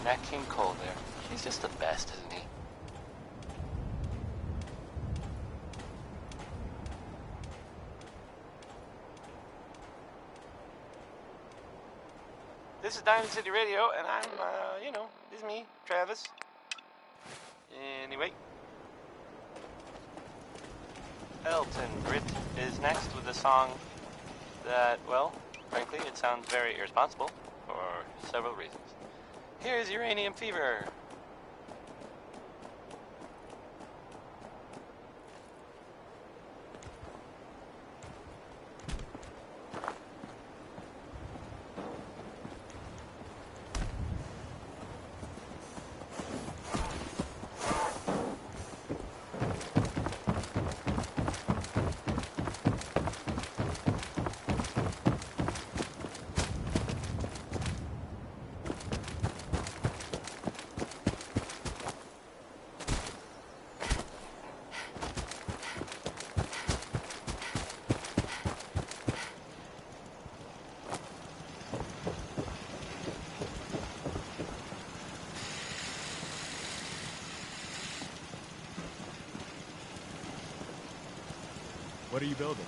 Nat King Cole there. He's just the best, isn't he? This is Diamond City Radio, and I'm, this is me, Travis. Anyway. Elton Britt is next with a song that, well, frankly, it sounds very irresponsible for several reasons. Here's Uranium Fever. What are you building?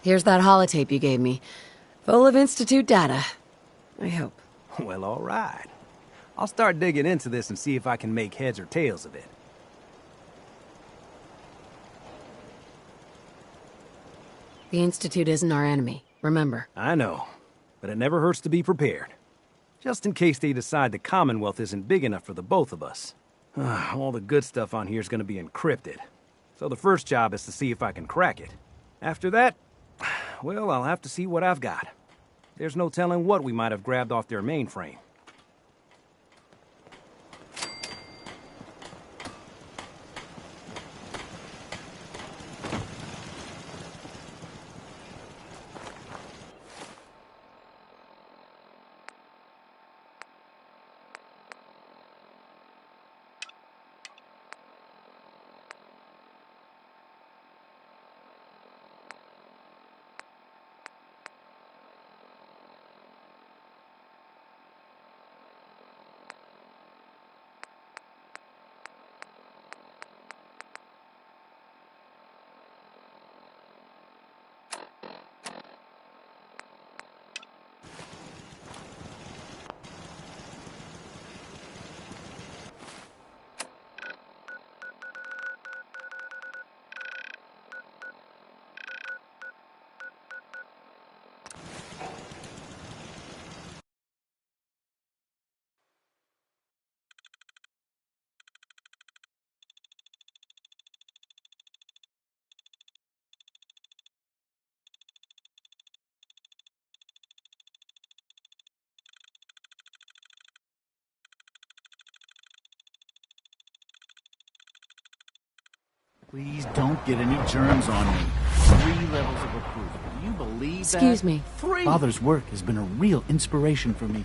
Here's that holotape you gave me. Full of Institute data. I hope. Well, all right. I'll start digging into this and see if I can make heads or tails of it. The Institute isn't our enemy, remember. I know, but it never hurts to be prepared. Just in case they decide the Commonwealth isn't big enough for the both of us. All the good stuff on here is going to be encrypted. So the first job is to see if I can crack it. After that, well, I'll have to see what I've got. There's no telling what we might have grabbed off their mainframe. Please don't get any germs on me. 3 levels of approval. Do you believe that? Excuse me. 3! Father's work has been a real inspiration for me.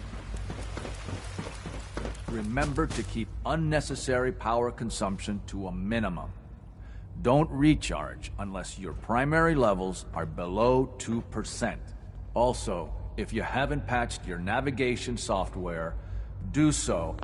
Remember to keep unnecessary power consumption to a minimum. Don't recharge unless your primary levels are below 2%. Also, if you haven't patched your navigation software, do so.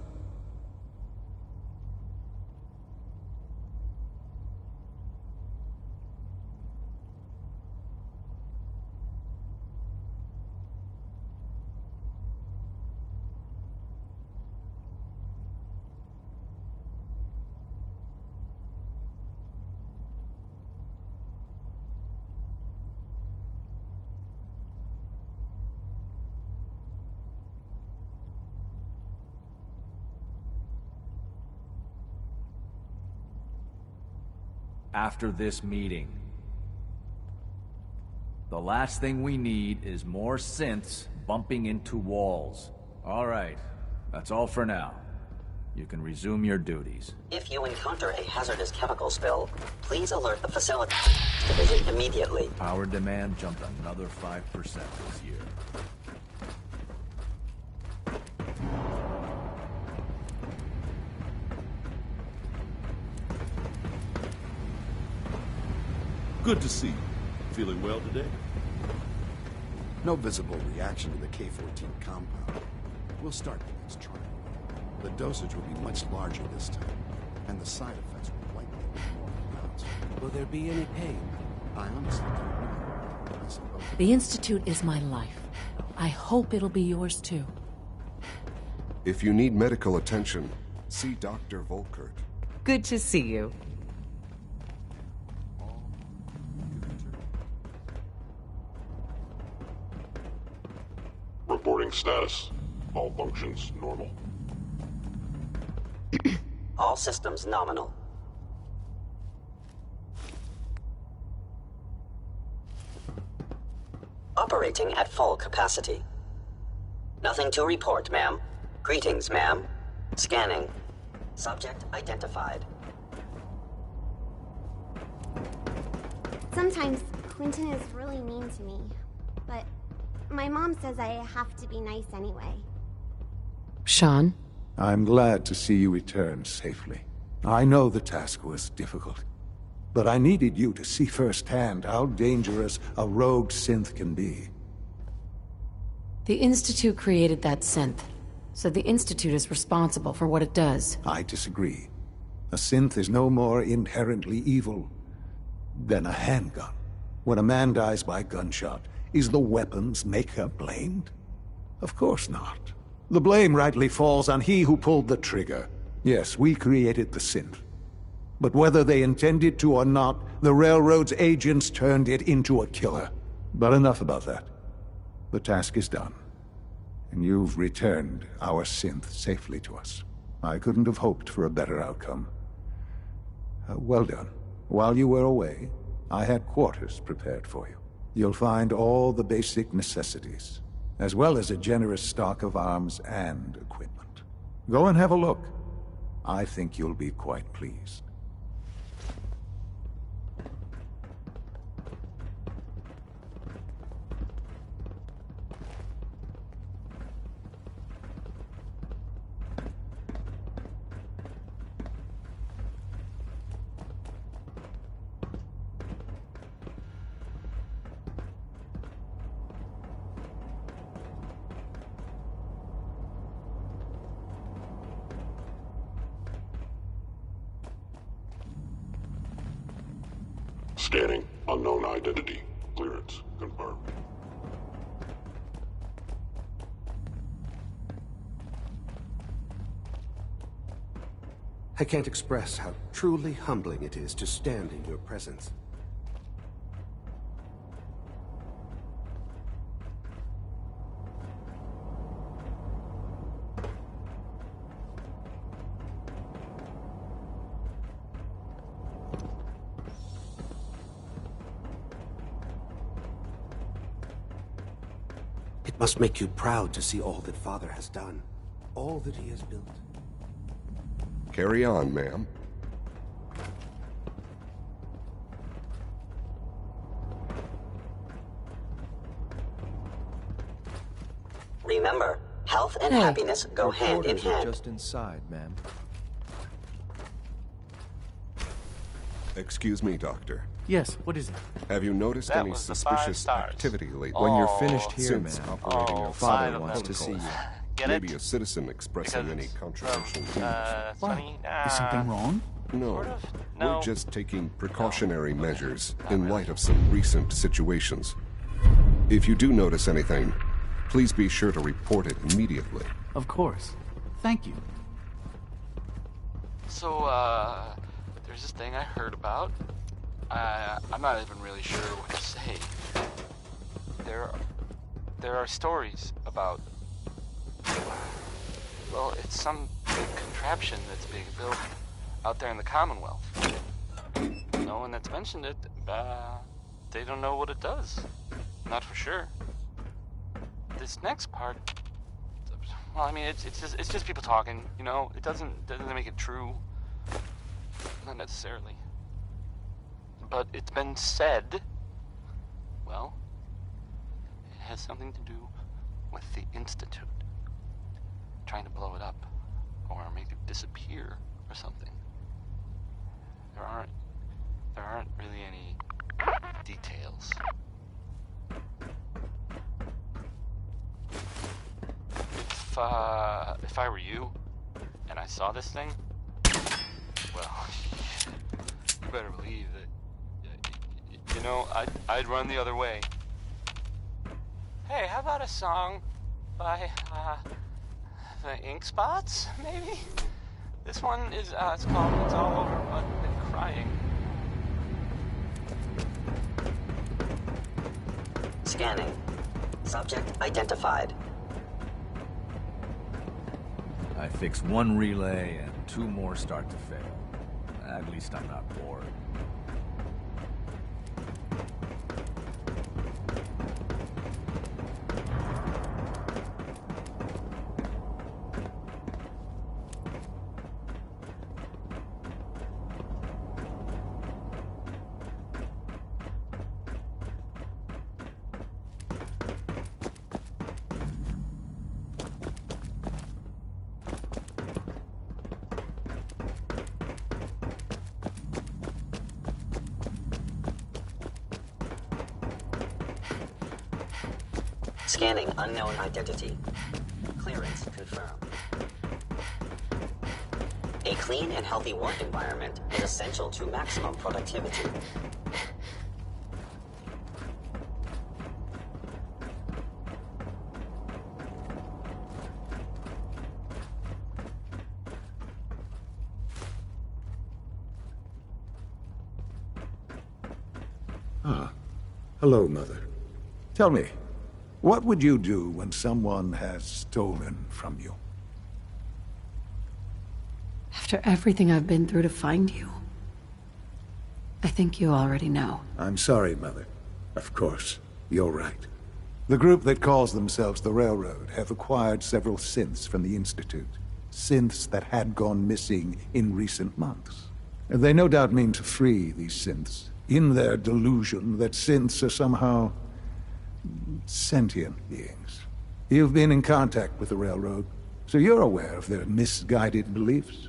After this meeting. The last thing we need is more synths bumping into walls. All right, that's all for now. You can resume your duties. If you encounter a hazardous chemical spill, please alert the facility division immediately. Power demand jumped another 5% this year. Good to see you. Feeling well today? No visible reaction to the K-14 compound. We'll start the next trial. The dosage will be much larger this time, and the side effects will likely be more pronounced. Will there be any pain? I honestly don't know. I suppose. The Institute is my life. I hope it'll be yours too. If you need medical attention, see Dr. Volkert. Good to see you. Reporting status. All functions normal. All systems nominal. Operating at full capacity. Nothing to report, ma'am. Greetings, ma'am. Scanning. Subject identified. Sometimes Quentin is really mean to me, but my mom says I have to be nice anyway. Sean? I'm glad to see you return safely. I know the task was difficult, but I needed you to see firsthand how dangerous a rogue synth can be. The Institute created that synth, so the Institute is responsible for what it does. I disagree. A synth is no more inherently evil than a handgun. When a man dies by gunshot, is the weapon's maker blamed? Of course not. The blame rightly falls on he who pulled the trigger. Yes, we created the synth. But whether they intended to or not, the Railroad's agents turned it into a killer. But enough about that. The task is done. And you've returned our synth safely to us. I couldn't have hoped for a better outcome. Well done. While you were away, I had quarters prepared for you. You'll find all the basic necessities, as well as a generous stock of arms and equipment. Go and have a look. I think you'll be quite pleased. Scanning. Unknown identity. Clearance confirmed. I can't express how truly humbling it is to stand in your presence. It must make you proud to see all that Father has done, all that he has built. Carry on, ma'am. Remember, health and happiness go hand in hand. Just inside, ma'am. Excuse me, Doctor. Yes, what is it? Have you noticed That any was the suspicious 5 stars. activity lately? When you're finished here, Since ma'am, operating all your Father 5 wants of to see them. you. Get Maybe it? a citizen expressing any Because controversial views. Why? 20, Is something wrong? No, sort of. No. we're just taking precautionary No. measures Not in really. light of some recent situations. If you do notice anything, please be sure to report it immediately. Of course. Thank you. So, there's this thing I heard about. I'm not even really sure what to say. There are stories about... Well, it's some big contraption that's being built out there in the Commonwealth. No one that's mentioned it, they don't know what it does. Not for sure. This next part, Well, I mean, it's just people talking, you know? It doesn't make it true. Not necessarily. But it's been said, well, it has something to do with the Institute. Trying to blow it up, or make it disappear, or something. There aren't really any details. If I were you, and I saw this thing, well, you better believe that, you know, I'd run the other way. Hey, how about a song by, the Ink Spots, maybe? This one is, it's called It's All Over But Been Crying. Scanning. Subject identified. I fix one relay and 2 more start to fail. At least I'm not bored. Scanning unknown identity. Clearance confirmed. A clean and healthy work environment is essential to maximum productivity. Ah, hello, Mother. Tell me, what would you do when someone has stolen from you? After everything I've been through to find you, I think you already know. I'm sorry, Mother. Of course, you're right. The group that calls themselves the Railroad have acquired several synths from the Institute. Synths that had gone missing in recent months. They no doubt mean to free these synths, in their delusion that synths are somehow sentient beings. You've been in contact with the Railroad, so you're aware of their misguided beliefs.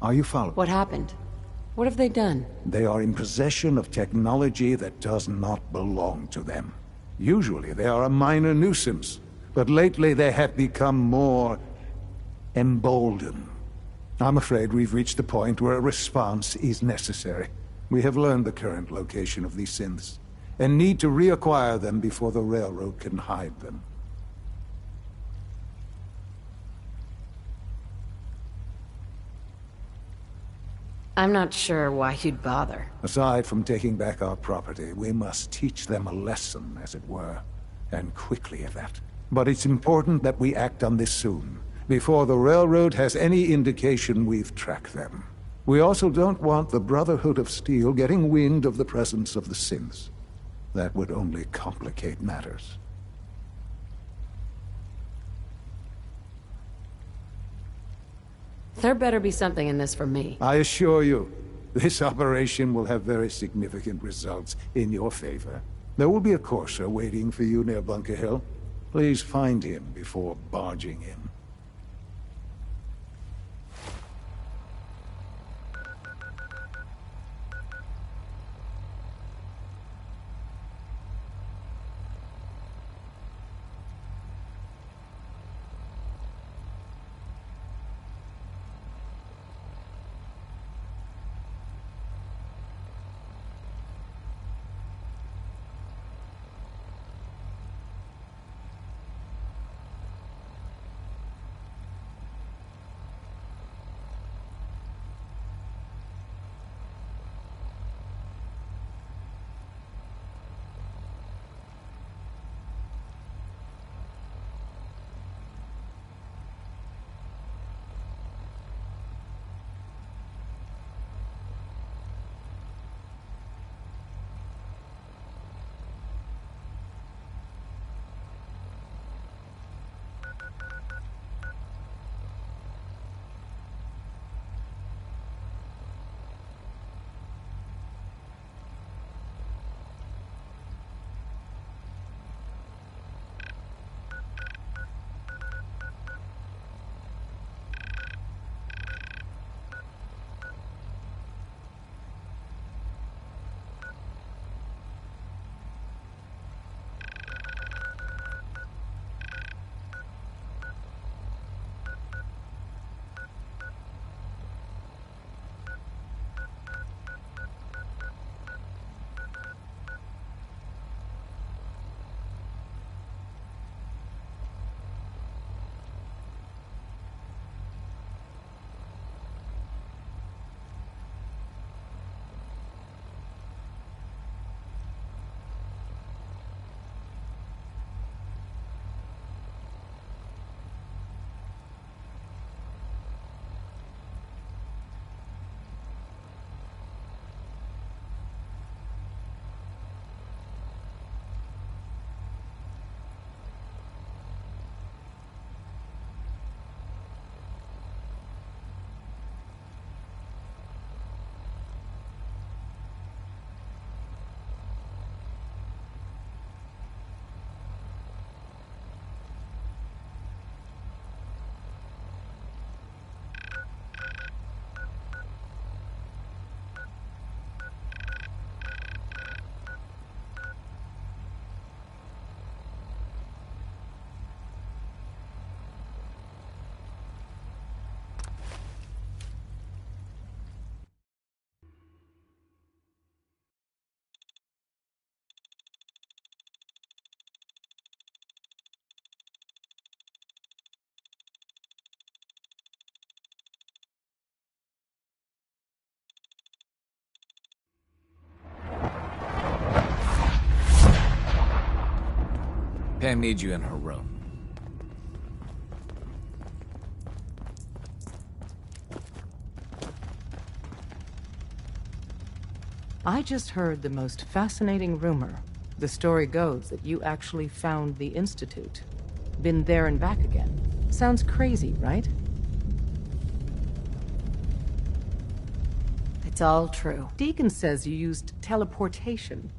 Are you following? What happened? What have they done? They are in possession of technology that does not belong to them. Usually they are a minor nuisance, but lately they have become more emboldened. I'm afraid we've reached a point where a response is necessary. We have learned the current location of these synths, and need to reacquire them before the Railroad can hide them. I'm not sure why you'd bother. Aside from taking back our property, we must teach them a lesson, as it were, and quickly at that. But it's important that we act on this soon, before the Railroad has any indication we've tracked them. We also don't want the Brotherhood of Steel getting wind of the presence of the synths. That would only complicate matters. There better be something in this for me. I assure you, this operation will have very significant results in your favor. There will be a courser waiting for you near Bunker Hill. Please find him before barging in. Pam needs you in her room. I just heard the most fascinating rumor. The story goes that you actually found the Institute. Been there and back again. Sounds crazy, right? It's all true. Deacon says you used teleportation.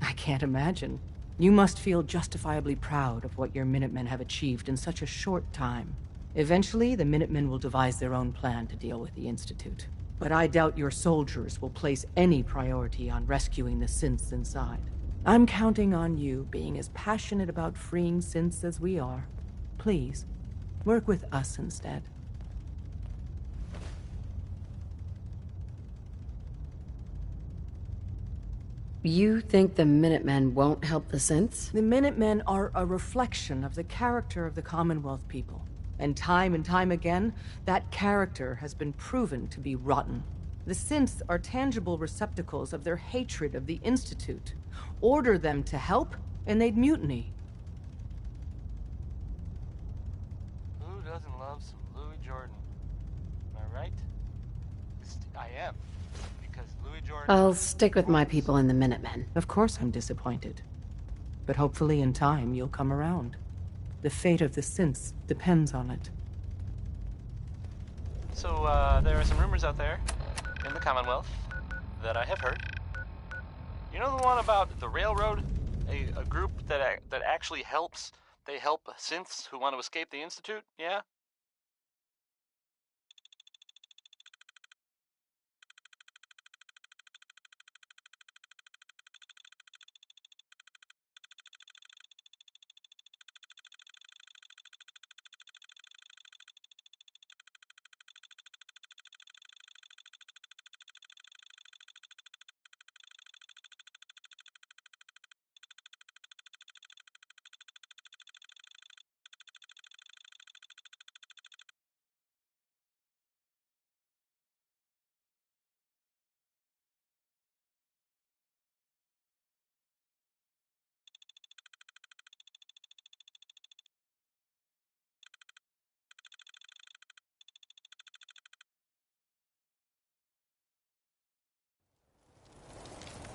I can't imagine. You must feel justifiably proud of what your Minutemen have achieved in such a short time. Eventually, the Minutemen will devise their own plan to deal with the Institute. But I doubt your soldiers will place any priority on rescuing the synths inside. I'm counting on you being as passionate about freeing synths as we are. Please, work with us instead. You think the Minutemen won't help the synths? The Minutemen are a reflection of the character of the Commonwealth people. And time again, that character has been proven to be rotten. The synths are tangible receptacles of their hatred of the Institute. Order them to help, and they'd mutiny. Who doesn't love some Louis Jordan? Am I right? I am. Because Louis Jordan... I'll stick with my people in the Minutemen. Of course I'm disappointed. But hopefully in time you'll come around. The fate of the synths depends on it. So, there are some rumors out there in the Commonwealth that I have heard. You know the one about the railroad? A group that actually helps. They help synths who want to escape the Institute? Yeah?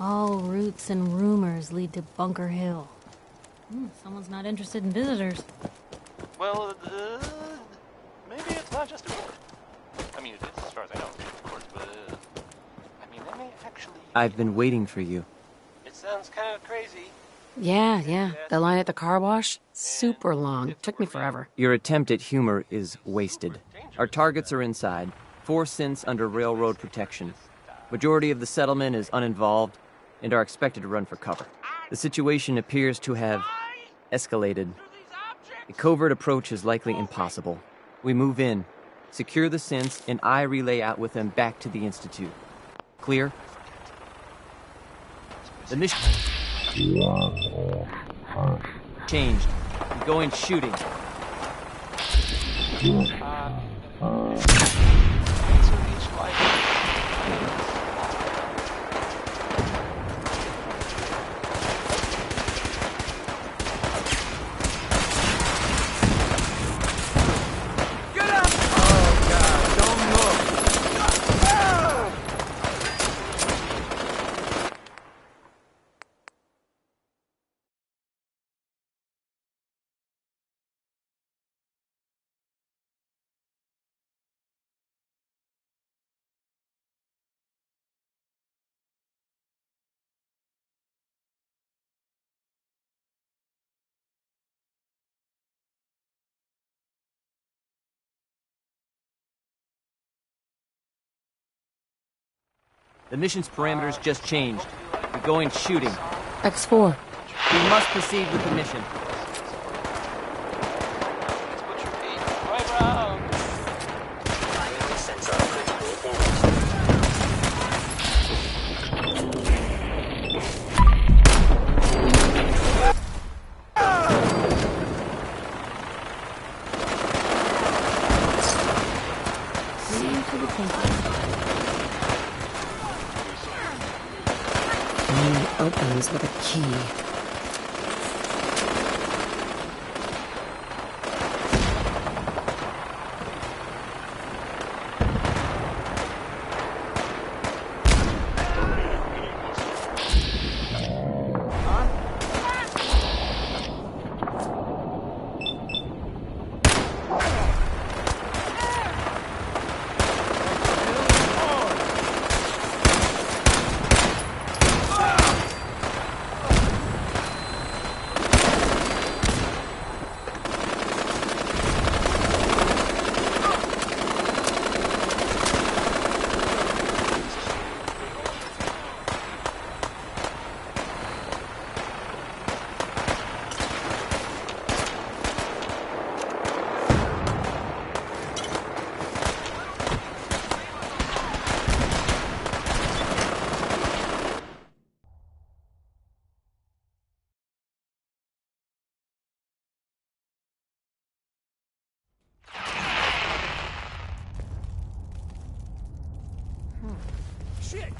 All routes and rumors lead to Bunker Hill. Someone's not interested in visitors. Well, maybe it's not just a rumor. I mean, it is, as far as I know, of course, but, I mean, they may actually... I've been waiting for you. It sounds kind of crazy. Yeah. The line at the car wash? Super long. Took me forever. Your attempt at humor is wasted. Our targets are inside. 4 synths under railroad protection. Majority of the settlement is uninvolved and are expected to run for cover. The situation appears to have escalated. A covert approach is likely impossible. We move in, secure the synths, and I relay out with them back to the Institute. Clear? The mission changed. I'm going shooting. The mission's parameters just changed. We're going shooting. X4. We must proceed with the mission. Opens with a key.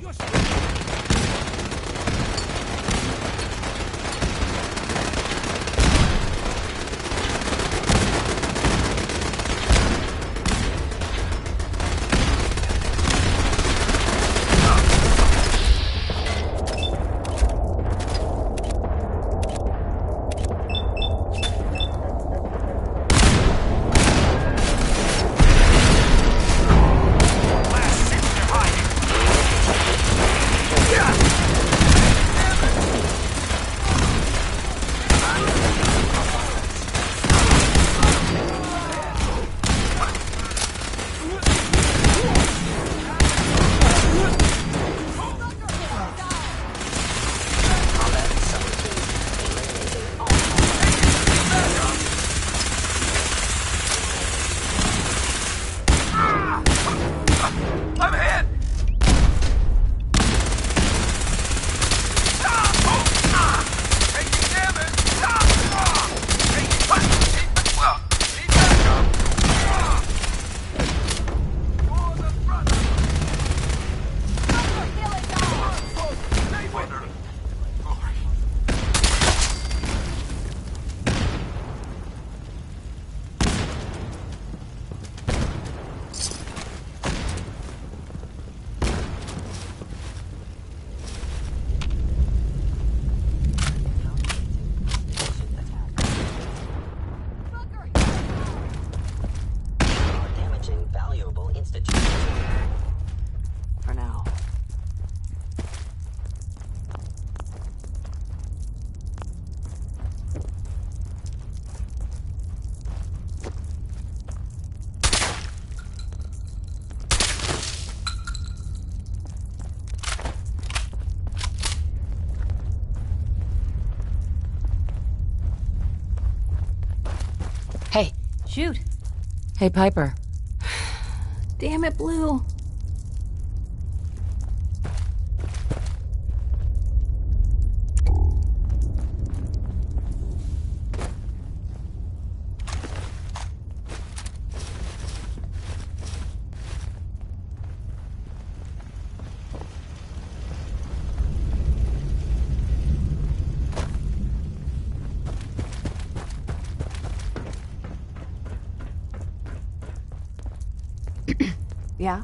For now. Hey. Shoot. Hey, Piper. Damn it, Blue. Yeah?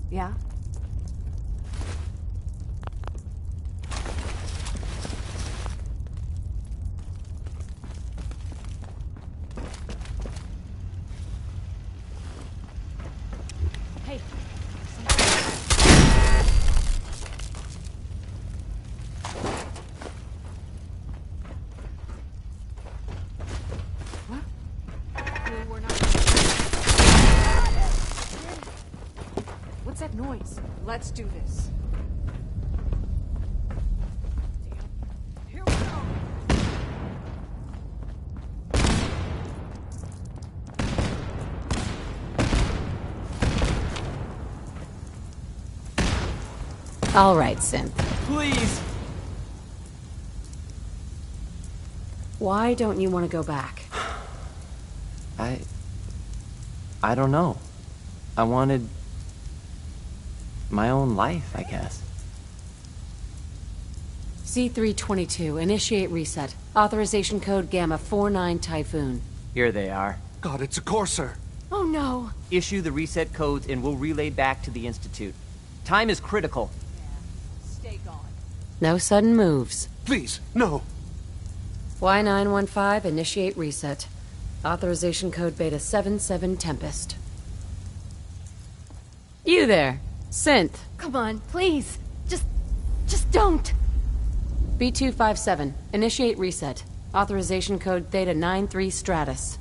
Yeah? Hey. What? We're not... What's that noise? Let's do this. Here we go. All right, Synth. Please! Why don't you want to go back? I don't know. I wanted my own life, I guess. C-322, initiate reset. Authorization code Gamma 49 Typhoon. Here they are. God, it's a Courser. Oh no. Issue the reset codes and we'll relay back to the Institute. Time is critical. Stay gone. No sudden moves. Please, no. Y915, initiate reset. Authorization code Beta 77 Tempest. You there, Synth. Come on, please. Just don't. B257, initiate reset. Authorization code Theta 93 Stratus.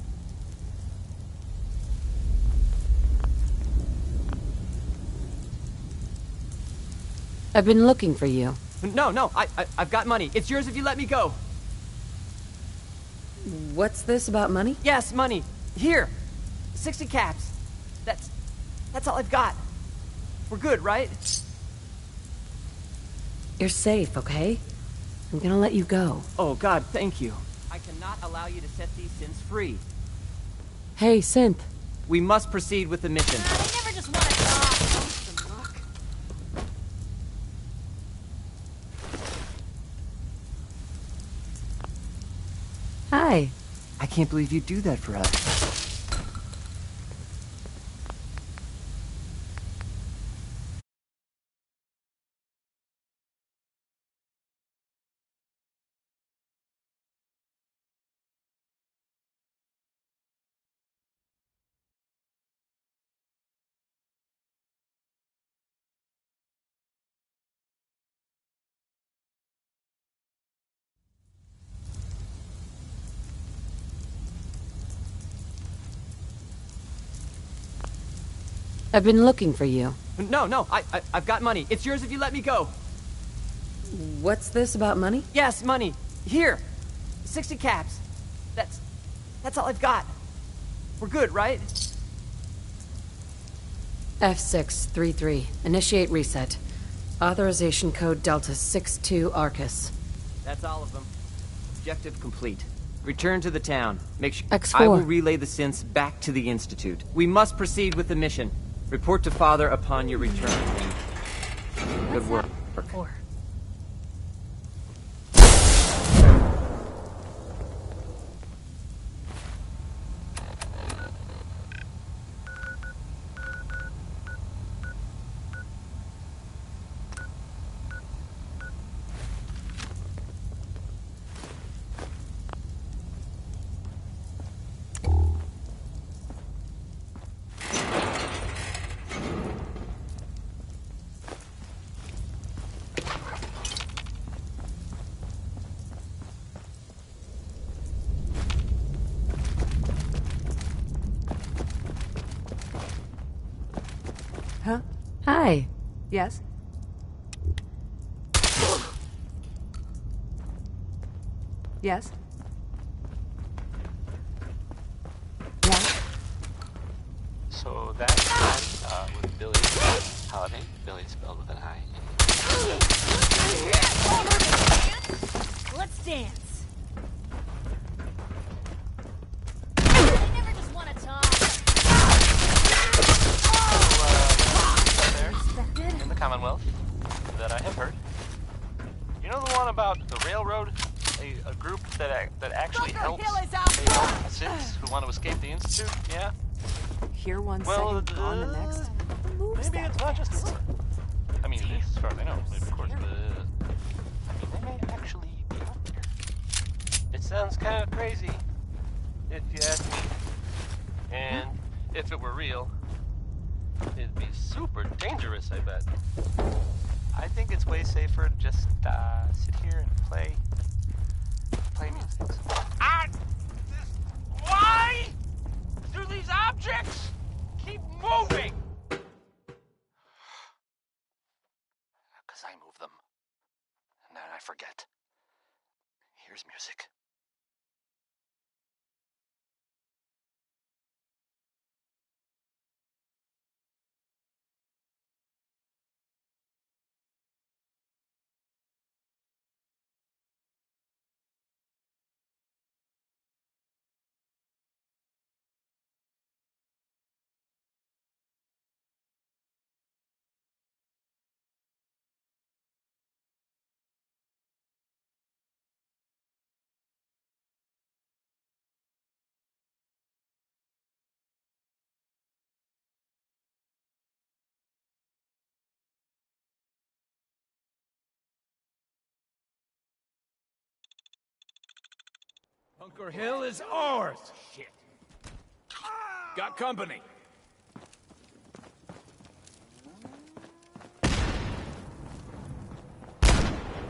I've been looking for you. No, I've got money. It's yours if you let me go. What's this about money? Yes, money. Here. 60 caps. That's all I've got. We're good, right? You're safe, okay? I'm gonna let you go. Oh, God, thank you. I cannot allow you to set these sins free. Hey, Synth. We must proceed with the mission. I never just want to die. Hi. I can't believe you'd do that for us. I've been looking for you. No, I've got money. It's yours if you let me go. What's this about money? Yes, money. Here. 60 caps. That's all I've got. We're good, right? F633. Initiate reset. Authorization code Delta 62 Arcus. That's all of them. Objective complete. Return to the town. Make sure X4. I will relay the synths back to the Institute. We must proceed with the mission. Report to Father upon your return. Good work. Huh? Hi. Yes? Yes? Yes? So that was Billy Holiday. Billy spelled with an I. Let's dance. I never just want to talk. There, in the Commonwealth, that I have heard. You know the one about the railroad? A group that actually helps synths who want to escape the Institute? Yeah? Here one Well, second, gone the next. Maybe it's not just a rumor. I mean, it is, as far as I know. Maybe, of course, they may actually be out there. It sounds kind of crazy, if you ask me. And if it were real, it'd be super dangerous, I bet. I think it's way safer to just sit here and play music. Why do these objects keep moving? Because I move them. And then I forget. Here's music. Bunker Hill is ours! Shit. Got company.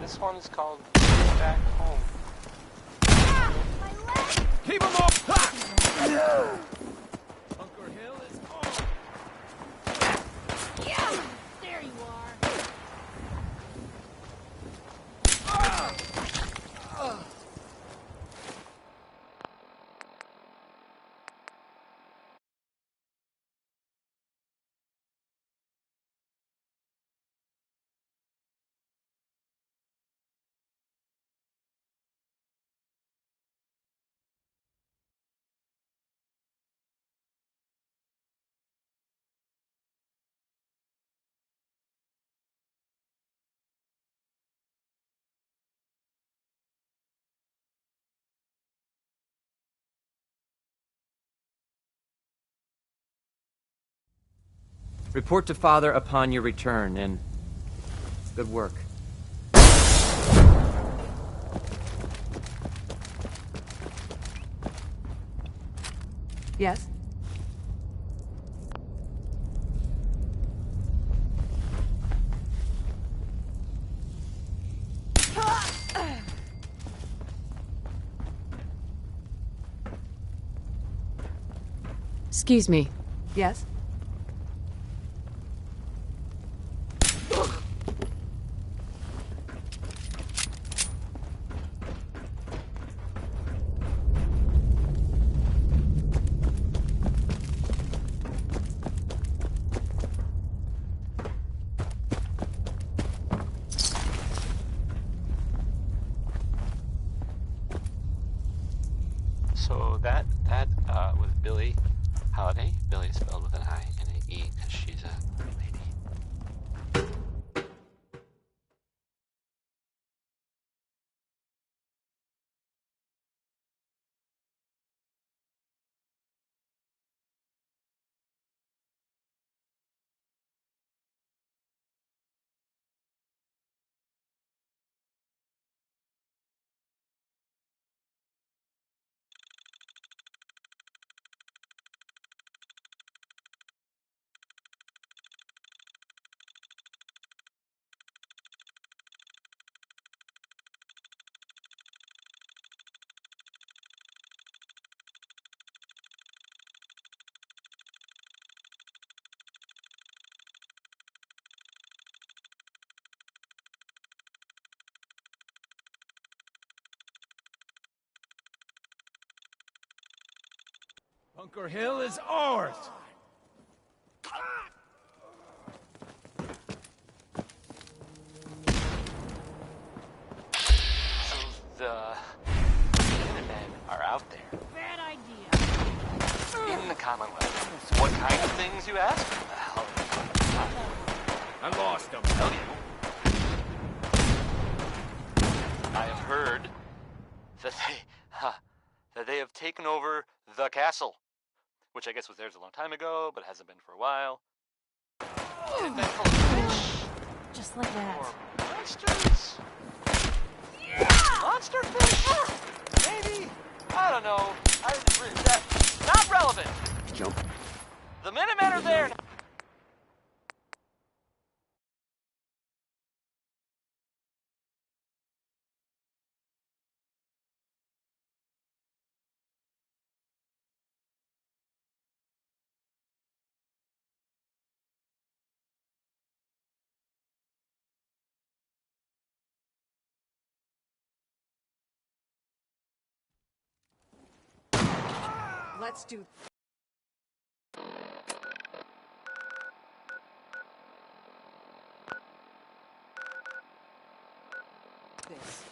This one is called Back Home. Keep him off! Ha! Bunker Hill is ours! Yeah! There you are. Report to Father upon your return, and good work. Yes? Excuse me. Yes? So that was Billie Holiday. Billie is spelled with an I and an E because she's a lady. Bunker Hill is ours! So the Minutemen are out there. Bad idea. In the Commonwealth. What kind of things, you ask? Well, I lost them. tell you. I have heard that they have taken over the castle, which I guess was theirs a long time ago, but hasn't been for a while. And then full of fish Just like that. or monsters. Monster fish? Maybe. I don't know. That's not relevant. Jump. The Minutemen are there. Let's do this.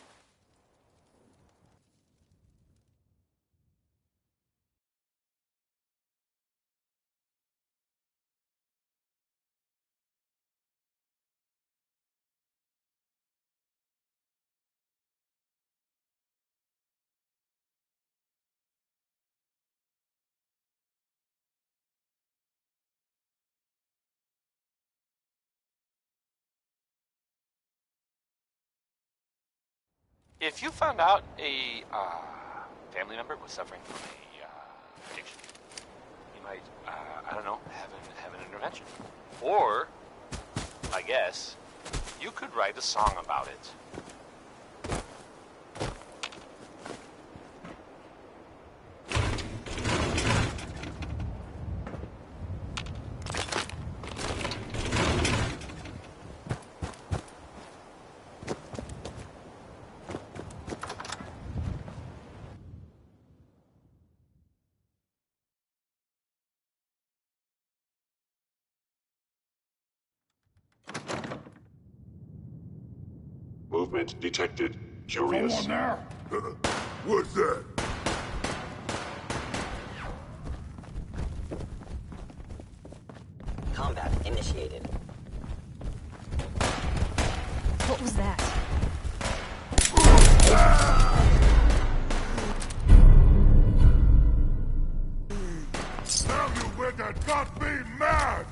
If you found out a family member was suffering from a addiction, you might, I don't know, have an intervention. Or, I guess, you could write a song about it. Movement detected. Curious. Come on now. What's that? Combat initiated. What was that? Now you with that got me mad!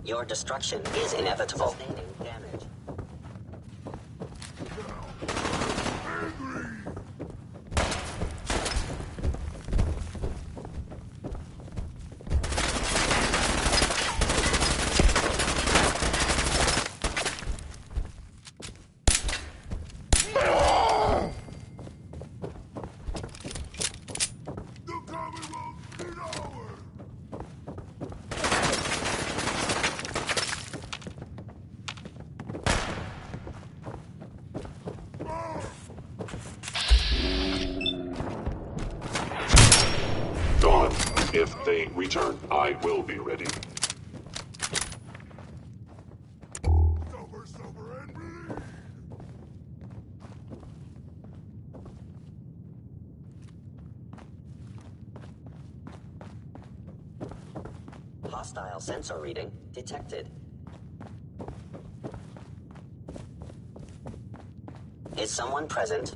Your destruction is inevitable. Sustaining damage. Dawn, if they return, I will be ready. Hostile sensor reading detected. Is someone present?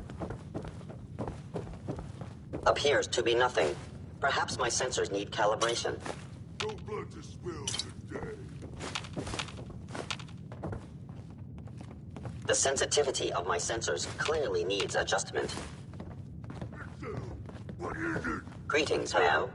Appears to be nothing. Perhaps my sensors need calibration. No blood to spill today. The sensitivity of my sensors clearly needs adjustment. What is it? Greetings, ma'am.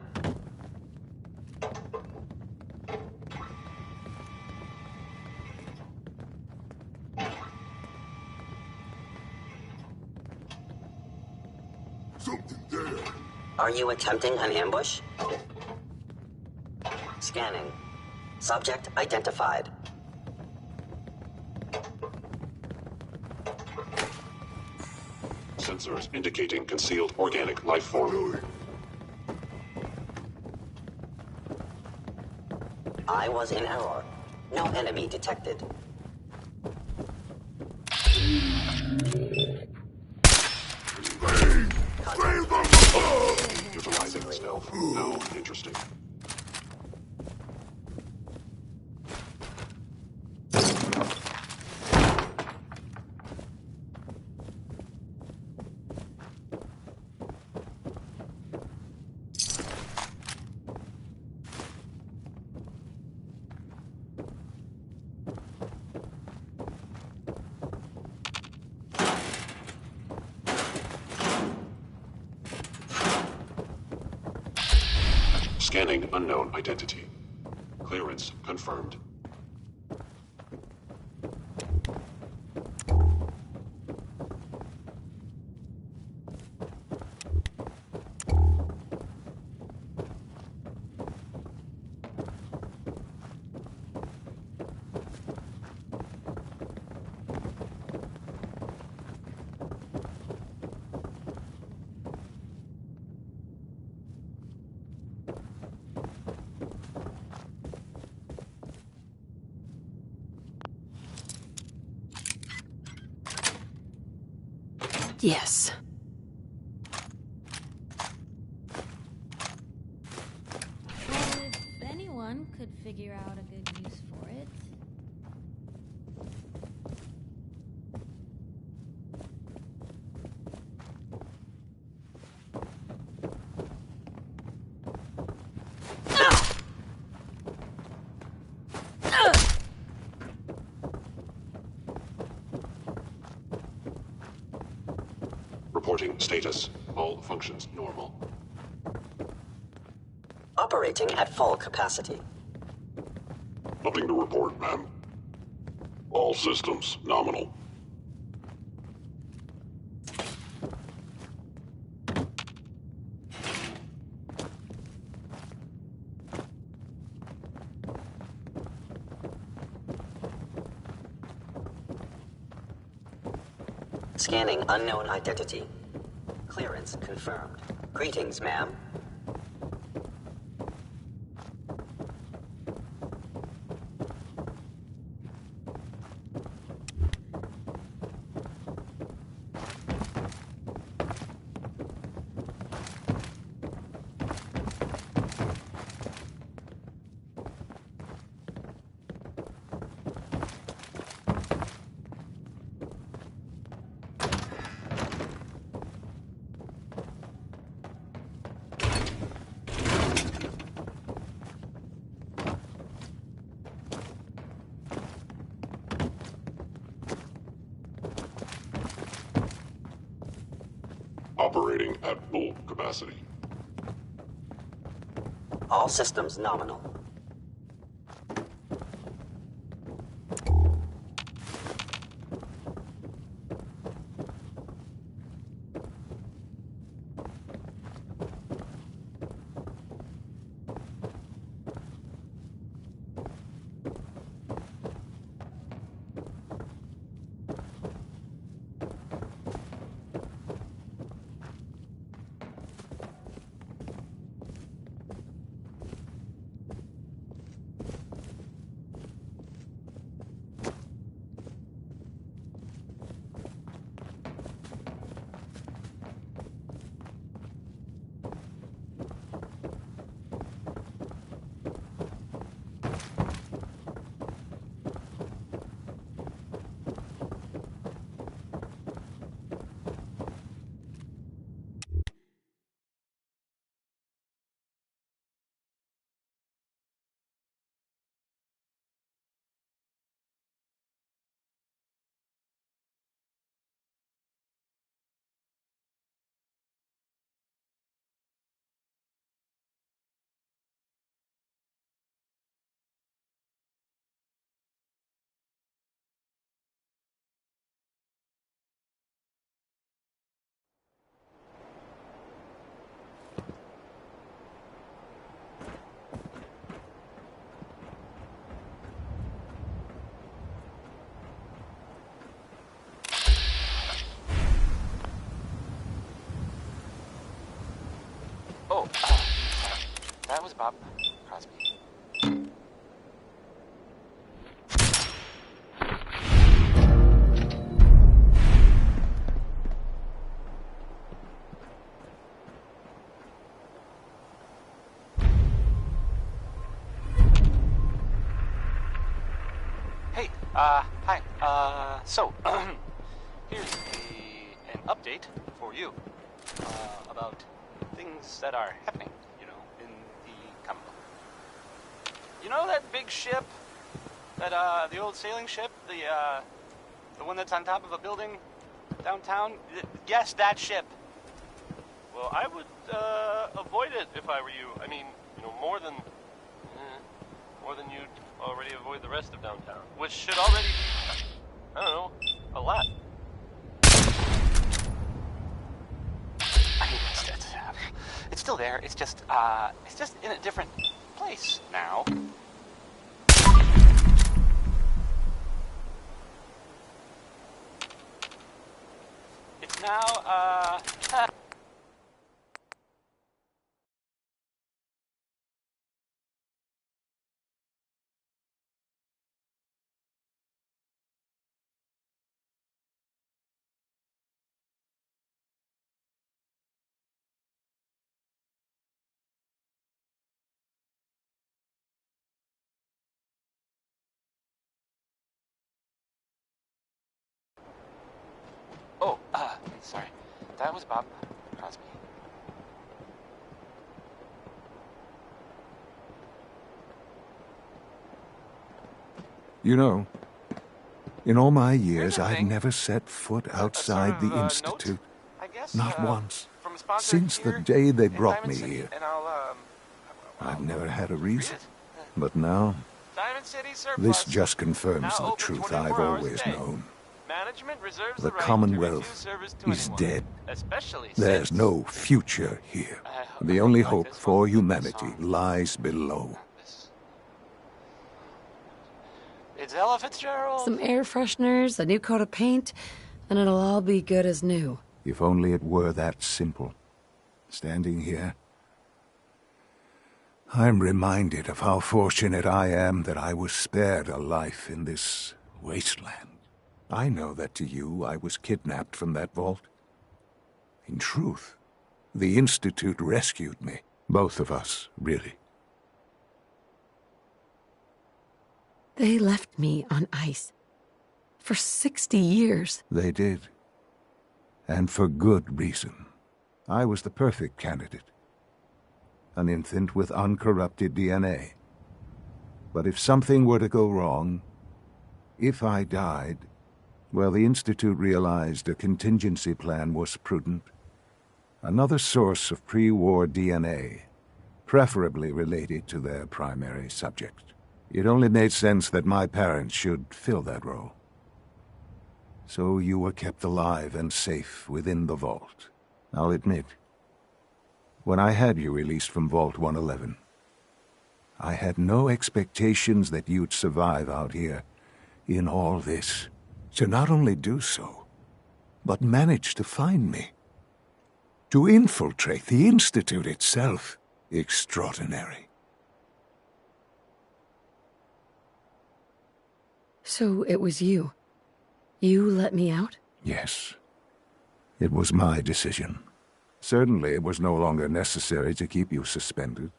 Something there. Are you attempting an ambush? Scanning. Subject identified. Sensors indicating concealed organic life form. I was in error. No enemy detected. Utilizing stealth. No, interesting. Scanning unknown identity. Clearance confirmed. Yes. If anyone could figure out a good use for it. Reporting status. All functions normal. Operating at full capacity. Nothing to report, ma'am. All systems nominal. Scanning unknown identity. Clearance confirmed. Greetings, ma'am. operating at full capacity. All systems nominal. Oh, that was Bob Crosby. Hey, hi. So, here's an update for you about things that are happening, you know, in the Commonwealth. You know that big ship, that the old sailing ship, the one that's on top of a building downtown? Yes, that ship. Well, I would avoid it if I were you. I mean, you know, more than you'd already avoid the rest of downtown, which should already be, I don't know, a lot. I mean, it's still there. It's just in a different place now. It's now, sorry. That was Bob Crosby. You know, in all my years, I've never set foot outside the Institute. Not once. Since the day they brought me here. I've never had a reason. But now, this just confirms the truth I've always known. The Commonwealth is dead. There's no future here. The only hope for humanity lies below. It's Ella Fitzgerald. Some air fresheners, a new coat of paint, and it'll all be good as new. If only it were that simple. Standing here, I'm reminded of how fortunate I am that I was spared a life in this wasteland. I know that to you, I was kidnapped from that vault. In truth, the Institute rescued me. Both of us, really. They left me on ice. For 60 years. They did. And for good reason. I was the perfect candidate. An infant with uncorrupted DNA. But if something were to go wrong, if I died, well, the Institute realized a contingency plan was prudent. Another source of pre-war DNA, preferably related to their primary subject. It only made sense that my parents should fill that role. So you were kept alive and safe within the vault. I'll admit, when I had you released from Vault 111, I had no expectations that you'd survive out here in all this. To not only do so, but manage to find me. To infiltrate the Institute itself. Extraordinary. So it was you. You let me out? Yes. It was my decision. Certainly it was no longer necessary to keep you suspended.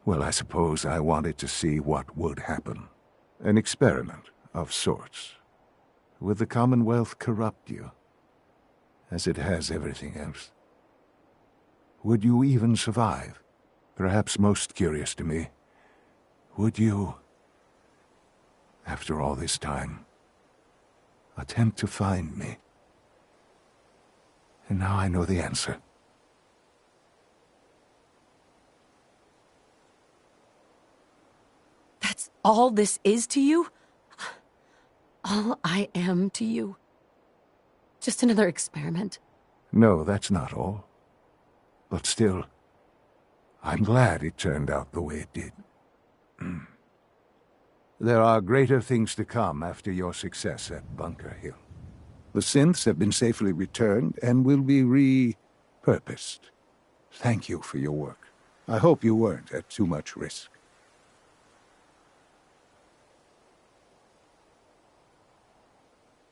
Well, I suppose I wanted to see what would happen. An experiment of sorts. Would the Commonwealth corrupt you? As it has everything else. Would you even survive? Perhaps most curious to me, would you, after all this time, attempt to find me? And now I know the answer. That's all this is to you? All I am to you? Just another experiment? No, that's not all. But still, I'm glad it turned out the way it did. There are greater things to come after your success at Bunker Hill. The synths have been safely returned and will be repurposed. Thank you for your work. I hope you weren't at too much risk.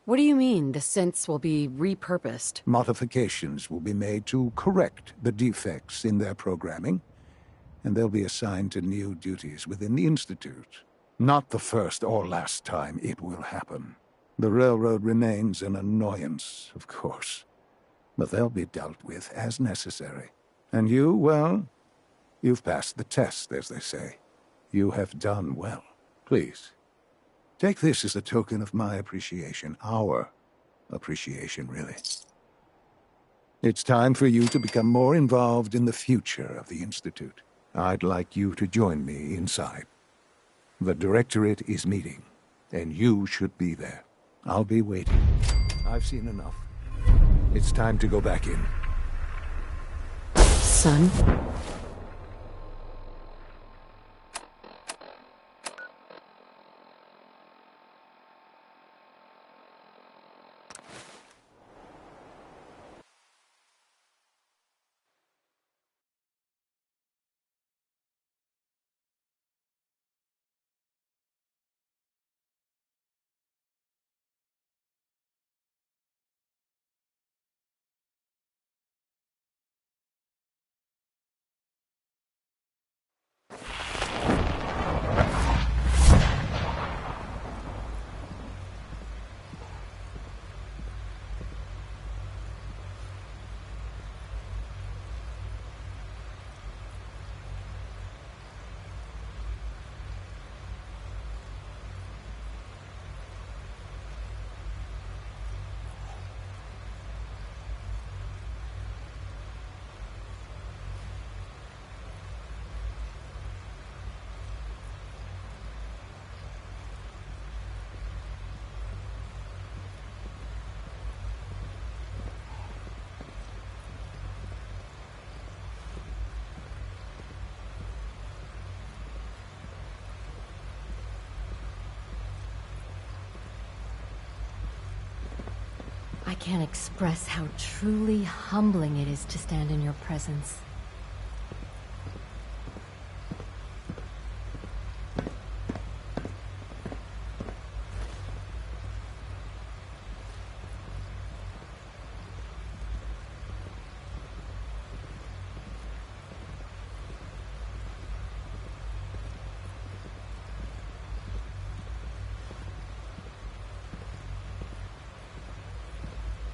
What do you mean, the synths will be repurposed? Modifications will be made to correct the defects in their programming, and they'll be assigned to new duties within the Institute. Not the first or last time it will happen. The Railroad remains an annoyance, of course, but they'll be dealt with as necessary. And you, well, you've passed the test, as they say. You have done well. Please, take this as a token of my appreciation. Our appreciation, really. It's time for you to become more involved in the future of the Institute. I'd like you to join me inside. The Directorate is meeting, and you should be there. I'll be waiting. I've seen enough. It's time to go back in. Son? I can't express how truly humbling it is to stand in your presence.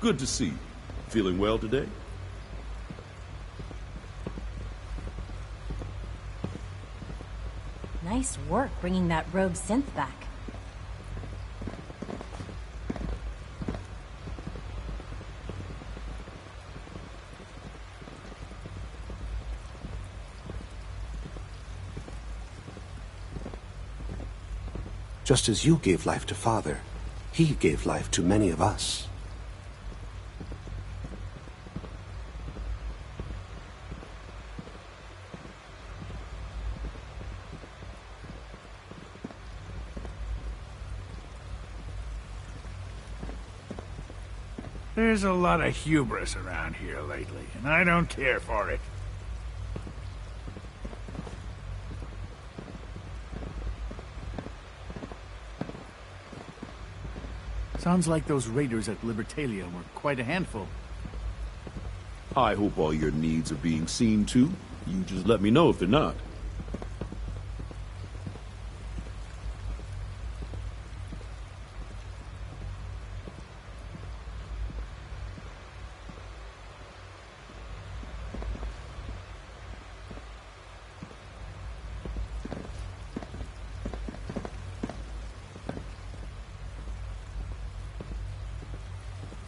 Good to see you. Feeling well today? Nice work bringing that rogue synth back. Just as you gave life to Father, he gave life to many of us. There's a lot of hubris around here lately, and I don't care for it. Sounds like those raiders at Libertalia were quite a handful. I hope all your needs are being seen to. You just let me know if they're not.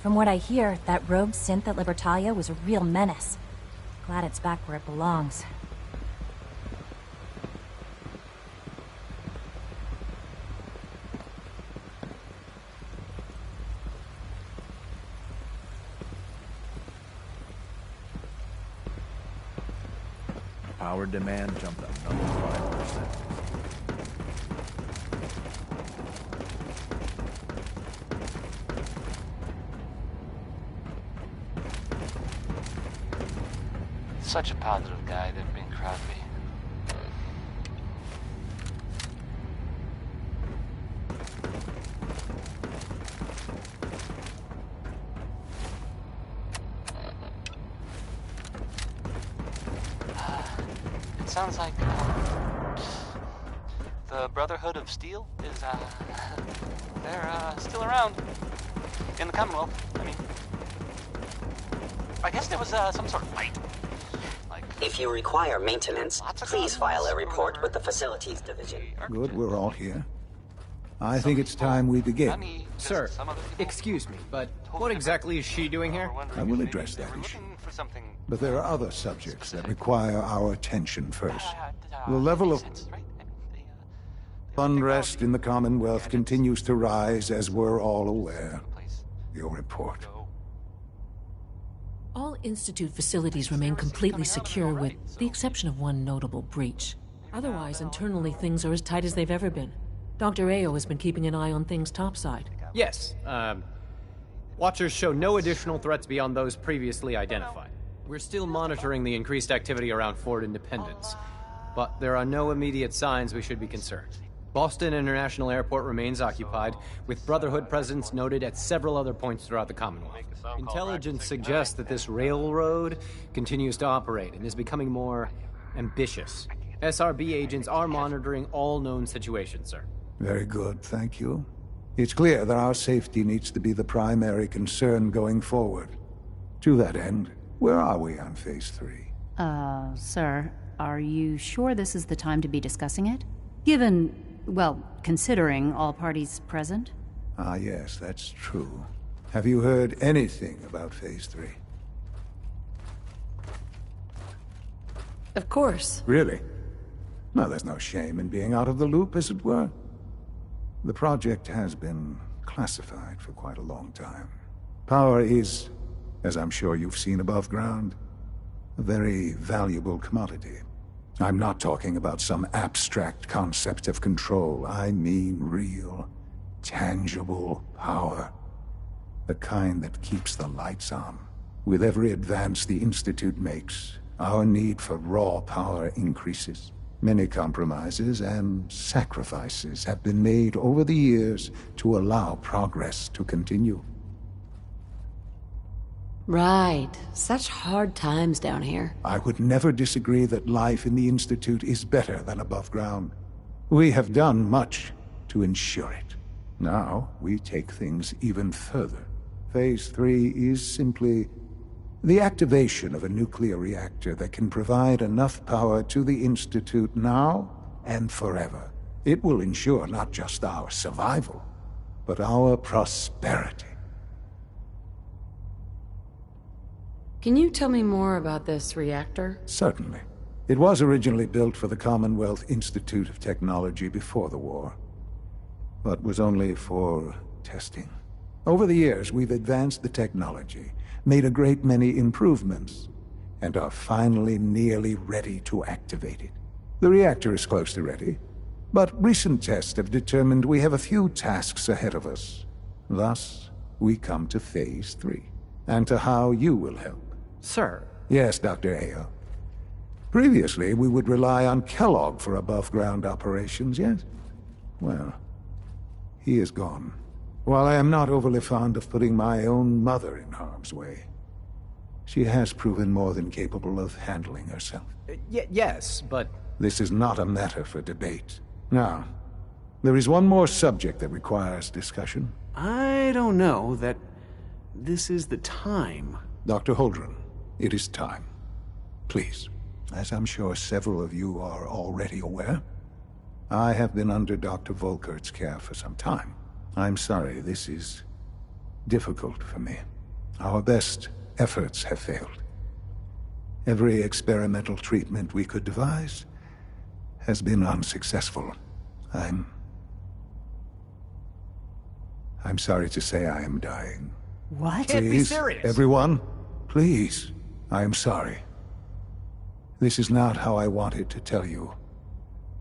From what I hear, that rogue synth at Libertalia was a real menace. Glad it's back where it belongs. Power demand jumped another 5%. Such a positive guy, that being Crosby. It sounds like the Brotherhood of Steel is they're still around in the Commonwealth. I mean, I guess there was some sort of fight. If you require maintenance, please file a report with the Facilities Division. Good, we're all here. I think it's time we begin. Sir, excuse me, but what exactly is she doing here? I will address that issue. But there are other subjects that require our attention first. The level of unrest in the Commonwealth continues to rise, as we're all aware. Your report. All Institute facilities remain completely secure with the exception of one notable breach. Otherwise, internally, things are as tight as they've ever been. Dr. Ao has been keeping an eye on things topside. Yes, Watchers show no additional threats beyond those previously identified. We're still monitoring the increased activity around Fort Independence, but there are no immediate signs we should be concerned. Boston International Airport remains occupied, with Brotherhood presence noted at several other points throughout the Commonwealth. Intelligence suggests that this railroad continues to operate and is becoming more ambitious. SRB agents are monitoring all known situations, sir. Very good, thank you. It's clear that our safety needs to be the primary concern going forward. To that end, where are we on Phase 3? Sir, are you sure this is the time to be discussing it? Given, well, considering all parties present? Ah, yes, that's true. Have you heard anything about Phase 3? Of course. Really? No, there's no shame in being out of the loop, as it were. The project has been classified for quite a long time. Power is, as I'm sure you've seen above ground, a very valuable commodity. I'm not talking about some abstract concept of control. I mean real, tangible power. The kind that keeps the lights on. With every advance the Institute makes, our need for raw power increases. Many compromises and sacrifices have been made over the years to allow progress to continue. Right. Such hard times down here. I would never disagree that life in the Institute is better than above ground. We have done much to ensure it. Now, we take things even further. Phase 3 is simply the activation of a nuclear reactor that can provide enough power to the Institute now and forever. It will ensure not just our survival, but our prosperity. Can you tell me more about this reactor? Certainly. It was originally built for the Commonwealth Institute of Technology before the war. but was only for testing. Over the years, we've advanced the technology, made a great many improvements, and are finally nearly ready to activate it. The reactor is close to ready, but recent tests have determined we have a few tasks ahead of us. Thus, we come to Phase 3, and to how you will help. Sir. Yes, Dr. Ayo. Previously, we would rely on Kellogg for above-ground operations, yes? Well, he is gone. While I am not overly fond of putting my own mother in harm's way, she has proven more than capable of handling herself. Yes, but... This is not a matter for debate. Now, there is one more subject that requires discussion. I don't know that this is the time. Dr. Holdren, it is time. Please, as I'm sure several of you are already aware, I have been under Dr. Volkert's care for some time. I'm sorry, this is difficult for me. Our best efforts have failed. Every experimental treatment we could devise has been unsuccessful. I'm sorry to say I am dying. What? Please, Can't be serious. Everyone, please, I am sorry. This is not how I wanted to tell you,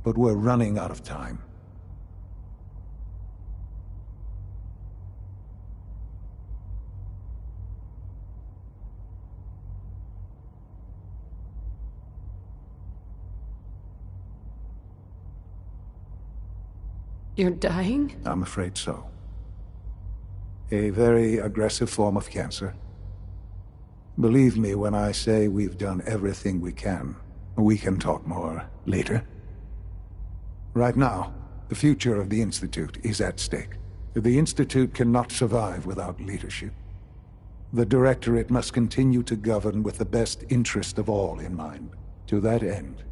but we're running out of time. You're dying? I'm afraid so. A very aggressive form of cancer. Believe me when I say we've done everything we can. We can talk more later. Right now, the future of the Institute is at stake. The Institute cannot survive without leadership. The Directorate must continue to govern with the best interest of all in mind. To that end,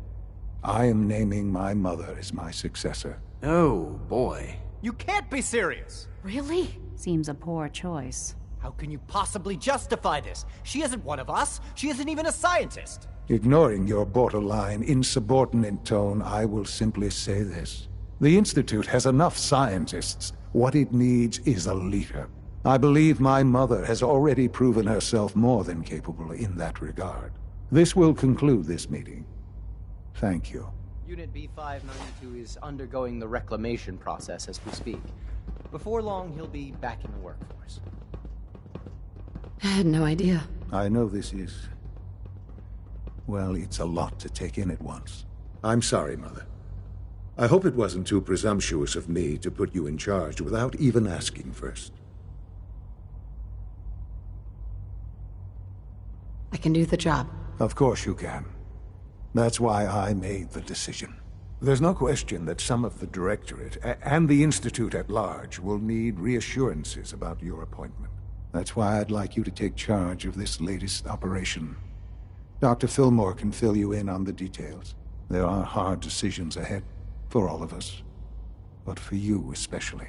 I am naming my mother as my successor. Oh, boy. You can't be serious! Really? Seems a poor choice. How can you possibly justify this? She isn't one of us. She isn't even a scientist. Ignoring your borderline, insubordinate tone, I will simply say this. The Institute has enough scientists. What it needs is a leader. I believe my mother has already proven herself more than capable in that regard. This will conclude this meeting. Thank you. Unit B592 is undergoing the reclamation process as we speak. Before long, he'll be back in the workforce. I had no idea. I know this is... well, it's a lot to take in at once. I'm sorry, Mother. I hope it wasn't too presumptuous of me to put you in charge without even asking first. I can do the job. Of course you can. That's why I made the decision. There's no question that some of the Directorate and the Institute at large will need reassurances about your appointment. That's why I'd like you to take charge of this latest operation. Dr. Fillmore can fill you in on the details. There are hard decisions ahead, for all of us. But for you especially.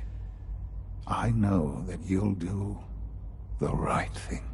I know that you'll do the right thing.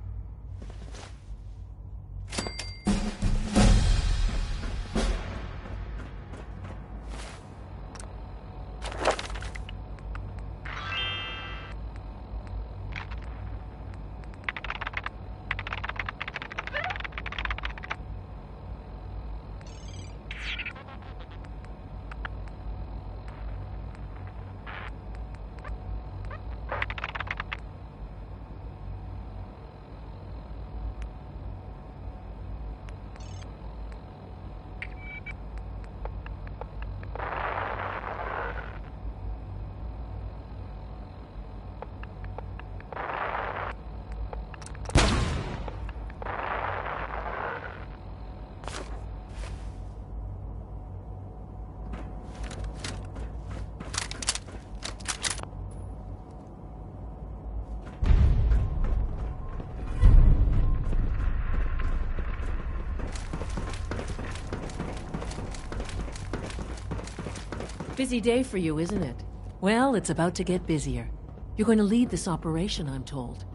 Busy day for you, isn't it? Well, it's about to get busier. You're going to lead this operation, I'm told.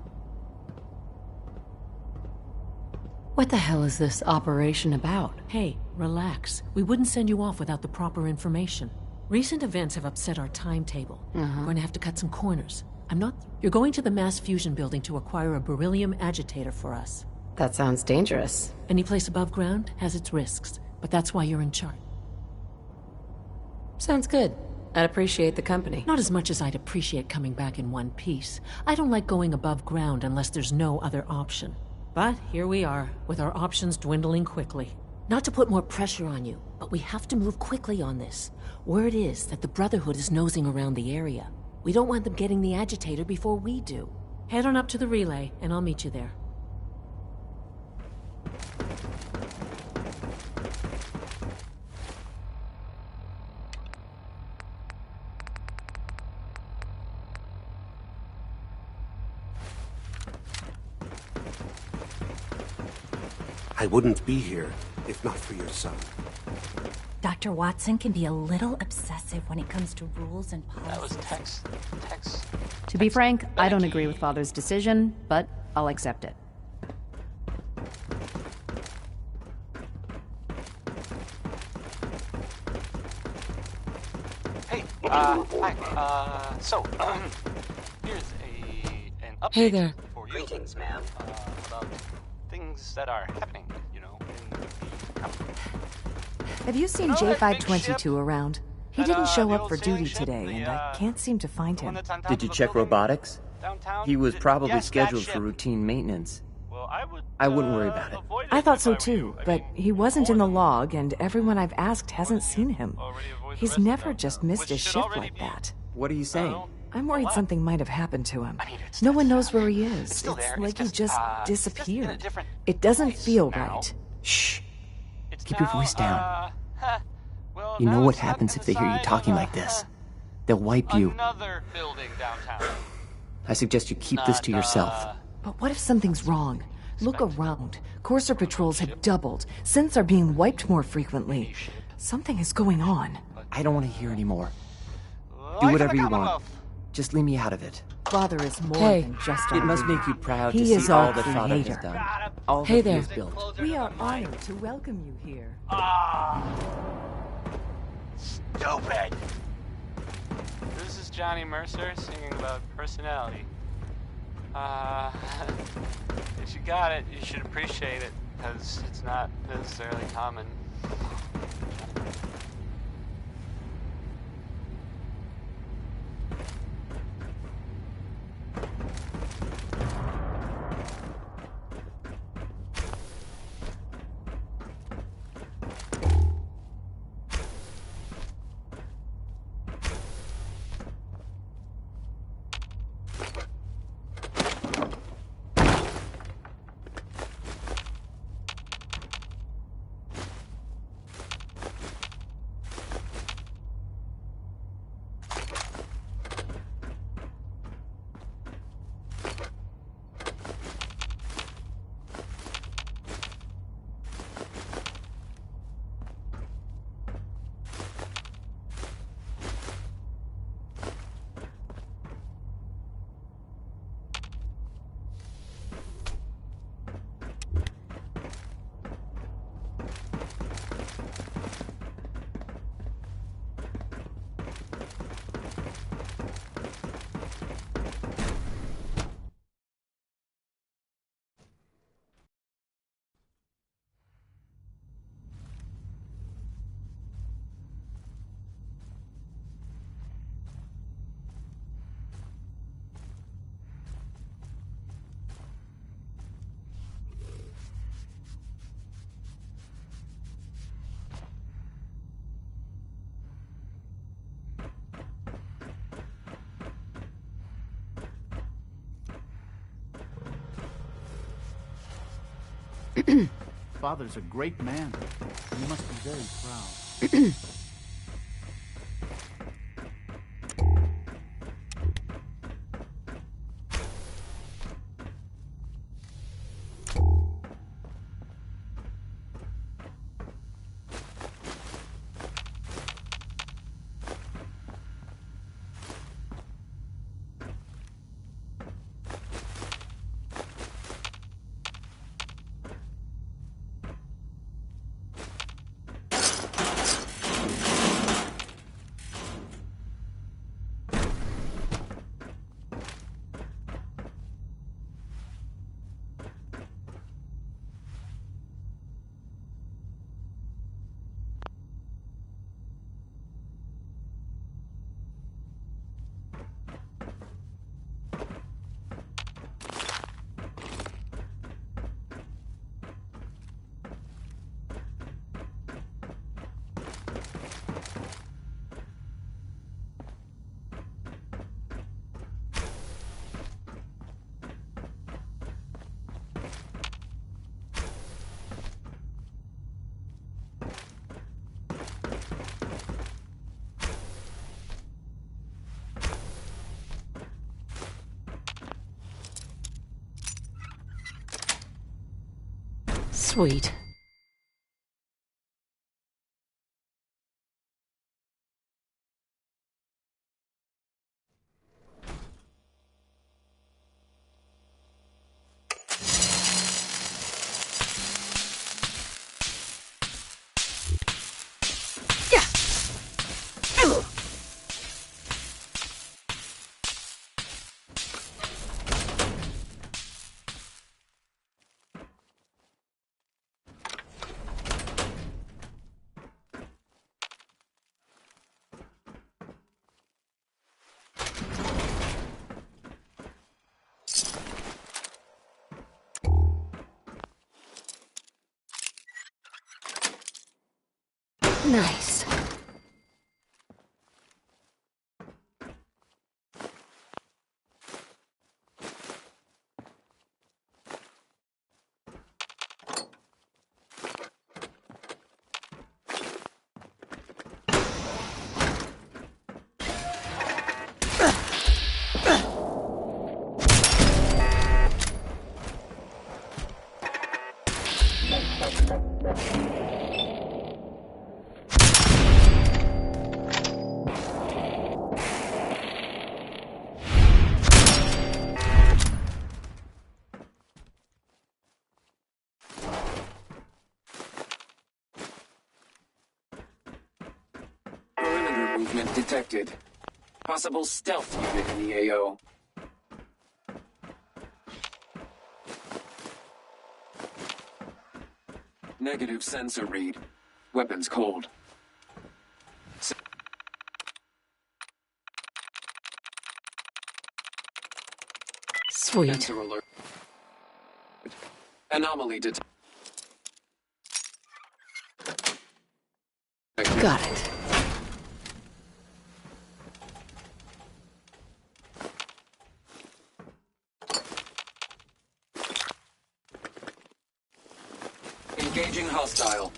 What the hell is this operation about? Hey, relax. We wouldn't send you off without the proper information. Recent events have upset our timetable. Uh-huh. We're going to have to cut some corners. You're going to the mass fusion building to acquire a beryllium agitator for us. That sounds dangerous. Any place above ground has its risks, but that's why you're in charge. Sounds good. I'd appreciate the company. Not as much as I'd appreciate coming back in one piece. I don't like going above ground unless there's no other option. But here we are, with our options dwindling quickly. Not to put more pressure on you, but we have to move quickly on this. Word is that the Brotherhood is nosing around the area. We don't want them getting the agitator before we do. Head on up to the relay, and I'll meet you there. I wouldn't be here if not for your son. Dr. Watson can be a little obsessive when it comes to rules and policies. That was Tex. To be frank, I don't agree with Father's decision, but I'll accept it. Hey, hi. Here's an update Hey there. for you. Greetings, ma'am. About things that are happening, in the company. Have you seen J522 around? He didn't show up for duty today, and I can't seem to find him. Did you check robotics? He was probably scheduled for routine maintenance. I wouldn't worry about it. I thought so too, but he wasn't in the log, and everyone I've asked hasn't seen him. He's never just missed his shift like that. What are you saying? I'm worried something might have happened to him. No one knows where he is. It's like he just disappeared. It doesn't feel right. Shh. Keep your voice down. You know what happens if they hear you talking like this? They'll wipe you. Another building downtown. I suggest you keep this to yourself. But what if something's wrong? Look around. Courser patrols have doubled. Synths are being wiped more frequently. Something is going on. I don't want to hear anymore. Do whatever you want. Just leave me out of it. Father is more than just our It must leader. make you proud He to is see our all that Father has creator. done. All Hey that he there. has built. We are honored to welcome you here. Stupid! This is Johnny Mercer singing about personality. If you got it, you should appreciate it, because it's not necessarily common. Father's a great man. You must be very proud. Sweet. Nice. Perimeter movement detected. Possible stealth unit in the AO. Negative sensor read. Weapons cold. Sweet. Sensor alert. Anomaly detected. Got it. Engaging hostile.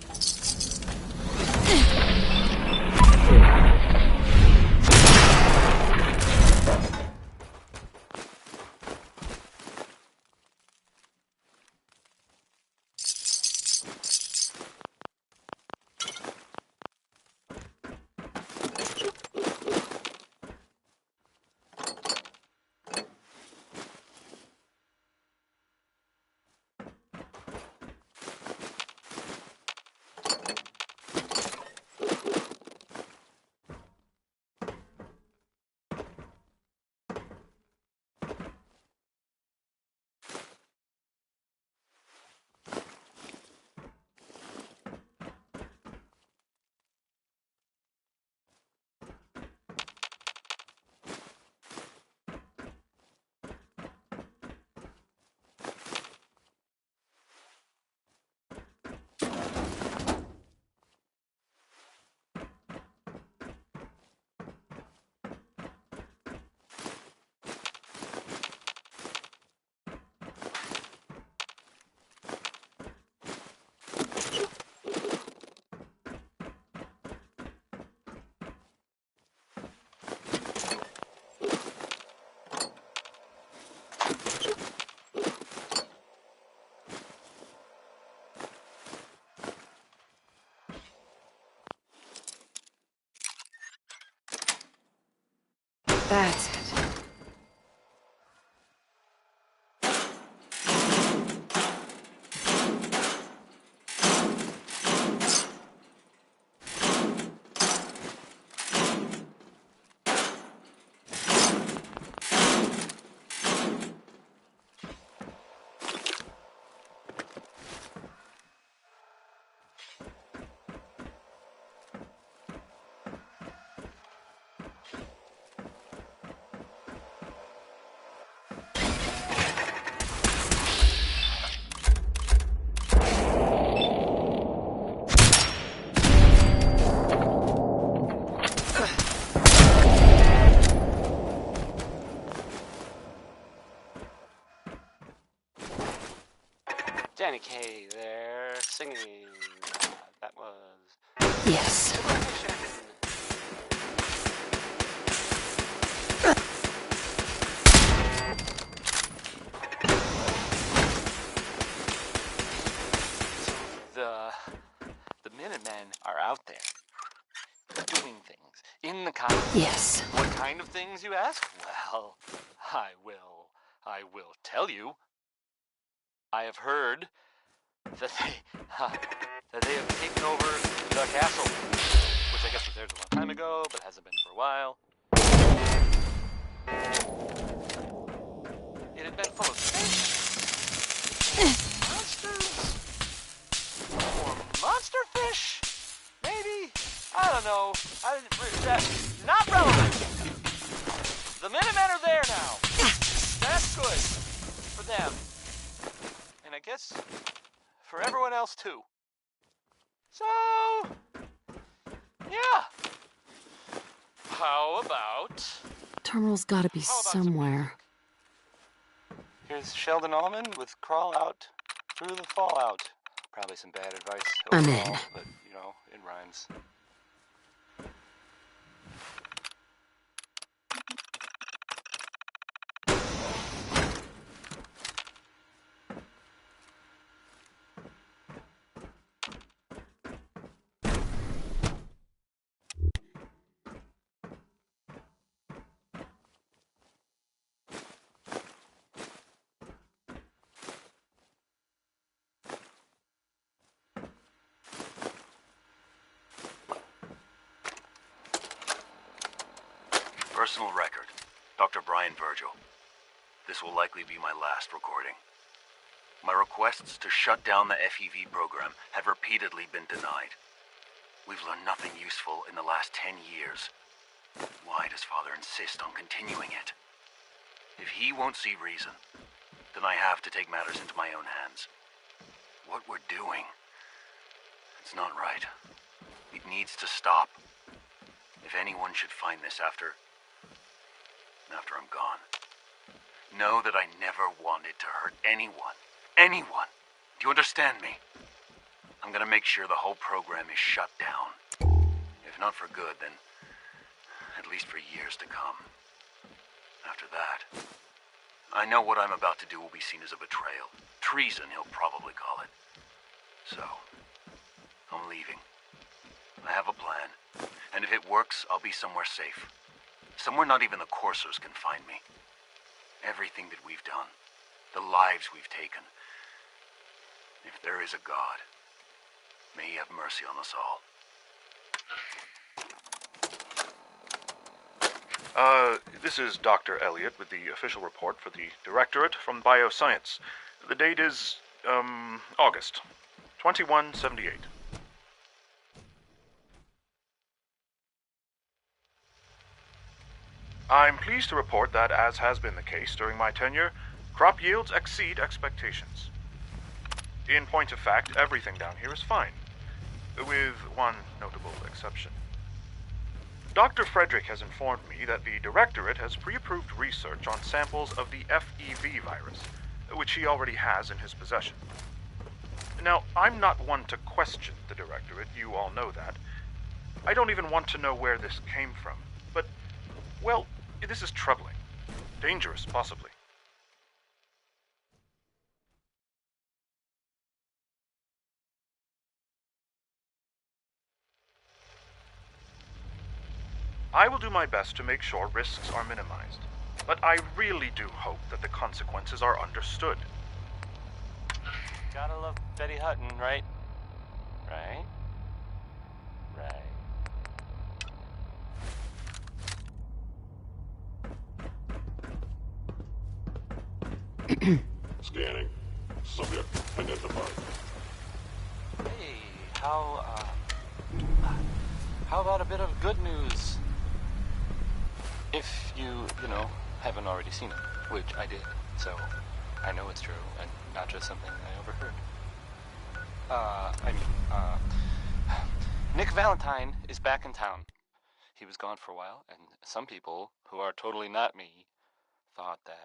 That's it. Danny Kaye there singing. That was. Yes. Yes. What kind of things, you ask? Well, I will tell you. I have heard that they have taken over the castle, which I guess was theirs a long time ago, but hasn't been for a while. It had been full of monsters, or monster fish, maybe. I don't know. Not relevant. The Minutemen are there now. That's good for them, and I guess for everyone else too. So, yeah. How about... Terminal's gotta be somewhere. Here's Sheldon Allman with Crawl Out Through the Fallout. Probably some bad advice I'm overall, in. but, you know, it rhymes. Personal record, Dr. Brian Virgil. This will likely be my last recording. My requests to shut down the FEV program have repeatedly been denied. We've learned nothing useful in the last 10 years. Why does Father insist on continuing it? If he won't see reason, then I have to take matters into my own hands. What we're doing, it's not right. It needs to stop. If anyone should find this after I'm gone, know that I never wanted to hurt anyone. Anyone! Do you understand me? I'm gonna make sure the whole program is shut down. If not for good, then at least for years to come. After that, I know what I'm about to do will be seen as a betrayal. Treason, he'll probably call it. So, I'm leaving. I have a plan, and if it works, I'll be somewhere safe. Somewhere not even the coursers can find me. Everything that we've done, the lives we've taken. If there is a God, may he have mercy on us all. This is Dr. Elliot with the official report for the Directorate from Bioscience. The date is, August 2178. I'm pleased to report that, as has been the case during my tenure, crop yields exceed expectations. In point of fact, everything down here is fine, with one notable exception. Dr. Frederick has informed me that the Directorate has pre-approved research on samples of the FEV virus, which he already has in his possession. Now, I'm not one to question the Directorate, you all know that. I don't even want to know where this came from, but, well, this is troubling. Dangerous, possibly. I will do my best to make sure risks are minimized, but I really do hope that the consequences are understood. Gotta love Betty Hutton, right? Right? Right. Scanning. Subject identified. Hey, how about a bit of good news? If you haven't already seen it, which I did, so I know it's true, and not just something I overheard. Nick Valentine is back in town. He was gone for a while, and some people, who are totally not me, thought that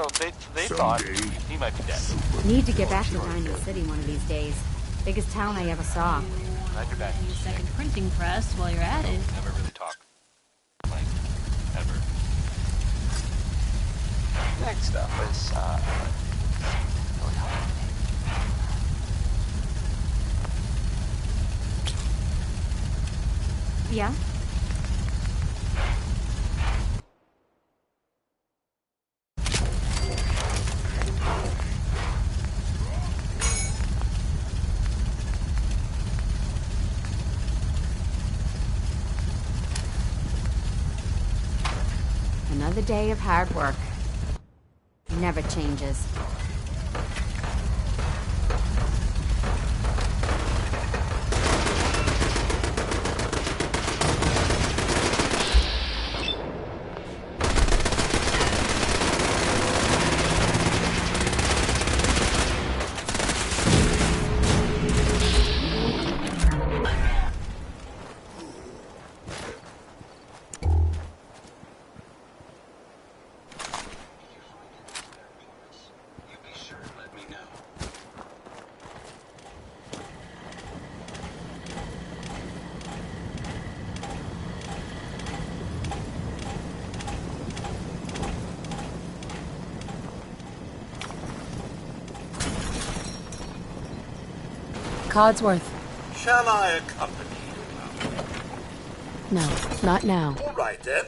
So they thought he might be dead. Need to get back to Diamond City one of these days. Biggest town I ever saw. Glad you're back. Use second printing press while you're at it. Never really talk. Like, ever. Next up is, Yeah? Another day of hard work. Never changes. Codsworth. Shall I accompany you? No, not now. All right, then.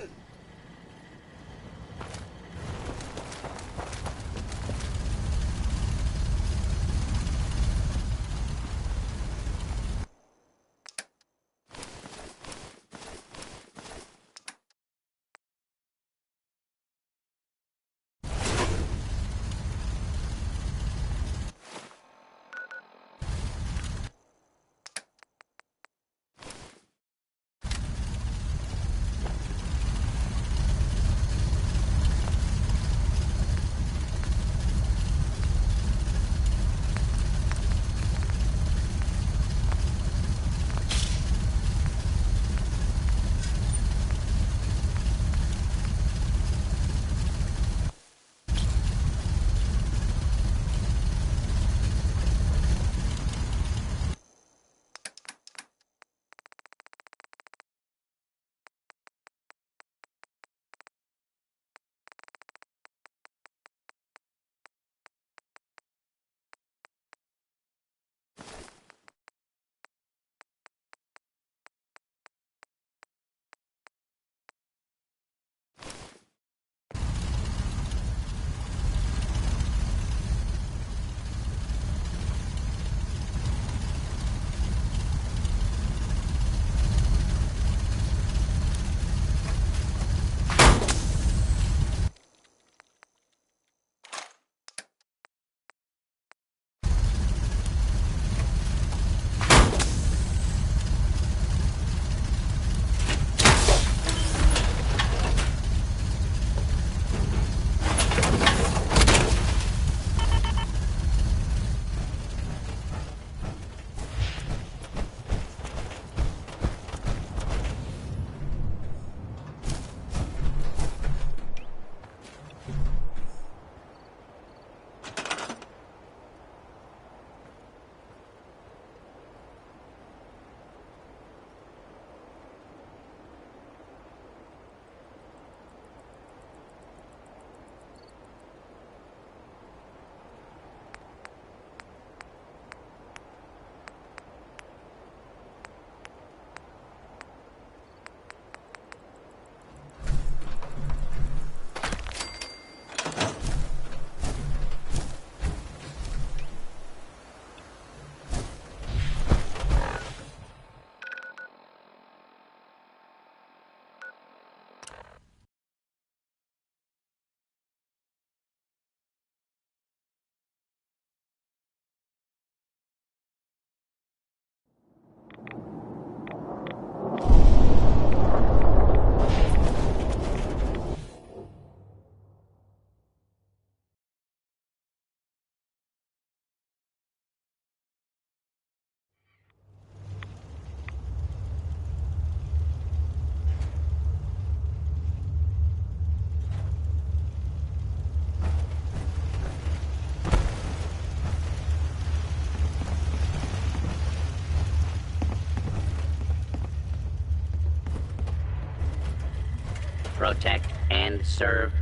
protect, and serve.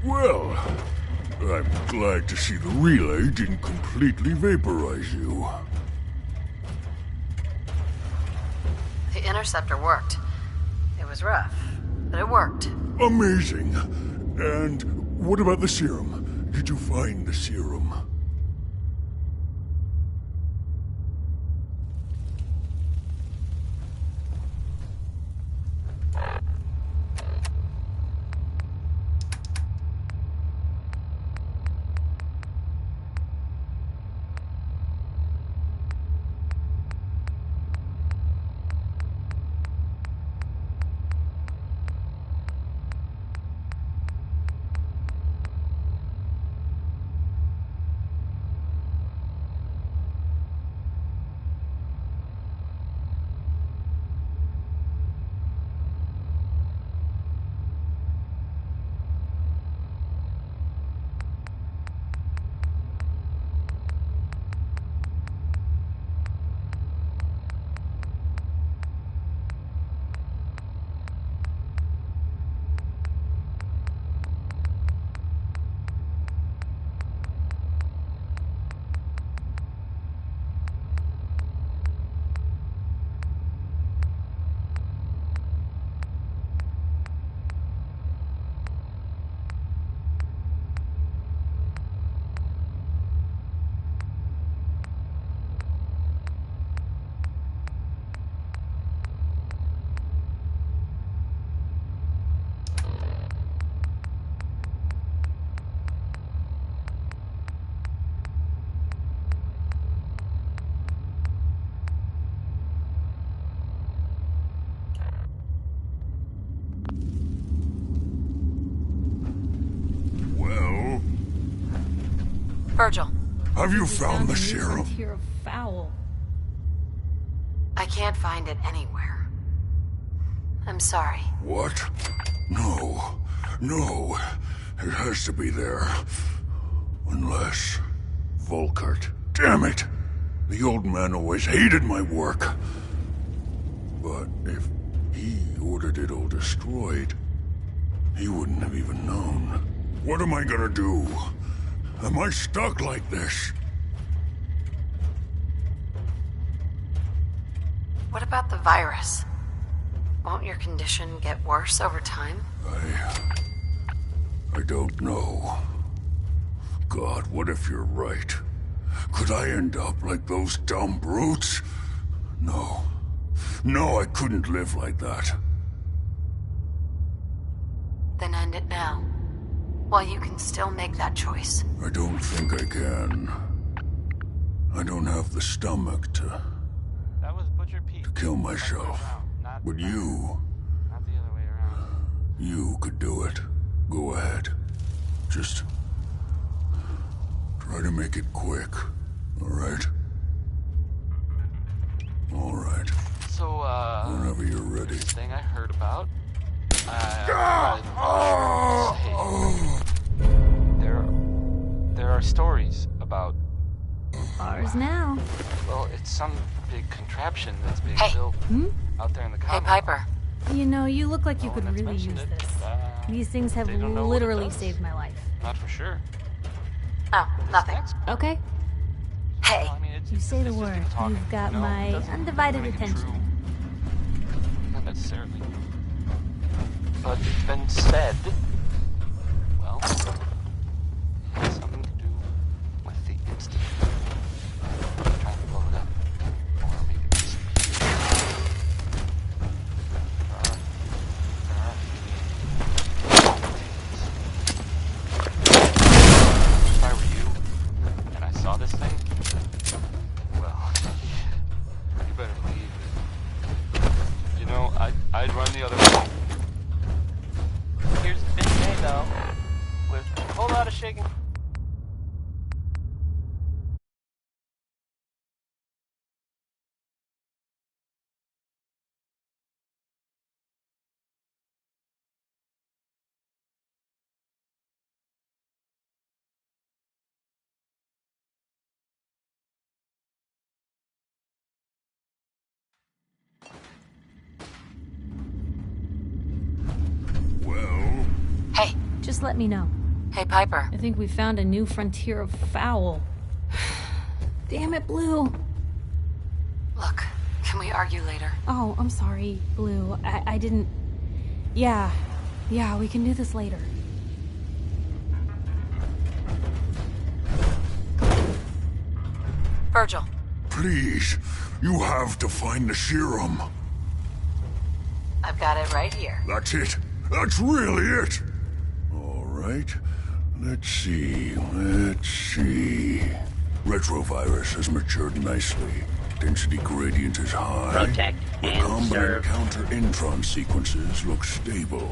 Well, I'm glad to see the relay didn't completely vaporize you. The interceptor worked. It was rough, but it worked. Amazing. And what about the serum? Did you find the serum? Virgil. Have you found the serum? You're foul. I can't find it anywhere. I'm sorry. What? No. No. It has to be there. Unless... Volkart. Damn it! The old man always hated my work. But if he ordered it all destroyed, he wouldn't have even known. What am I gonna do? Am I stuck like this? What about the virus? Won't your condition get worse over time? I don't know. God, what if you're right? Could I end up like those dumb brutes? No. No, I couldn't live like that. Then end it now. While you can still make that choice. I don't think I can. I don't have the stomach to kill myself. But you... You could do it. Go ahead. Just... try to make it quick. Alright? Alright. So, whenever you're ready. This thing I heard about. There are stories about... Ours now. Well, it's some big contraption that's being built out there in the common. Hey, Piper. You know, you look like you could really use this. These things have literally saved my life. Not for sure. Oh, nothing. Okay. Hey. You say the word. You've got my undivided attention. Not necessarily. But it's been said, well, it has something to do with the Institute. Trying to blow it up. Or make it disappear. If I were you, and I saw this thing, well, you better believe it. You know, I'd run the other way. Here's the big day, though, with a whole lot of shaking. Well, Just let me know. Hey, Piper. I think we found a new frontier of foul. Damn it, Blue. Look, can we argue later? Oh, I'm sorry, Blue. I didn't... Yeah, we can do this later. Virgil. Please, you have to find the serum. I've got it right here. That's it. That's really it. All right. Let's see. Retrovirus has matured nicely. Density gradient is high. Protect and Recombinant serve. counter-intron sequences look stable.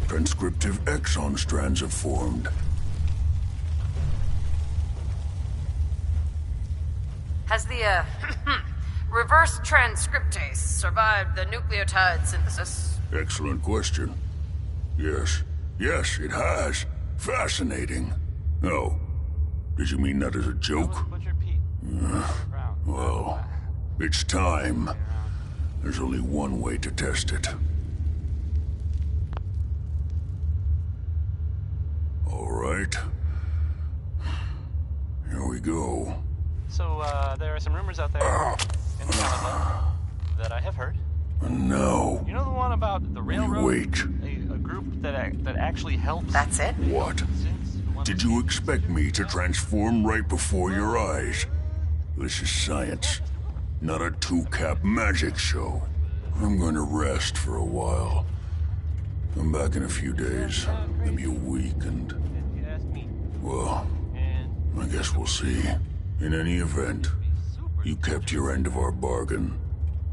Transcriptive exon strands have formed. Has the, reverse transcriptase survived the nucleotide synthesis? Excellent question. Yes, it has. Fascinating. Oh, did you mean that as a joke? Well, it's time. There's only one way to test it. All right. Here we go. So, there are some rumors out there in Canada that I have heard. No. You know the one about the railroad? Wait. A group that actually helps? That's it? What? Did you expect me to transform right before your eyes? This is science, not a two-cap magic show. I'm going to rest for a while. I'm back in a few days, maybe a week, and... well, I guess we'll see. In any event, you kept your end of our bargain.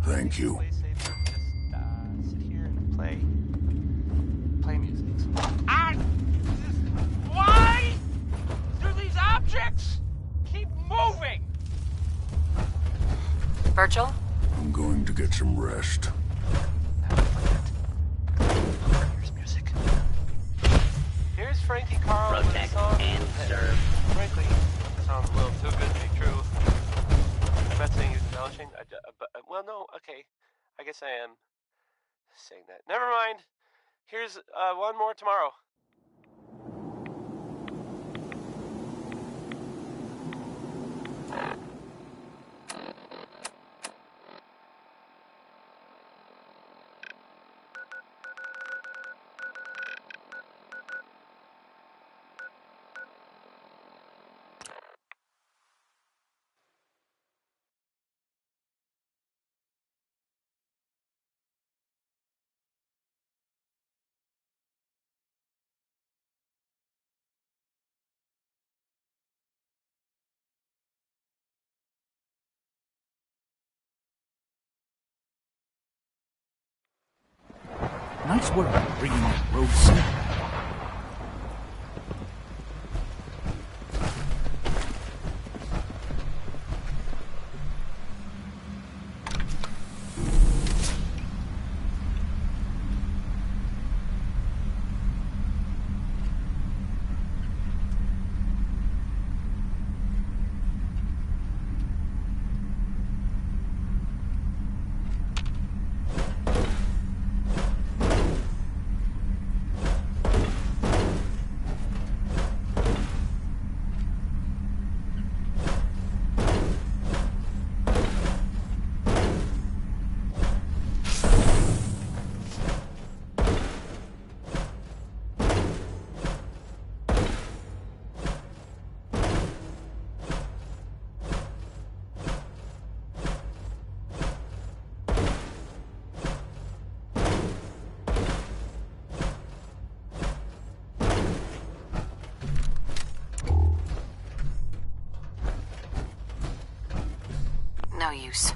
Thank you. Sit here and play music. Why do these objects keep moving? Virgil? I'm going to get some rest. Here's music. Here's Frankie Carl with a Protect song and that, serve. frankly, sounds a little too good to be true. I'm not saying he's embellishing. Well, no, okay. I guess I am saying that. Never mind. Here's one more tomorrow. Nice work bringing that road synth No use.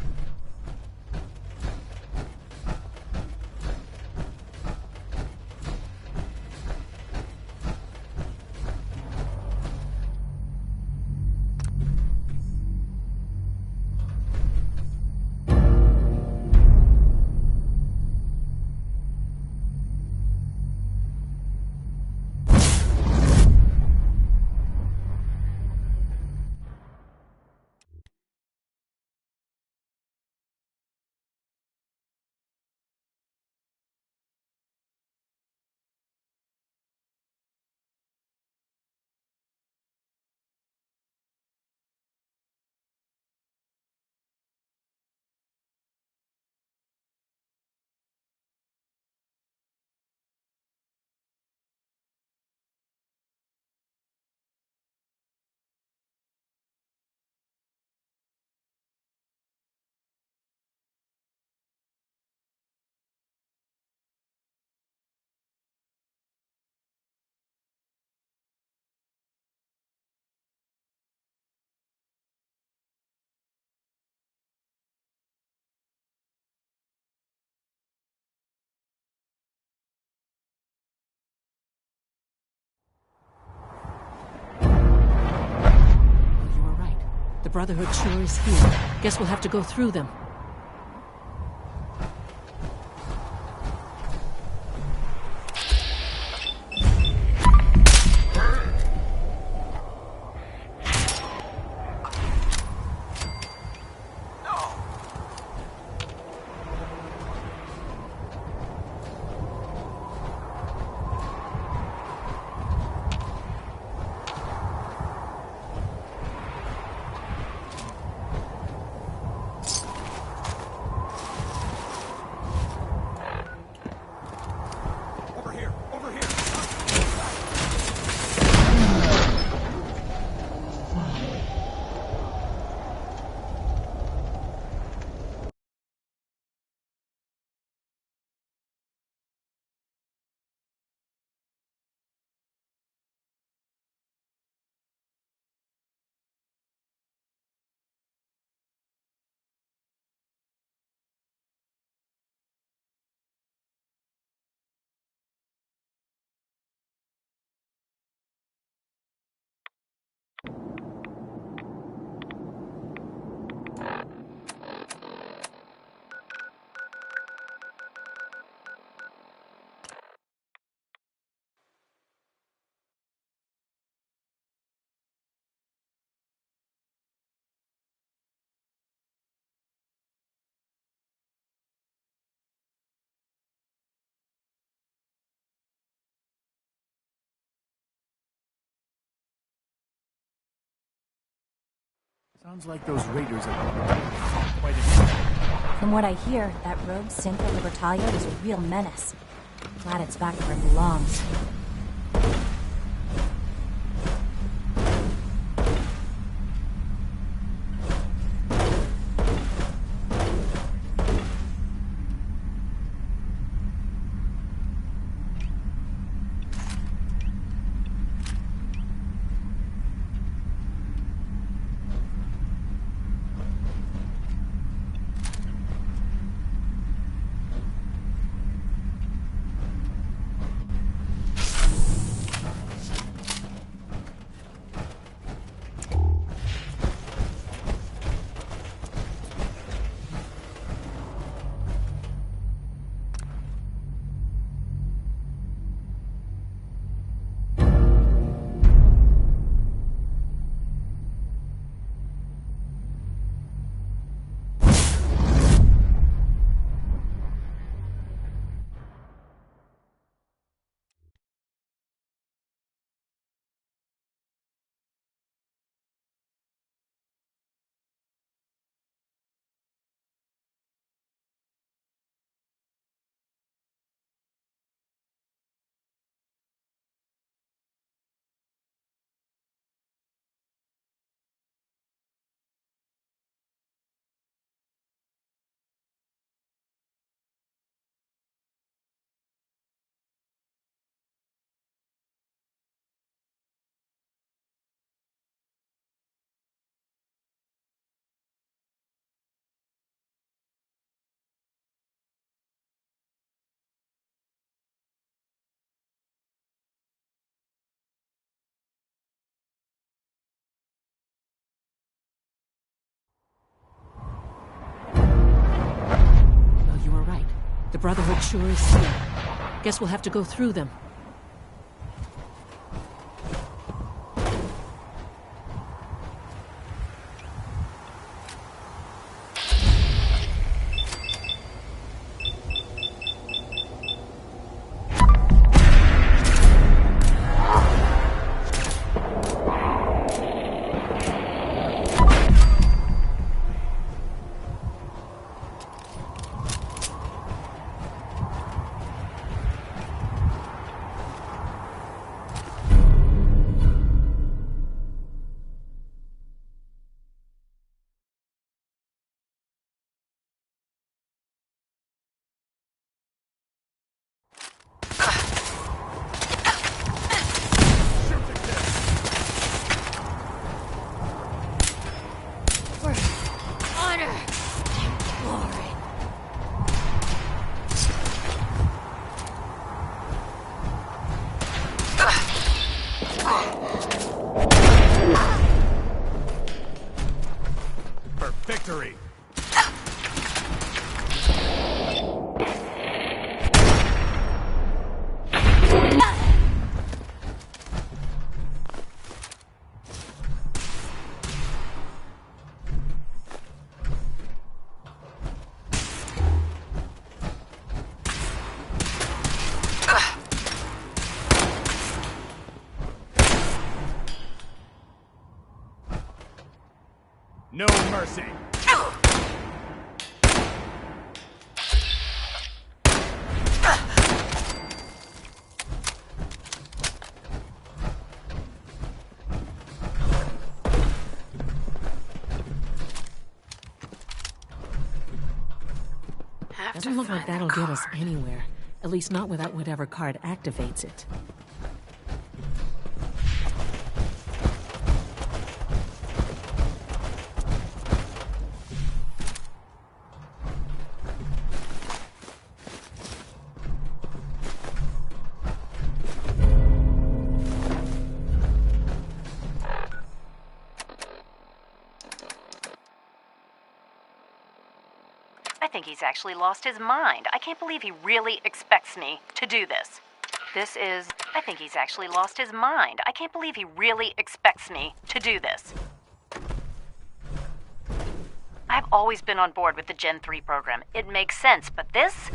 Brotherhood sure is here. Guess we'll have to go through them. Sounds like those raiders are quite a... From what I hear, that rogue synth at Libertalia was a real menace. Glad it's back where it belongs. The Brotherhood sure is here. Guess we'll have to go through them. victory! No mercy. Doesn't look like that'll get us anywhere. At least not without whatever card activates it. I think he's actually lost his mind. I can't believe he really expects me to do this. I think he's actually lost his mind. I can't believe he really expects me to do this. I've always been on board with the Gen 3 program. It makes sense, but this?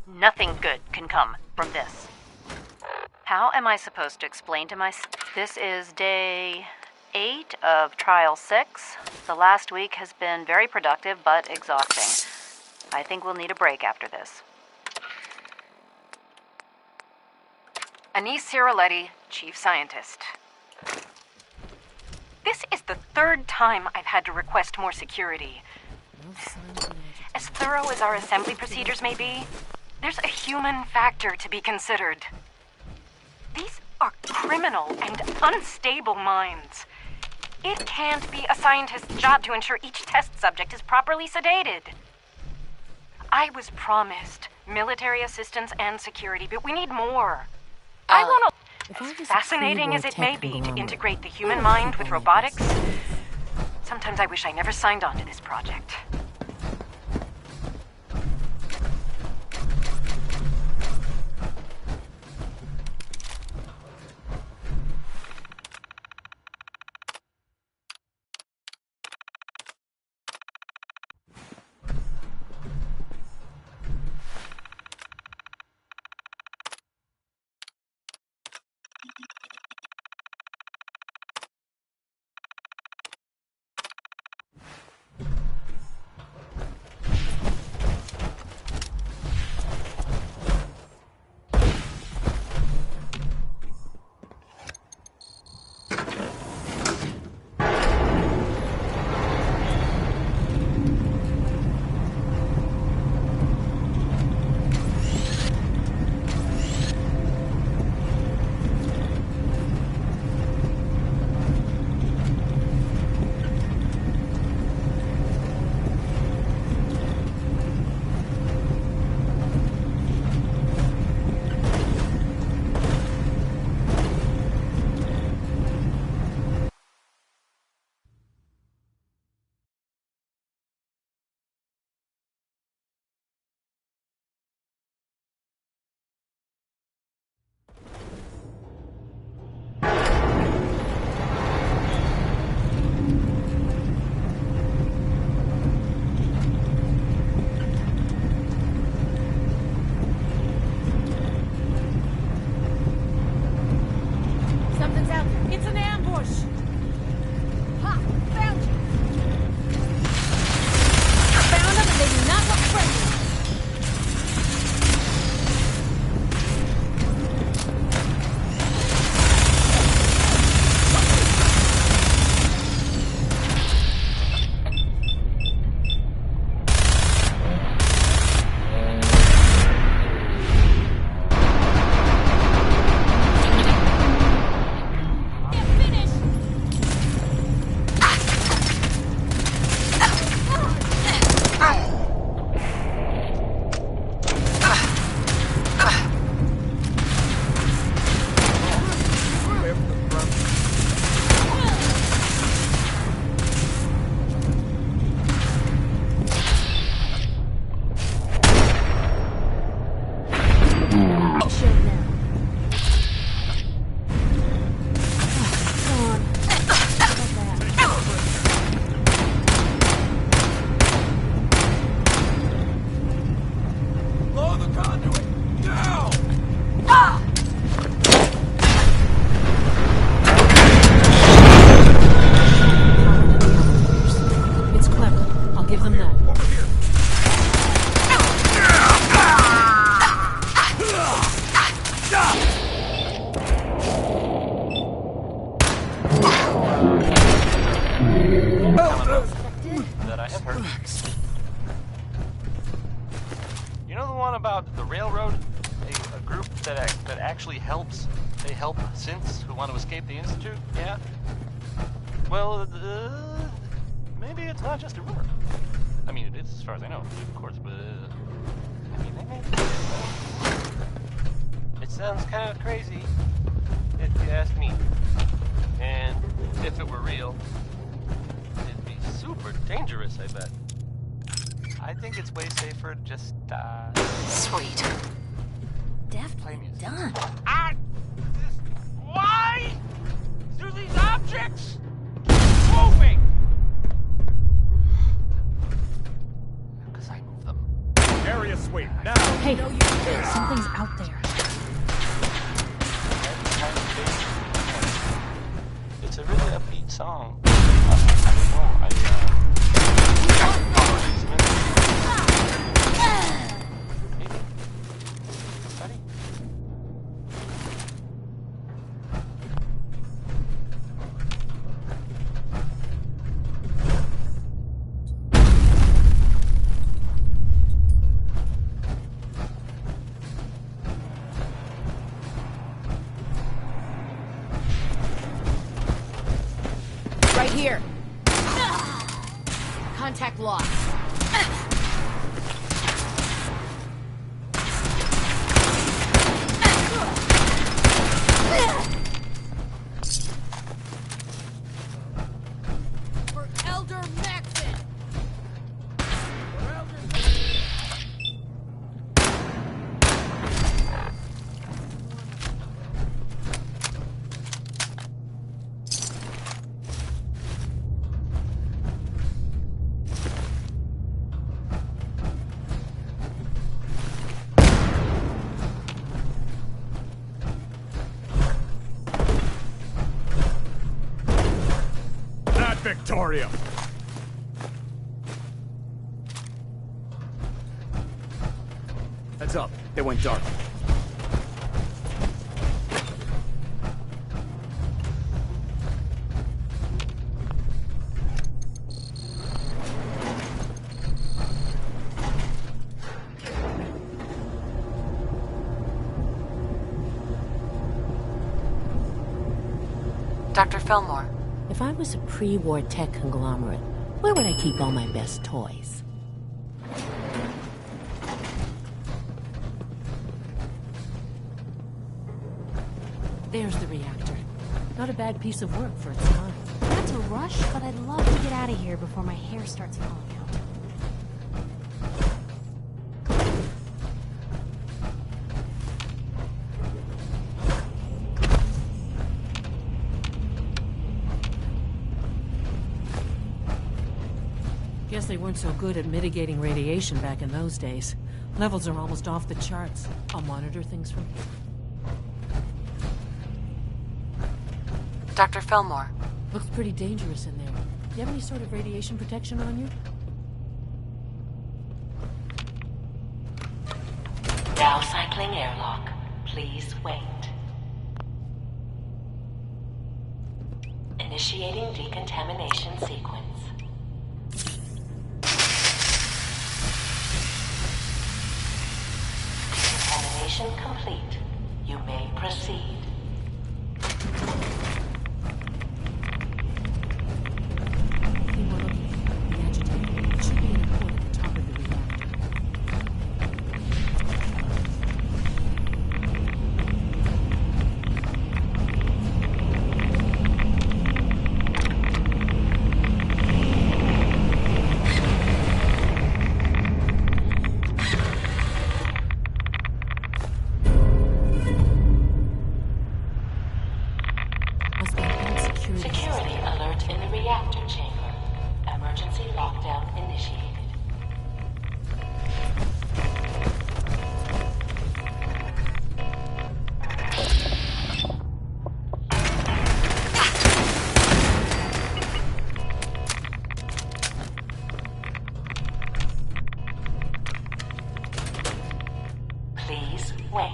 Nothing good can come from this. How am I supposed to explain to myself? This is day 8 of Trial 6. The last week has been very productive, but exhausting. I think we'll need a break after this. Anise Ciroletti, Chief Scientist. This is the 3rd time I've had to request more security. As thorough as our assembly procedures may be, there's a human factor to be considered. These are criminal and unstable minds. It can't be a scientist's job to ensure each test subject is properly sedated. I was promised military assistance and security, but we need more. I want to... As fascinating as it may be to integrate the human mind with robotics, sometimes I wish I never signed on to this project. That I have heard. You know the one about the railroad? A group that actually helps. They help synths who want to escape the Institute? Yeah? Well, maybe it's not just a rumor. I mean, it is as far as I know, of course, but... I mean, they may... It sounds kind of crazy, if you ask me. And if it were real, it'd be super dangerous, I bet. I think it's way safer to just die. Sweet. Definitely done. Why do these objects keep moving? Because I move them. Area sweep, now! Hey, something's out there. It's a really upbeat song. Right here. Contact lost. For Elder Maxon! Not Victoria! Heads up, it went dark. Dr. Fillmore. If I was a pre-war tech conglomerate, where would I keep all my best toys? There's the reactor. Not a bad piece of work for its time. Not to rush, but I'd love to get out of here before my hair starts falling out. Guess they weren't so good at mitigating radiation back in those days. Levels are almost off the charts. I'll monitor things from here. Dr. Fillmore. Looks pretty dangerous in there. Do you have any sort of radiation protection on you? Now cycling airlock. Please wait. Initiating decontamination sequence. Decontamination complete. You may proceed. Security alert in the reactor chamber. Emergency lockdown initiated. Please wait.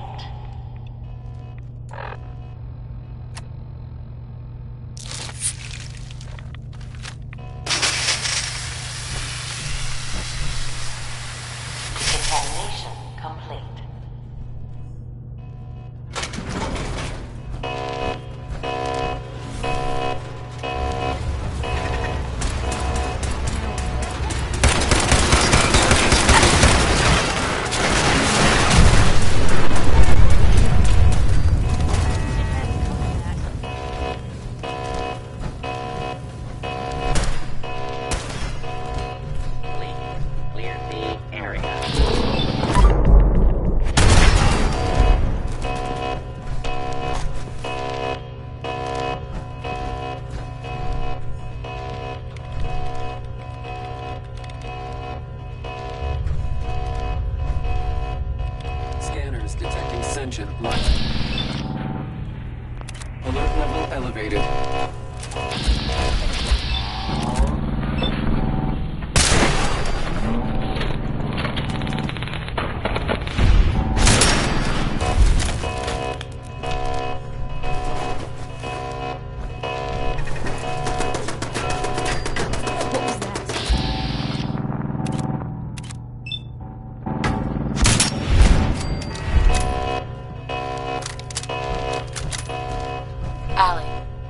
Attention, light. Alert level elevated.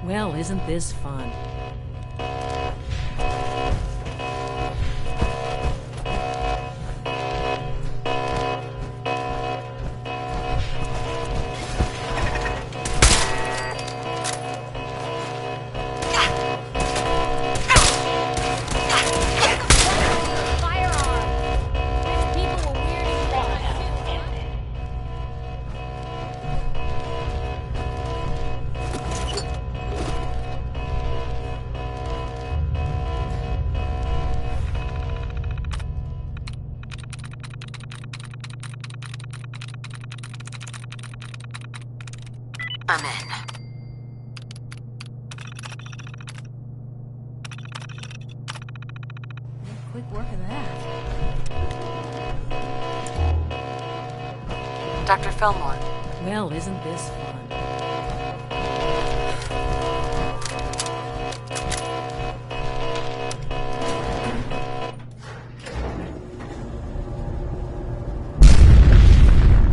Well, isn't this fun? I'm in. Quick work of that. Dr. Fillmore. Well, isn't this fun?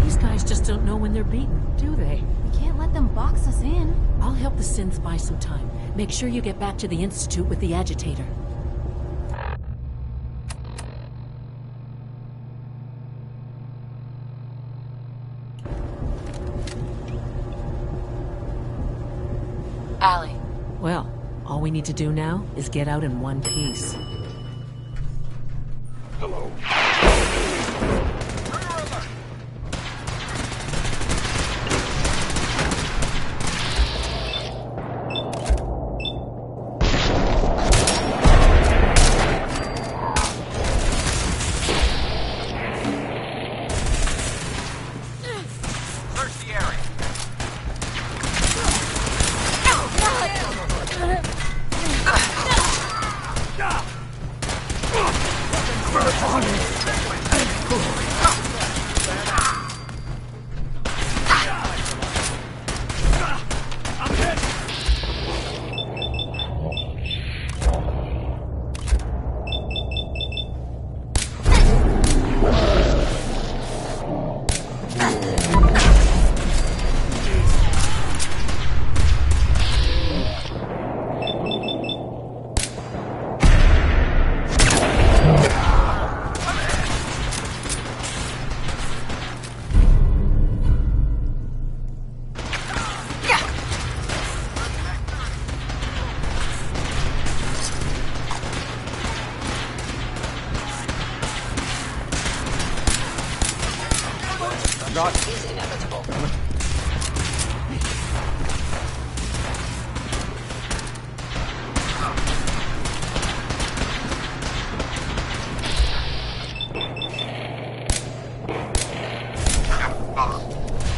These guys just don't know when they're beaten, do they? We can't let them box us in. I'll help the synths buy some time. Make sure you get back to the Institute with the agitator. Allie. Well, all we need to do now is get out in one piece. Hello. Is inevitable.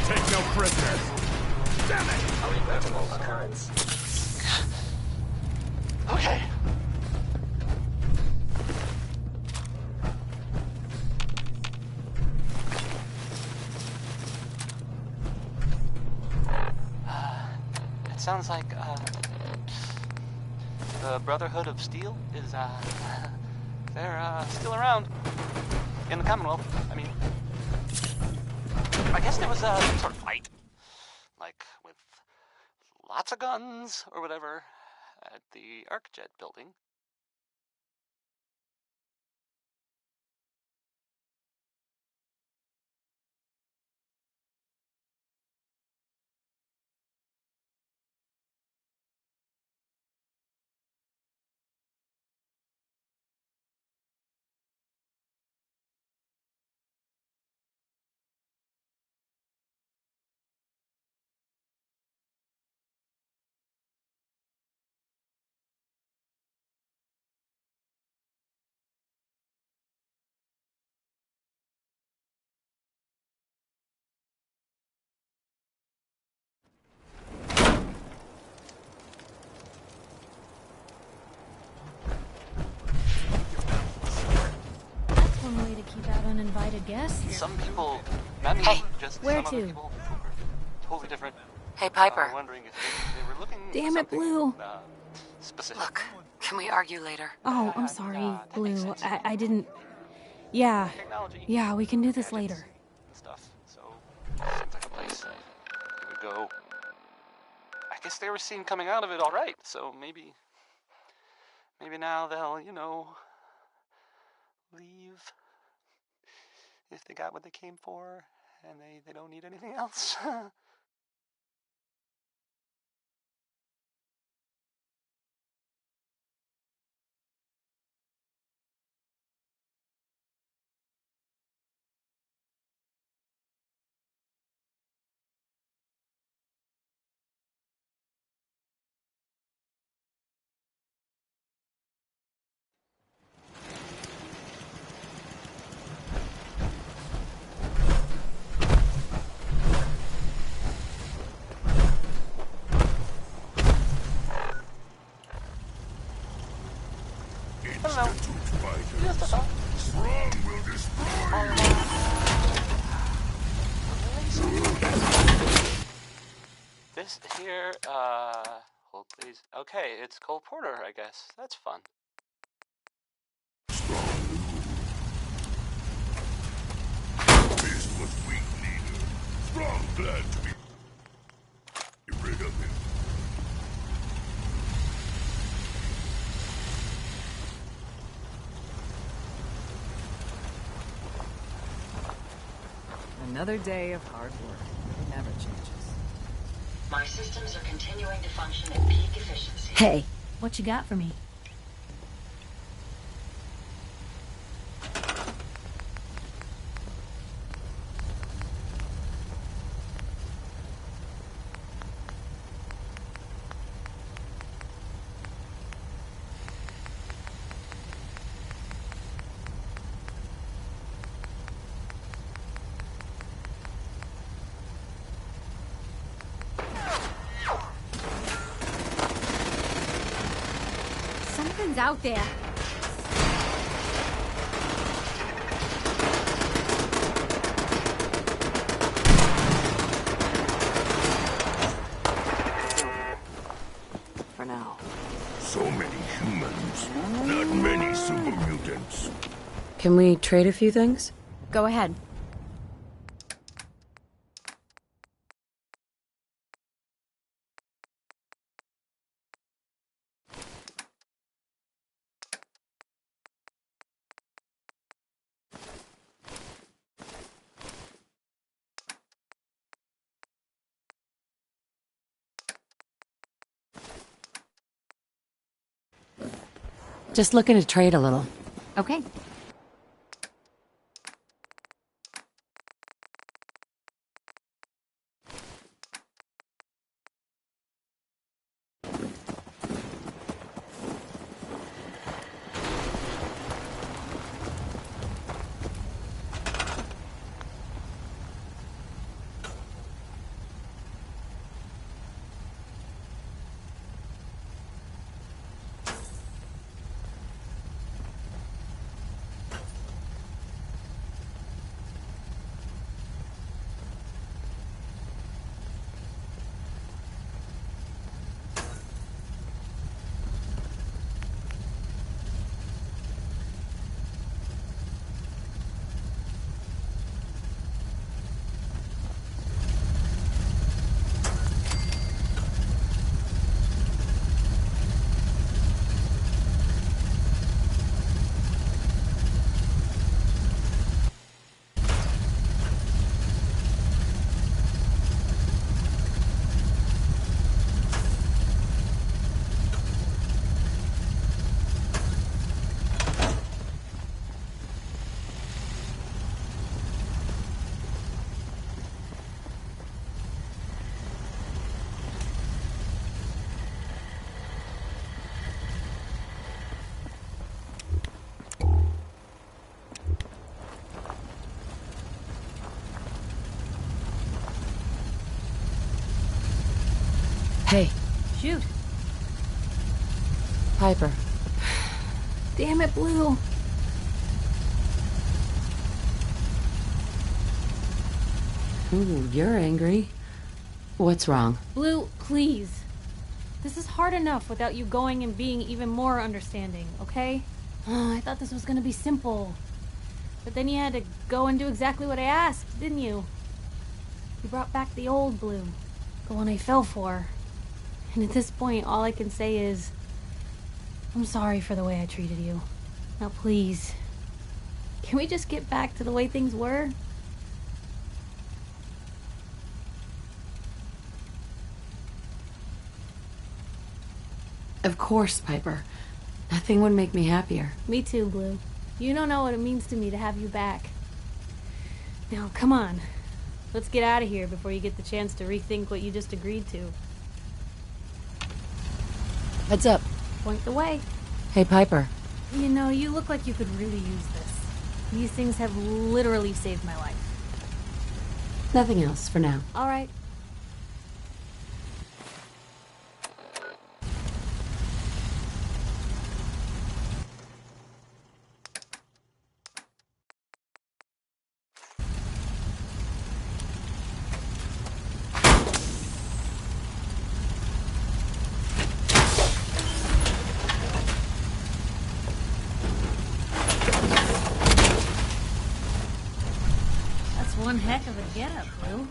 Take no prisoners. Damn it! A regrettable occurrence. Okay. It sounds like, the Brotherhood of Steel is, they're, still around. In the Commonwealth, I mean. I guess there was, some sort of fight. Like, with lots of guns, or whatever, at the ArcJet building. uninvited guest here. Some people, not me, Hey, just where some other to? people who were totally different. Hey, Piper. Wondering if they were looking Damn for it, Blue. specific. Look, can we argue later? Oh, I'm sorry, Blue. I didn't... Yeah. Yeah, we can do this later. And stuff. So, seems like a place we would go. I guess they were seen coming out of it all right. So maybe now they'll, leave if they got what they came for and they don't need anything else. Hello. Just a thought. Strong will destroy This here, hold please. Okay, it's Cole Porter, I guess. That's fun. This was weak leader. Strong glad to be rid of him. Another day of hard work. It never changes. My systems are continuing to function at peak efficiency. Hey, what you got for me? Something's out there. For now. So many humans, not many super mutants. Can we trade a few things? Go ahead. Just looking to trade a little. Okay. Hey. Shoot. Piper. Damn it, Blue. Ooh, you're angry. What's wrong? Blue, please. This is hard enough without you going and being even more understanding, okay? Oh, I thought this was gonna be simple. But then you had to go and do exactly what I asked, didn't you? You brought back the old Blue, the one I fell for. And at this point, all I can say is, I'm sorry for the way I treated you. Now please, can we just get back to the way things were? Of course, Piper. Nothing would make me happier. Me too, Blue. You don't know what it means to me to have you back. Now, come on. Let's get out of here before you get the chance to rethink what you just agreed to. Heads up. Point the way. Hey, Piper. You know, you look like you could really use this. These things have literally saved my life. Nothing else for now. All right. One heck of a get-up, Blue.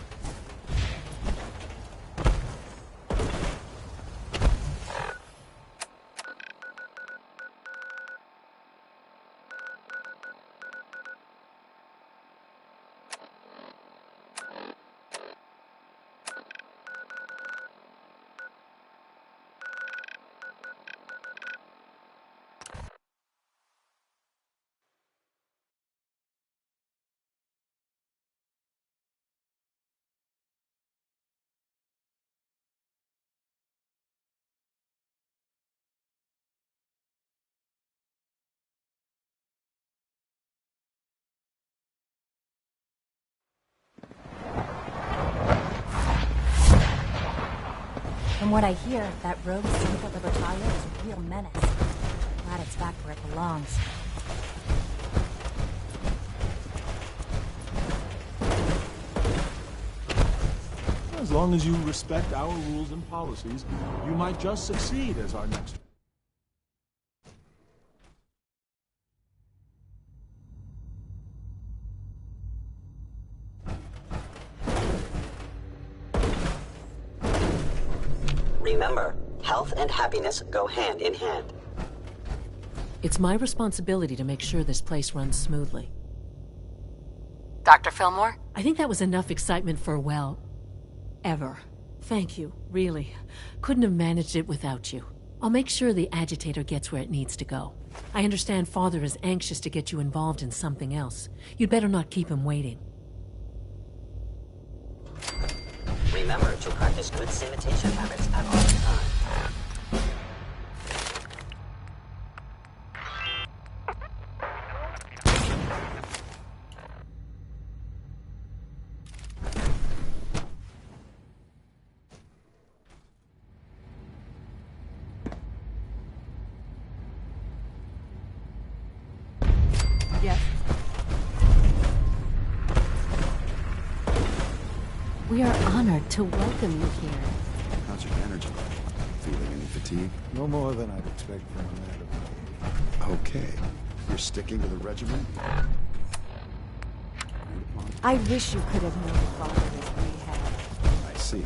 From what I hear, that rogue synth at Libertalia is a real menace. Glad it's back where it belongs. As long as you respect our rules and policies, you might just succeed as our next... Remember, health and happiness go hand in hand. It's my responsibility to make sure this place runs smoothly. Dr. Fillmore? I think that was enough excitement for, well, ever. Thank you, really. Couldn't have managed it without you. I'll make sure the agitator gets where it needs to go. I understand Father is anxious to get you involved in something else. You'd better not keep him waiting. Remember to practice good sanitation habits at all times. Yes. We are honored to welcome you here. How's your energy level? Feeling any fatigue? No more than I'd expect from a man of my age. Okay. You're sticking to the regimen? I wish you could have known Father as we have. I see.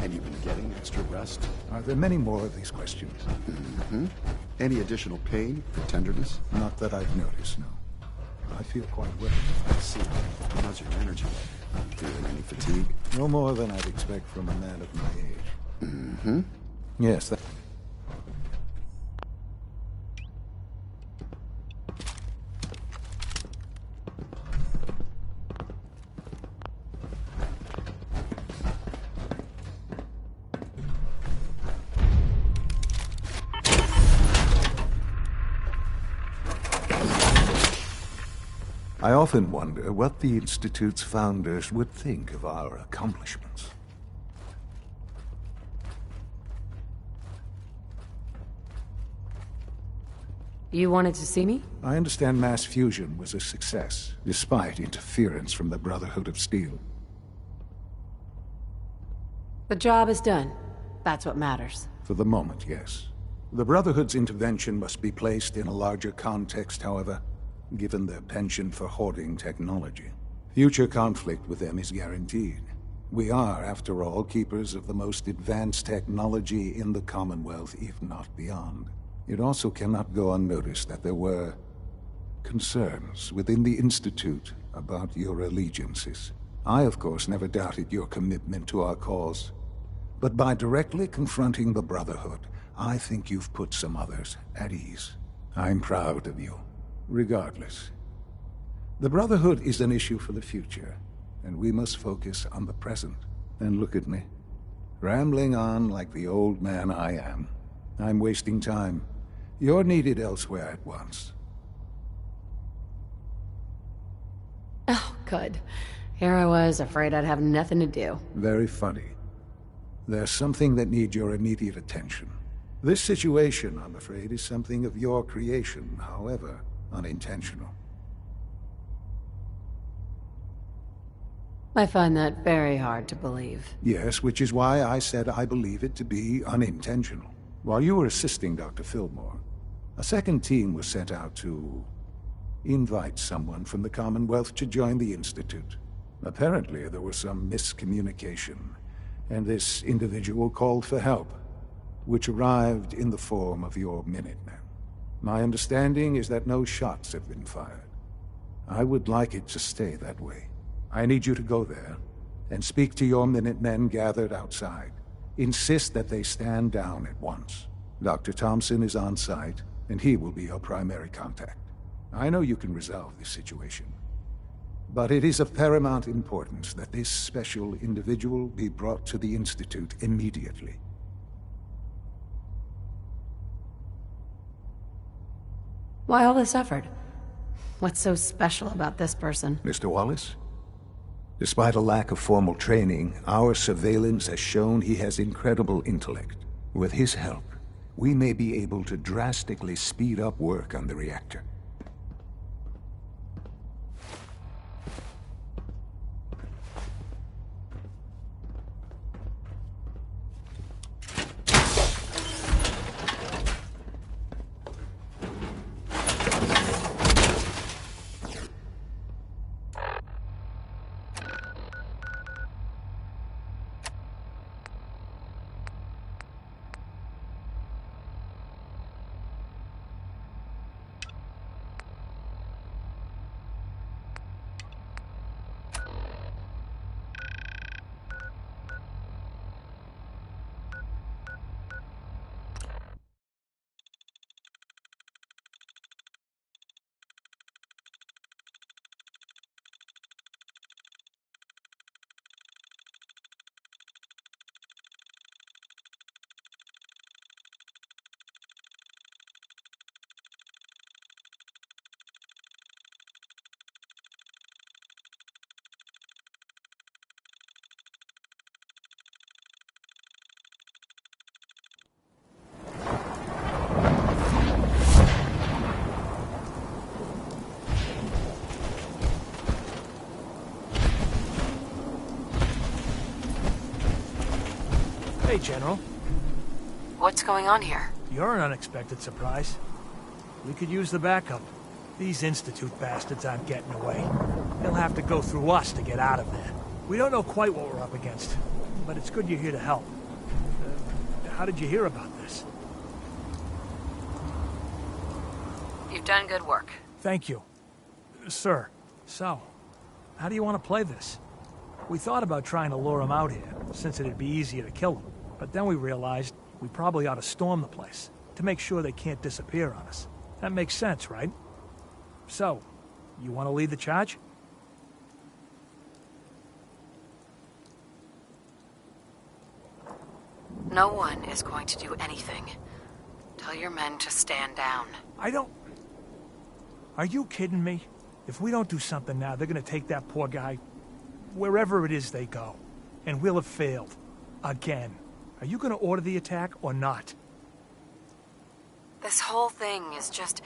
And you've been getting extra rest? Are there many more of these questions? Mm-hmm. Any additional pain or tenderness? Not that I've noticed, no. I feel quite well. I see. How's your energy level? Feeling any fatigue? No more than I'd expect from a man of my age. Mm-hmm. Yes, that... I often wonder what the Institute's founders would think of our accomplishments. You wanted to see me? I understand mass fusion was a success, despite interference from the Brotherhood of Steel. The job is done. That's what matters. For the moment, yes. The Brotherhood's intervention must be placed in a larger context, however, given their penchant for hoarding technology. Future conflict with them is guaranteed. We are, after all, keepers of the most advanced technology in the Commonwealth, if not beyond. It also cannot go unnoticed that there were concerns within the Institute about your allegiances. I, of course, never doubted your commitment to our cause. But by directly confronting the Brotherhood, I think you've put some others at ease. I'm proud of you, regardless. The Brotherhood is an issue for the future, and we must focus on the present. And look at me, rambling on like the old man I am. I'm wasting time. You're needed elsewhere at once. Oh, good. Here I was, afraid I'd have nothing to do. Very funny. There's something that needs your immediate attention. This situation, I'm afraid, is something of your creation, however unintentional. I find that very hard to believe. Yes, which is why I said I believe it to be unintentional. While you were assisting Dr. Fillmore, a second team was sent out to invite someone from the Commonwealth to join the Institute. Apparently, there was some miscommunication, and this individual called for help, which arrived in the form of your Minutemen. My understanding is that no shots have been fired. I would like it to stay that way. I need you to go there and speak to your Minutemen gathered outside. Insist that they stand down at once. Dr. Thompson is on site, and he will be your primary contact. I know you can resolve this situation, but it is of paramount importance that this special individual be brought to the Institute immediately. Why all this effort? What's so special about this person? Mr. Wallace? Despite a lack of formal training, our surveillance has shown he has incredible intellect. With his help, we may be able to drastically speed up work on the reactor. Hey, General. What's going on here? You're an unexpected surprise. We could use the backup. These Institute bastards aren't getting away. They'll have to go through us to get out of there. We don't know quite what we're up against, but it's good you're here to help. How did you hear about this? You've done good work. Thank you. Sir, so, how do you want to play this? We thought about trying to lure him out here, since it'd be easier to kill him. But then we realized we probably ought to storm the place, to make sure they can't disappear on us. That makes sense, right? So, you want to lead the charge? No one is going to do anything. Tell your men to stand down. I don't... Are you kidding me? If we don't do something now, they're gonna take that poor guy wherever it is they go. And we'll have failed. Again. Are you gonna order the attack or not? This whole thing is just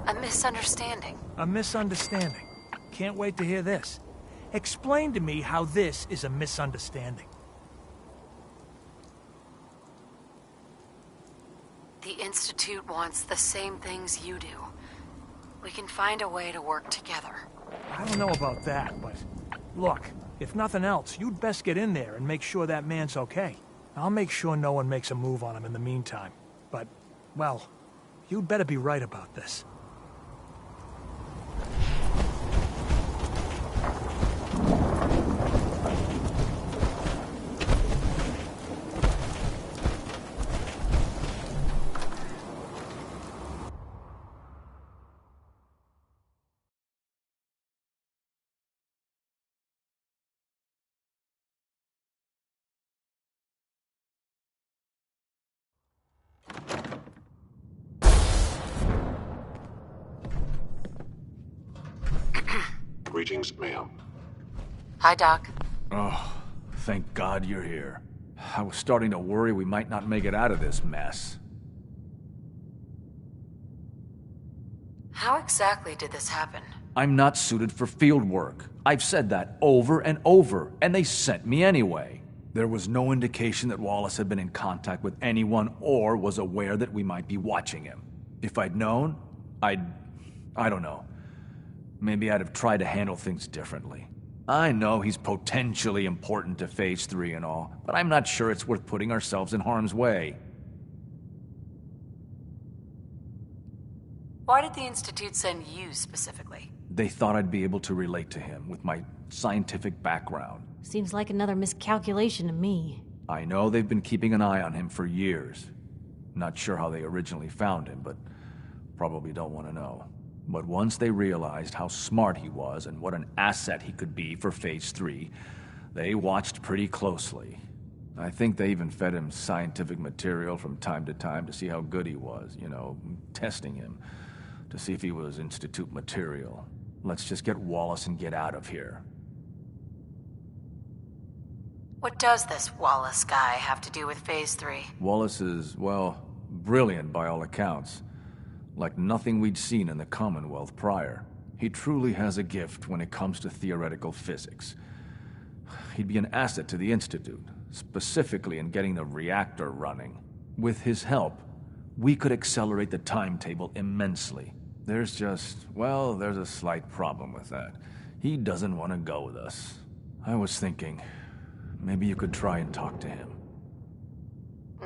a misunderstanding. A misunderstanding. Can't wait to hear this. Explain to me how this is a misunderstanding. Institute wants the same things you do. We can find a way to work together. I don't know about that, but look, if nothing else, you'd best get in there and make sure that man's okay. I'll make sure no one makes a move on him in the meantime. But, well, you'd better be right about this. Greetings, ma'am. Hi, Doc. Oh, thank God you're here. I was starting to worry we might not make it out of this mess. How exactly did this happen? I'm not suited for field work. I've said that over and over, and they sent me anyway. There was no indication that Wallace had been in contact with anyone or was aware that we might be watching him. If I'd known, I don't know. Maybe I'd have tried to handle things differently. I know he's potentially important to Phase 3 and all, but I'm not sure it's worth putting ourselves in harm's way. Why did the Institute send you specifically? They thought I'd be able to relate to him with my scientific background. Seems like another miscalculation to me. I know they've been keeping an eye on him for years. Not sure how they originally found him, but probably don't want to know. But once they realized how smart he was and what an asset he could be for Phase 3, they watched pretty closely. I think they even fed him scientific material from time to time to see how good he was, you know, testing him, to see if he was Institute material. Let's just get Wallace and get out of here. What does this Wallace guy have to do with Phase 3? Wallace is, well, brilliant by all accounts. Like nothing we'd seen in the Commonwealth prior. He truly has a gift when it comes to theoretical physics. He'd be an asset to the Institute, specifically in getting the reactor running. With his help, we could accelerate the timetable immensely. There's a slight problem with that. He doesn't want to go with us. I was thinking, maybe you could try and talk to him.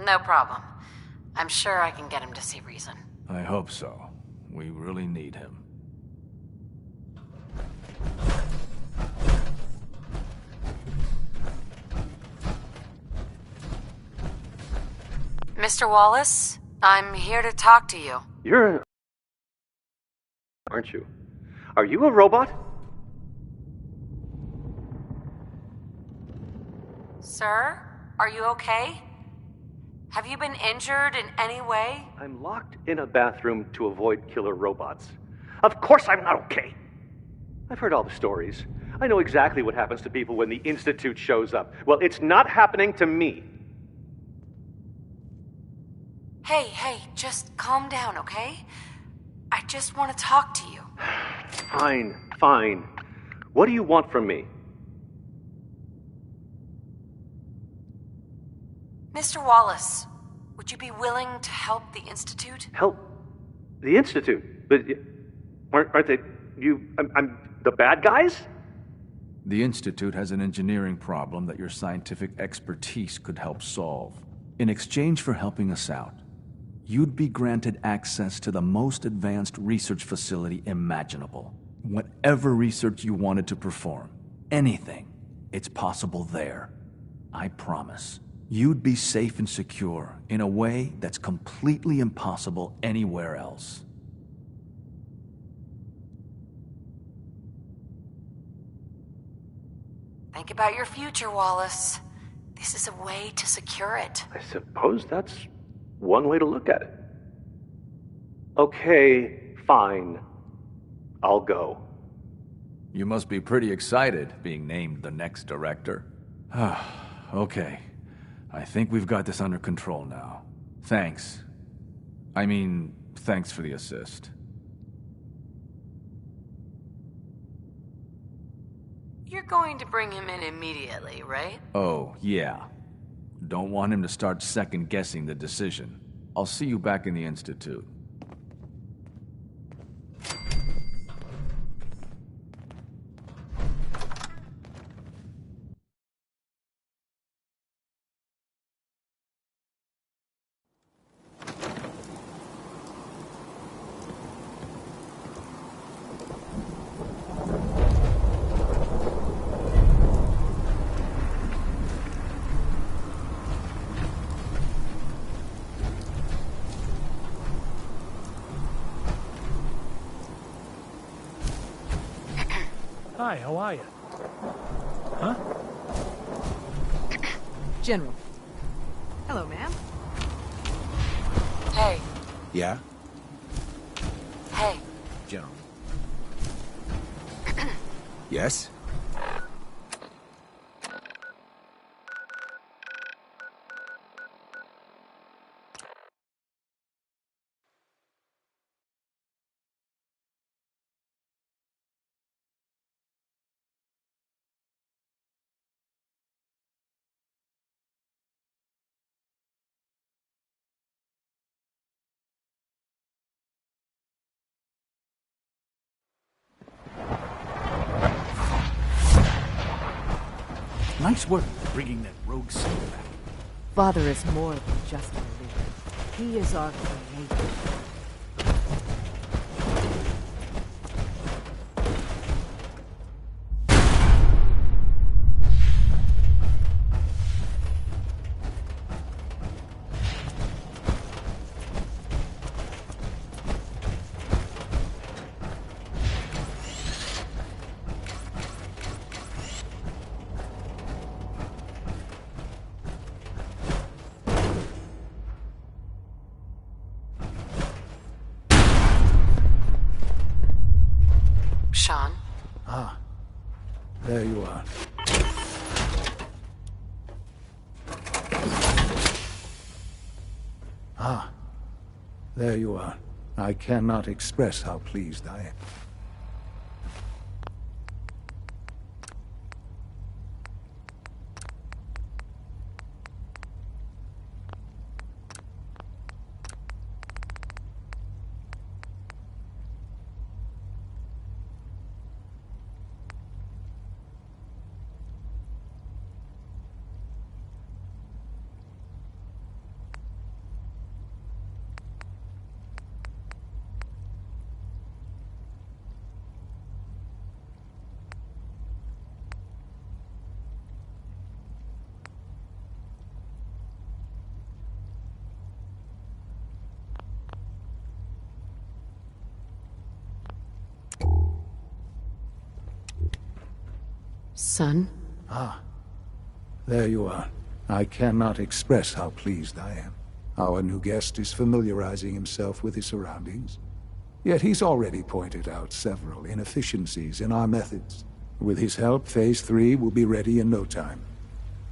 No problem. I'm sure I can get him to see reason. I hope so. We really need him. Mr. Wallace, I'm here to talk to you. You're aren't you? Are you a robot? Sir, are you okay? Have you been injured in any way? I'm locked in a bathroom to avoid killer robots. Of course I'm not okay. I've heard all the stories. I know exactly what happens to people when the Institute shows up. Well, it's not happening to me. Hey, just calm down, okay? I just want to talk to you. Fine. What do you want from me? Mr. Wallace, would you be willing to help the Institute? Help? The Institute? But aren't they... I'm the bad guys? The Institute has an engineering problem that your scientific expertise could help solve. In exchange for helping us out, you'd be granted access to the most advanced research facility imaginable. Whatever research you wanted to perform, anything, it's possible there. I promise. You'd be safe and secure in a way that's completely impossible anywhere else. Think about your future, Wallace. This is a way to secure it. I suppose that's one way to look at it. Okay, fine. I'll go. You must be pretty excited being named the next director. Okay. I think we've got this under control now. Thanks. Thanks for the assist. You're going to bring him in immediately, right? Oh, yeah. Don't want him to start second-guessing the decision. I'll see you back in the Institute. Hi, how are you? Huh? General. Hello, ma'am. Hey. Yeah? Hey. General. Yes? Nice work bringing that rogue sailor back. Father is more than just our leader. He is our creator. Sean? Ah, there you are. Ah, there you are. I cannot express how pleased I am. Son? Ah, there you are. I cannot express how pleased I am. Our new guest is familiarizing himself with his surroundings. Yet he's already pointed out several inefficiencies in our methods. With his help, Phase 3 will be ready in no time.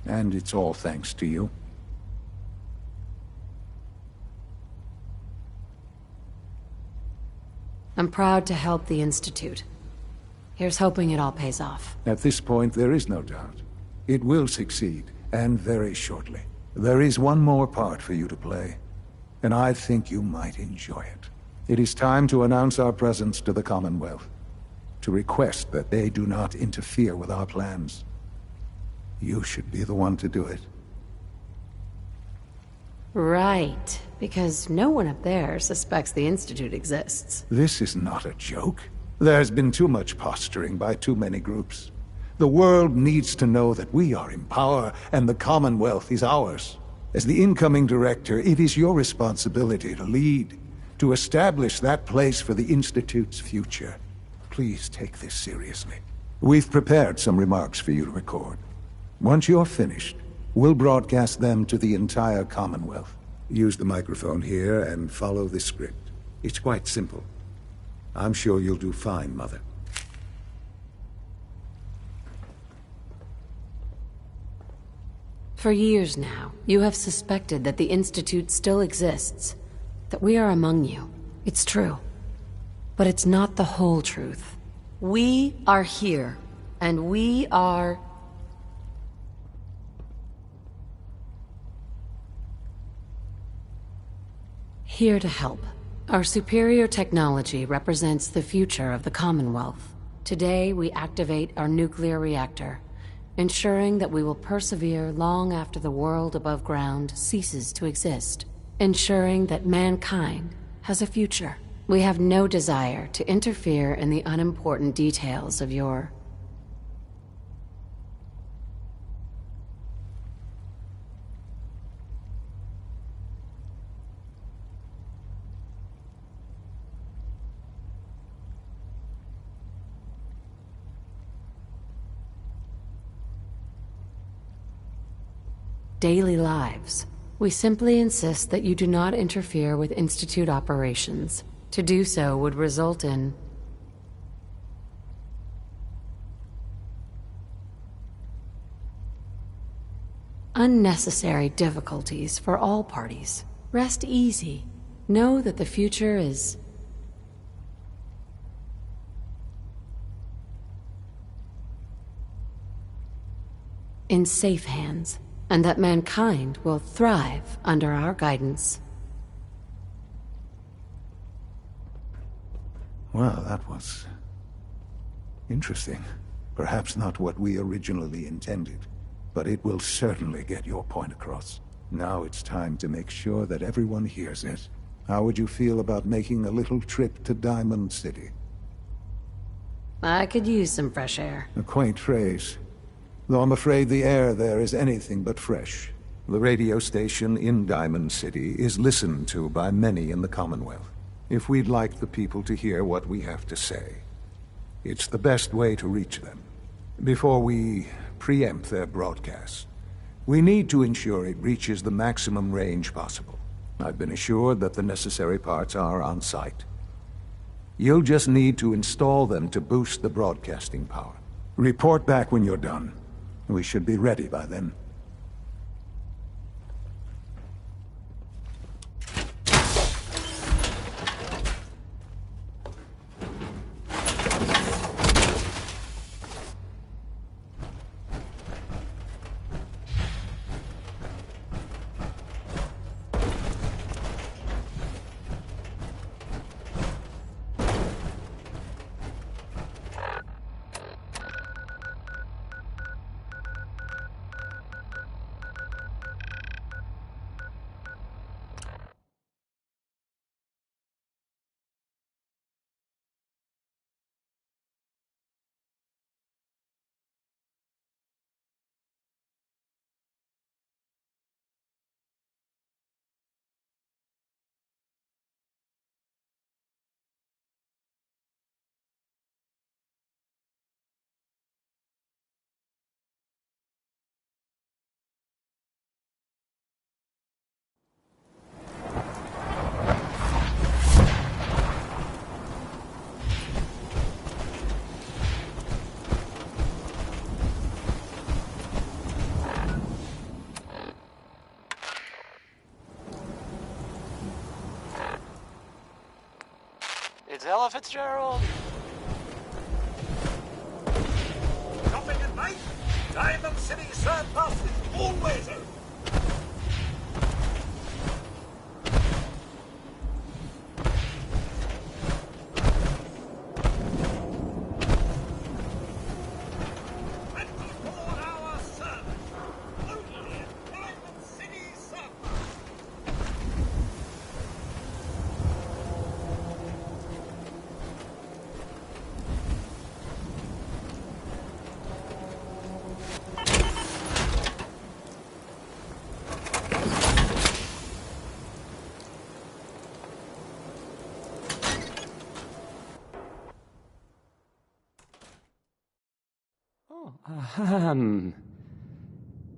And it's all thanks to you. I'm proud to help the Institute. Here's hoping it all pays off. At this point, there is no doubt. It will succeed, and very shortly. There is one more part for you to play, and I think you might enjoy it. It is time to announce our presence to the Commonwealth, to request that they do not interfere with our plans. You should be the one to do it. Right, because no one up there suspects the Institute exists. This is not a joke. There has been too much posturing by too many groups. The world needs to know that we are in power and the Commonwealth is ours. As the incoming director, it is your responsibility to lead, to establish that place for the Institute's future. Please take this seriously. We've prepared some remarks for you to record. Once you're finished, we'll broadcast them to the entire Commonwealth. Use the microphone here and follow this script. It's quite simple. I'm sure you'll do fine, Mother. For years now, you have suspected that the Institute still exists, that we are among you. It's true. But it's not the whole truth. We are here, and we are... Here to help. Our superior technology represents the future of the Commonwealth. Today, we activate our nuclear reactor, ensuring that we will persevere long after the world above ground ceases to exist, ensuring that mankind has a future. We have no desire to interfere in the unimportant details of your daily lives. We simply insist that you do not interfere with Institute operations. To do so would result in unnecessary difficulties for all parties. Rest easy. Know that the future is in safe hands, and that mankind will thrive under our guidance. Well, that was interesting. Perhaps not what we originally intended, but it will certainly get your point across. Now it's time to make sure that everyone hears it. How would you feel about making a little trip to Diamond City? I could use some fresh air. A quaint phrase, though I'm afraid the air there is anything but fresh. The radio station in Diamond City is listened to by many in the Commonwealth. If we'd like the people to hear what we have to say, it's the best way to reach them. Before we preempt their broadcast, we need to ensure it reaches the maximum range possible. I've been assured that the necessary parts are on site. You'll just need to install them to boost the broadcasting power. Report back when you're done. We should be ready by then. It's Ella Fitzgerald. Shopping at night? Diamond City Surplus is always open.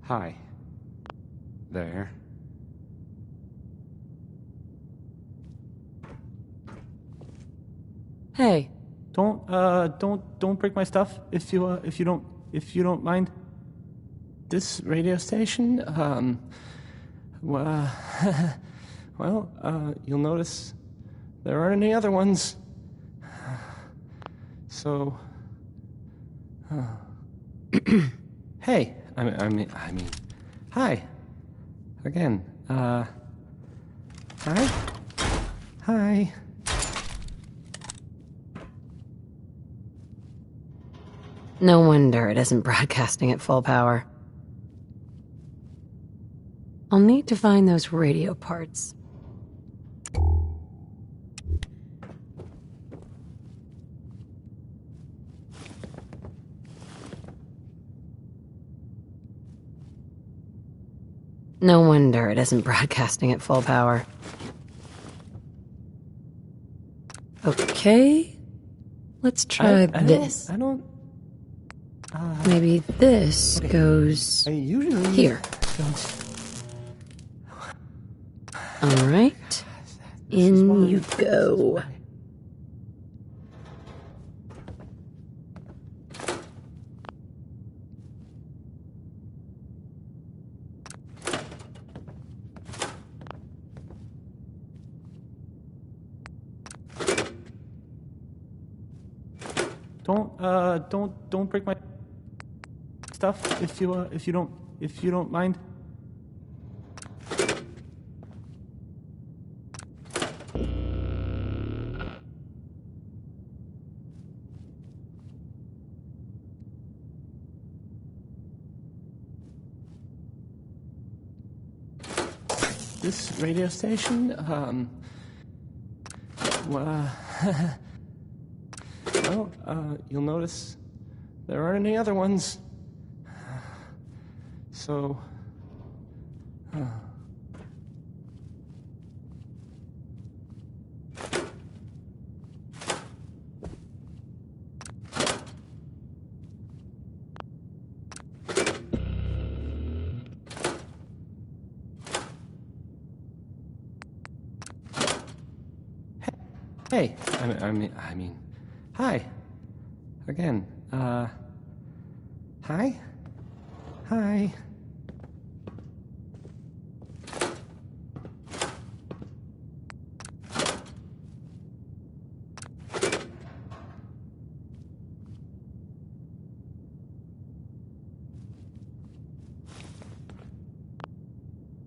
Hi. There. Hey. Don't break my stuff if you don't mind. This radio station, well, you'll notice there aren't any other ones. So, hey, I mean, hi, again, hi. Hi. No wonder it isn't broadcasting at full power. I'll need to find those radio parts. No wonder it isn't broadcasting at full power. Okay, let's try this. Maybe this goes here. All right, in you go. Don't break my stuff if you don't mind. This radio station, well, you'll notice there aren't any other ones. So, hey, I mean, hi, again, hi, hi.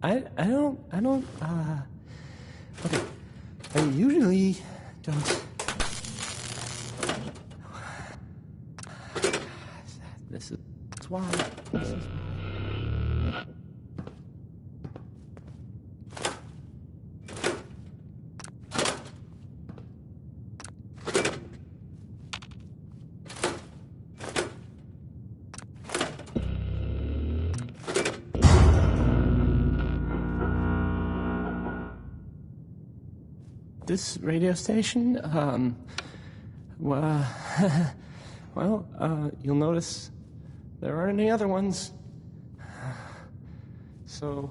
I don't, okay, I usually don't. This is why. This is why. This radio station, well, you'll notice there aren't any other ones. So,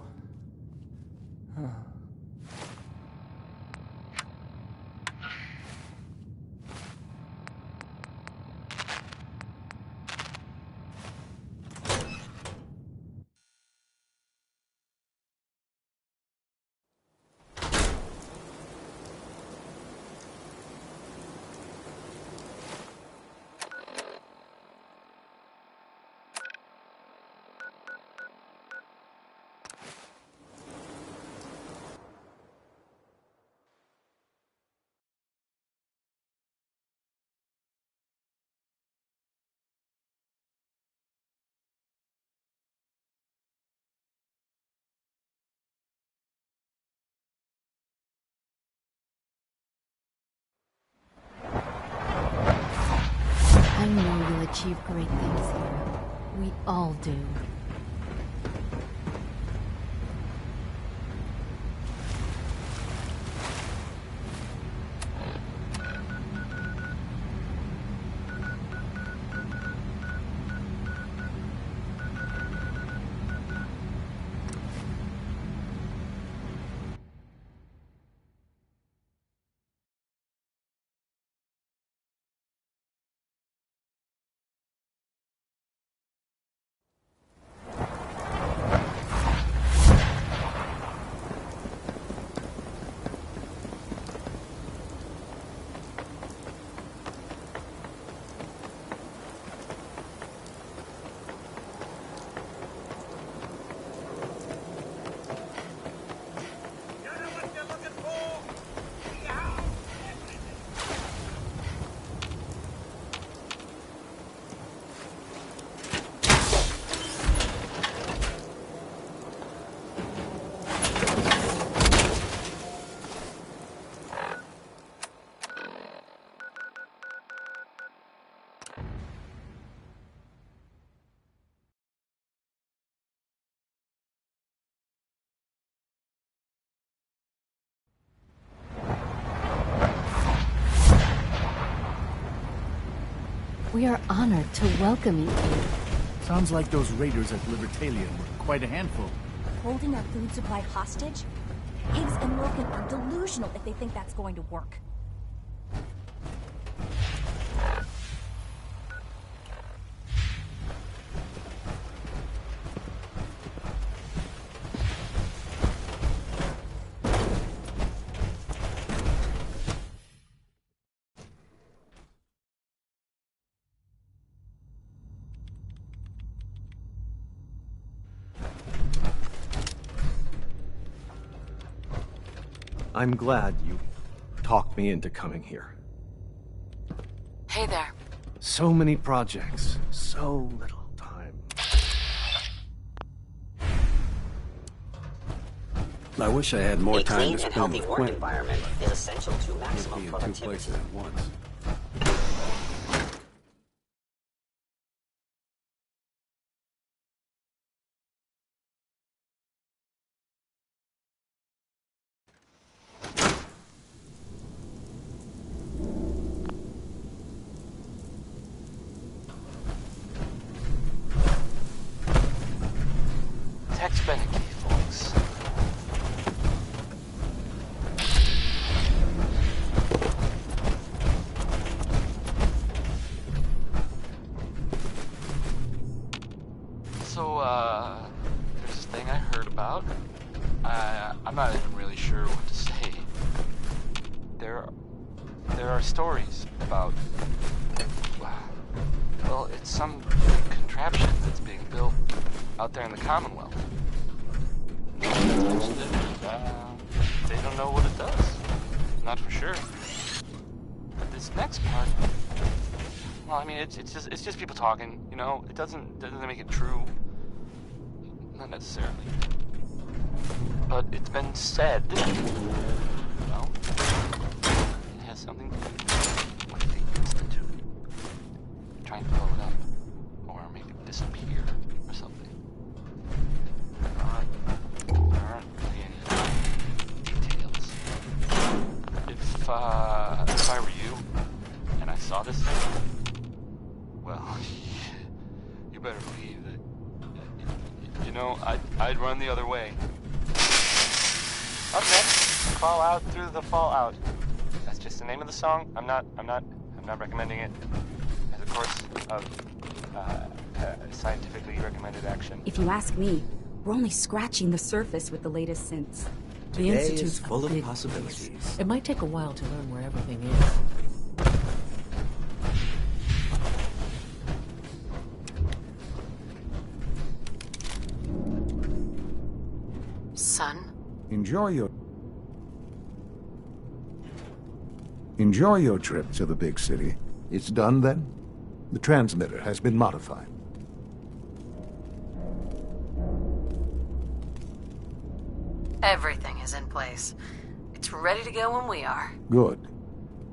I know you'll achieve great things here. We all do. We are honored to welcome you here. Sounds like those raiders at Libertalia were quite a handful. Holding our food supply hostage? Higgs and Logan are delusional if they think that's going to work. I'm glad you talked me into coming here. Hey there. So many projects, so little time. I wish I had more A time clean to and spend healthy with work Quinn. environment is essential to Can't maximum be in two productivity. places at once. Text Beneke, folks. So, there's this thing I heard about. I'm not even really sure what to say. There are stories about, well, it's some contraption that's being built out there in the Commonwealth. They don't know what it does. Not for sure. But this next part, well, I mean, it's just people talking. You know, it doesn't make it true. Not necessarily. But it's been said. Well, it has something to do with the Institute. Trying to blow it up, or make it disappear, or something. There aren't really any details. If I were you, and I saw this thing, well, you better believe that, you know, I'd run the other way. Up next, Fall Out Through the Fallout. That's just the name of the song. I'm not recommending it as a course of scientifically recommended action. If you ask me, we're only scratching the surface with the latest synths. The Today Institute's is full a of big possibilities. place. It might take a while to learn where everything is. Son? Enjoy your trip to the big city. It's done then? The transmitter has been modified. Everything is in place. It's ready to go when we are. Good.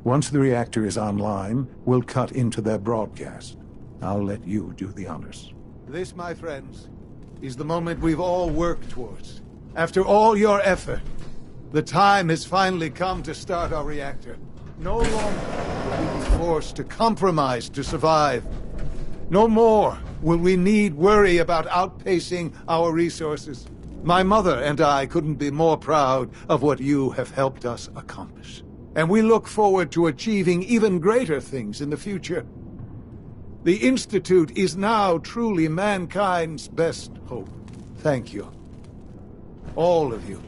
Once the reactor is online, we'll cut into their broadcast. I'll let you do the honors. This, my friends, is the moment we've all worked towards. After all your effort, the time has finally come to start our reactor. No longer will we be forced to compromise to survive. No more will we need worry about outpacing our resources. My mother and I couldn't be more proud of what you have helped us accomplish. And we look forward to achieving even greater things in the future. The Institute is now truly mankind's best hope. Thank you. All of you.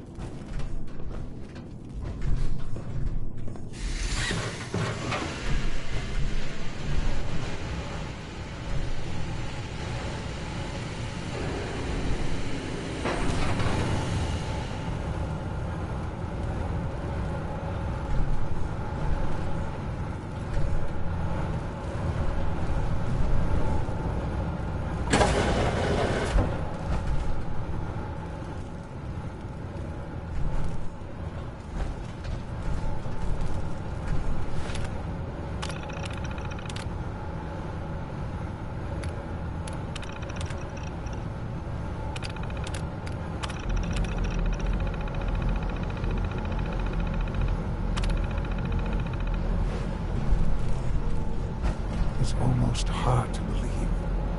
It's almost hard to believe.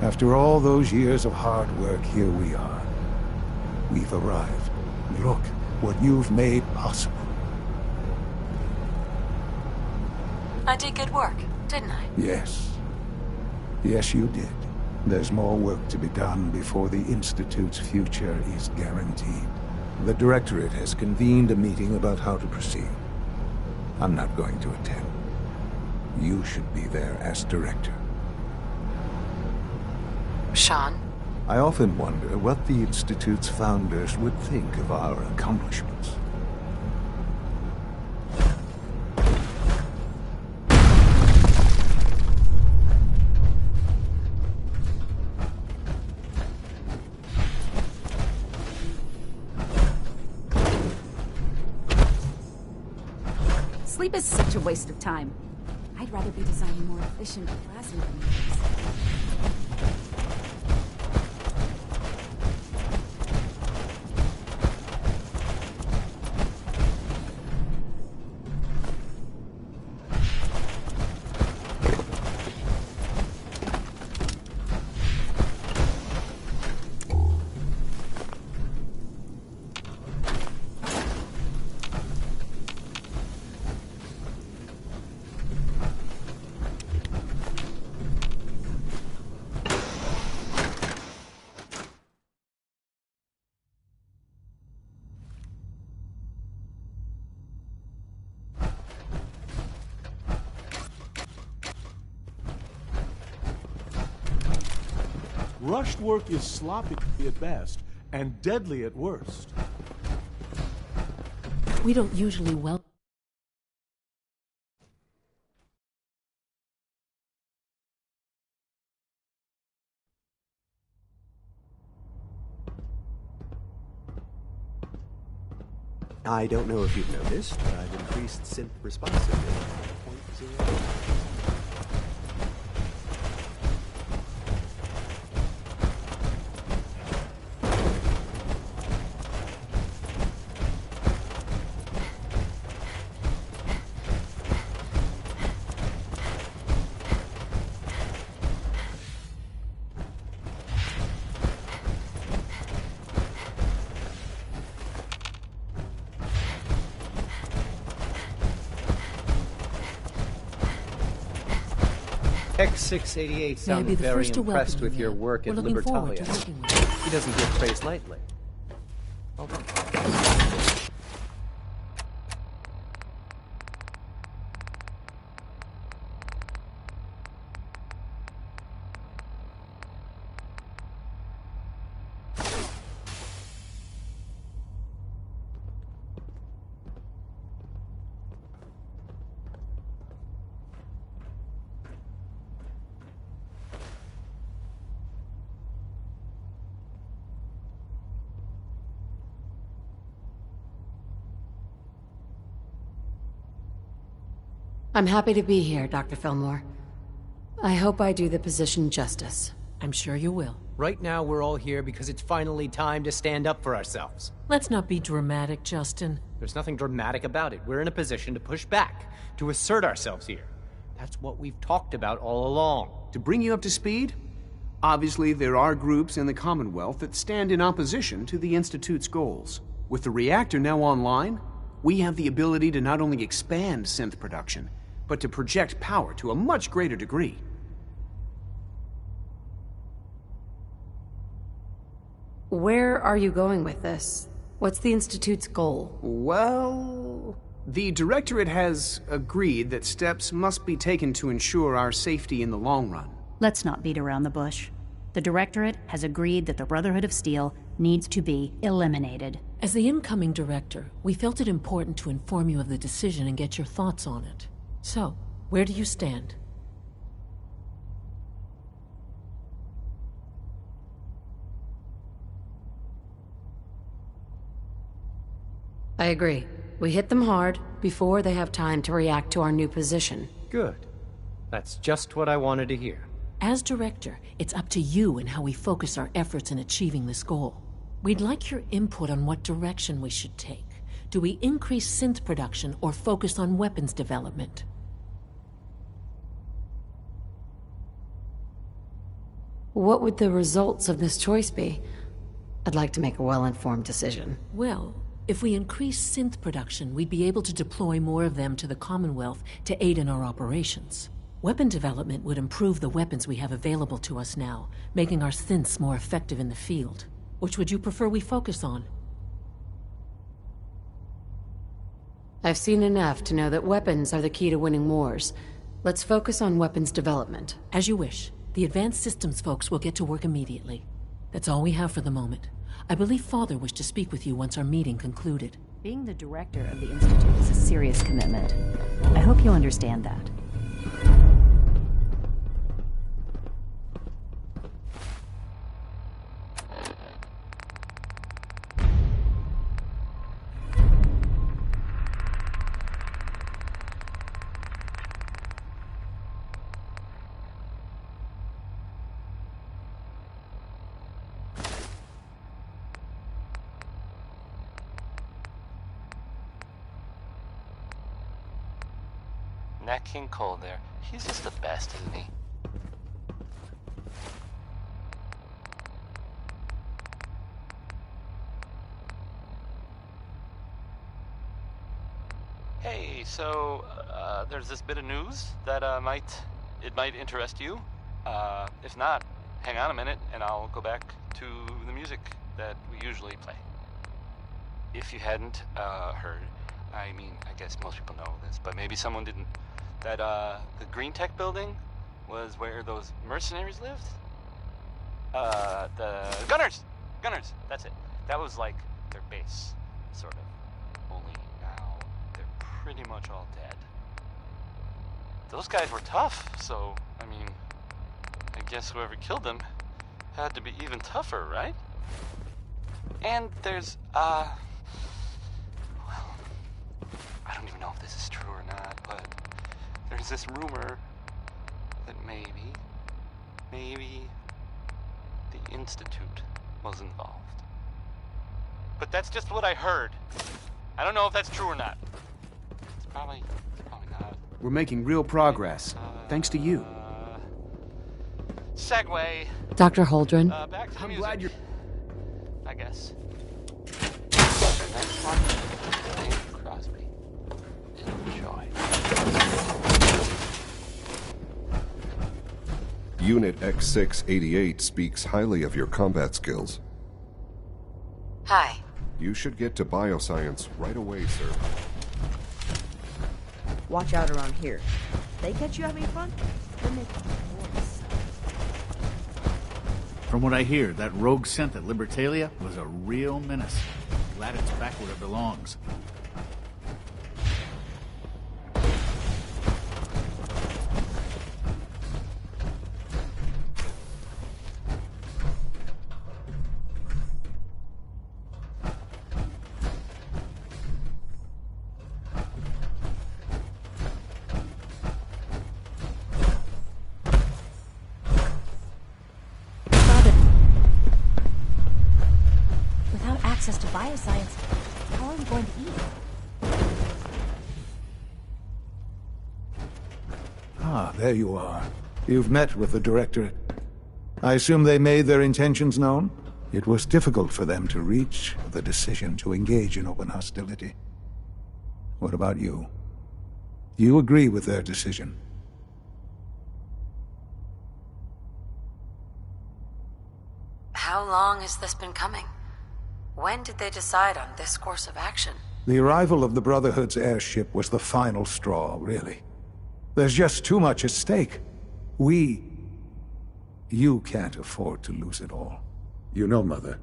After all those years of hard work, here we are. We've arrived. Look what you've made possible. I did good work, didn't I? Yes. Yes, you did. There's more work to be done before the Institute's future is guaranteed. The Directorate has convened a meeting about how to proceed. I'm not going to attend. You should be there as Director. Sean? I often wonder what the Institute's founders would think of our accomplishments. Sleep is such a waste of time. I'd rather be designing more efficient plasma meters. Rushed work is sloppy at best and deadly at worst. We don't usually welcome. I don't know if you've noticed, but I've increased synth responsiveness by 0.0. X688 sounds very impressed with your work at Libertalia. He doesn't get praise lightly. Well done. I'm happy to be here, Dr. Fillmore. I hope I do the position justice. I'm sure you will. Right now, we're all here because it's finally time to stand up for ourselves. Let's not be dramatic, Justin. There's nothing dramatic about it. We're in a position to push back, to assert ourselves here. That's what we've talked about all along. To bring you up to speed, obviously there are groups in the Commonwealth that stand in opposition to the Institute's goals. With the reactor now online, we have the ability to not only expand synth production, but to project power to a much greater degree. Where are you going with this? What's the Institute's goal? Well, the Directorate has agreed that steps must be taken to ensure our safety in the long run. Let's not beat around the bush. The Directorate has agreed that the Brotherhood of Steel needs to be eliminated. As the incoming director, we felt it important to inform you of the decision and get your thoughts on it. So, where do you stand? I agree. We hit them hard before they have time to react to our new position. Good. That's just what I wanted to hear. As director, it's up to you and how we focus our efforts in achieving this goal. We'd like your input on what direction we should take. Do we increase synth production or focus on weapons development? What would the results of this choice be? I'd like to make a well-informed decision. Well, if we increase synth production, we'd be able to deploy more of them to the Commonwealth to aid in our operations. Weapon development would improve the weapons we have available to us now, making our synths more effective in the field. Which would you prefer we focus on? I've seen enough to know that weapons are the key to winning wars. Let's focus on weapons development. As you wish. The advanced systems folks will get to work immediately. That's all we have for the moment. I believe Father wished to speak with you once our meeting concluded. Being the director of the Institute is a serious commitment. I hope you understand that. Nat King Cole there. He's just the best, isn't he? Hey, so there's this bit of news that might interest you. If not, hang on a minute and I'll go back to the music that we usually play. If you hadn't heard, I mean, I guess most people know this, but maybe someone didn't. That the Green Tech building was where those mercenaries lived. The Gunners, that's it. That was like their base, sort of. Only now they're pretty much all dead. Those guys were tough, so I mean, I guess whoever killed them had to be even tougher, right? And there's well, I don't even know if this is true or not, but there's this rumor that maybe the Institute was involved. But that's just what I heard. I don't know if that's true or not. It's probably not. We're making real progress, thanks to you. Segway. Dr. Holdren. Back to the I'm music. glad you're... I guess. Next one, Dave Crosby. Enjoy. Unit X688 speaks highly of your combat skills. Hi. You should get to bioscience right away, sir. Watch out around here. They catch you having fun? They're making worse. From what I hear, that rogue synth at Libertalia was a real menace. Glad it's back where it belongs. Without access to bioscience, how are we going to eat? Ah, there you are. You've met with the Directorate. I assume they made their intentions known? It was difficult for them to reach the decision to engage in open hostility. What about you? Do you agree with their decision? How long has this been coming? When did they decide on this course of action? The arrival of the Brotherhood's airship was the final straw, really. There's just too much at stake. You can't afford to lose it all. You know, Mother,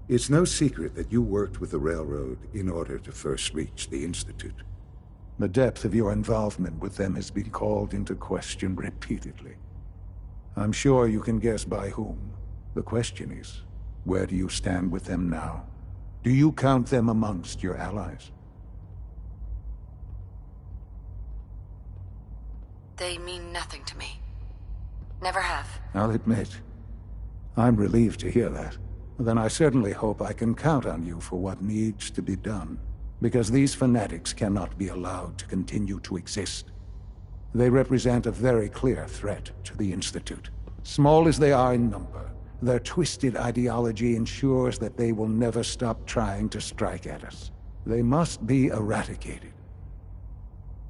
it's no secret that you worked with the Railroad in order to first reach the Institute. The depth of your involvement with them has been called into question repeatedly. I'm sure you can guess by whom. The question is, where do you stand with them now? Do you count them amongst your allies? They mean nothing to me. Never have. I'll admit, I'm relieved to hear that. Then I certainly hope I can count on you for what needs to be done. Because these fanatics cannot be allowed to continue to exist. They represent a very clear threat to the Institute. Small as they are in number, their twisted ideology ensures that they will never stop trying to strike at us. They must be eradicated.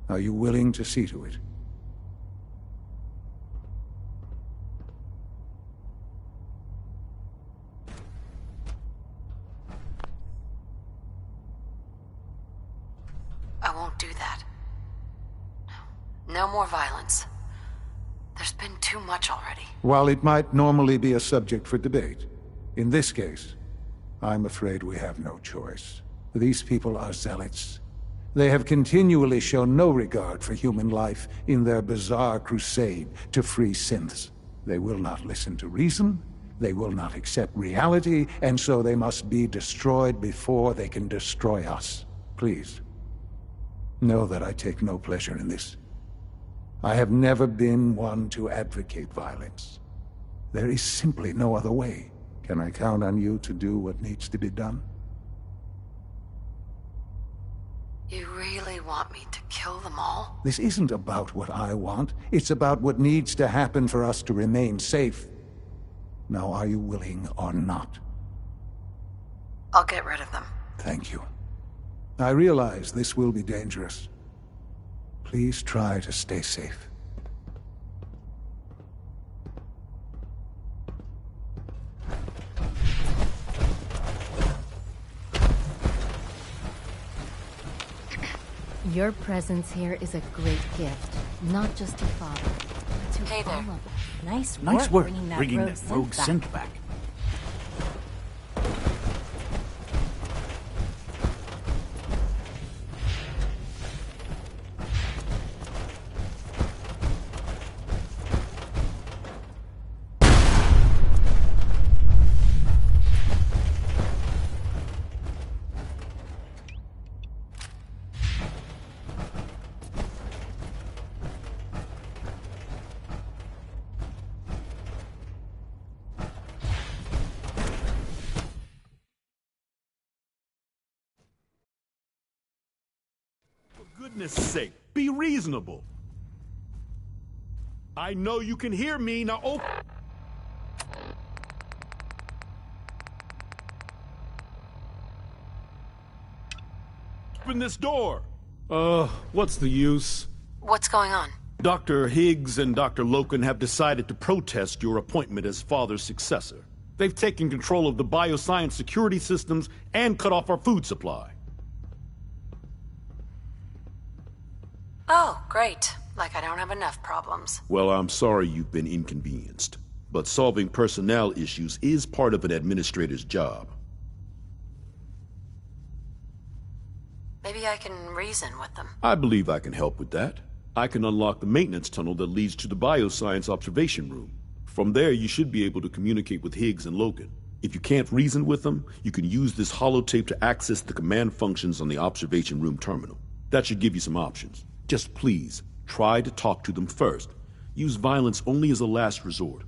Are you willing to see to it? I won't do that. No more violence. There's been too much already. While it might normally be a subject for debate, in this case, I'm afraid we have no choice. These people are zealots. They have continually shown no regard for human life in their bizarre crusade to free synths. They will not listen to reason, they will not accept reality, and so they must be destroyed before they can destroy us. Please, know that I take no pleasure in this. I have never been one to advocate violence. There is simply no other way. Can I count on you to do what needs to be done? You really want me to kill them all? This isn't about what I want. It's about what needs to happen for us to remain safe. Now, are you willing or not? I'll get rid of them. Thank you. I realize this will be dangerous. Please try to stay safe. Your presence here is a great gift, not just to Father, but to Hey there. all of us. Nice Nice work bringing that rogue synth back. For goodness sake, be reasonable. I know you can hear me, now open this door. What's the use? What's going on? Dr. Higgs and Dr. Loken have decided to protest your appointment as Father's successor. They've taken control of the bioscience security systems and cut off our food supply. Oh, great. Like I don't have enough problems. Well, I'm sorry you've been inconvenienced, but solving personnel issues is part of an administrator's job. Maybe I can reason with them. I believe I can help with that. I can unlock the maintenance tunnel that leads to the bioscience observation room. From there, you should be able to communicate with Higgs and Logan. If you can't reason with them, you can use this holotape to access the command functions on the observation room terminal. That should give you some options. Just please, try to talk to them first. Use violence only as a last resort.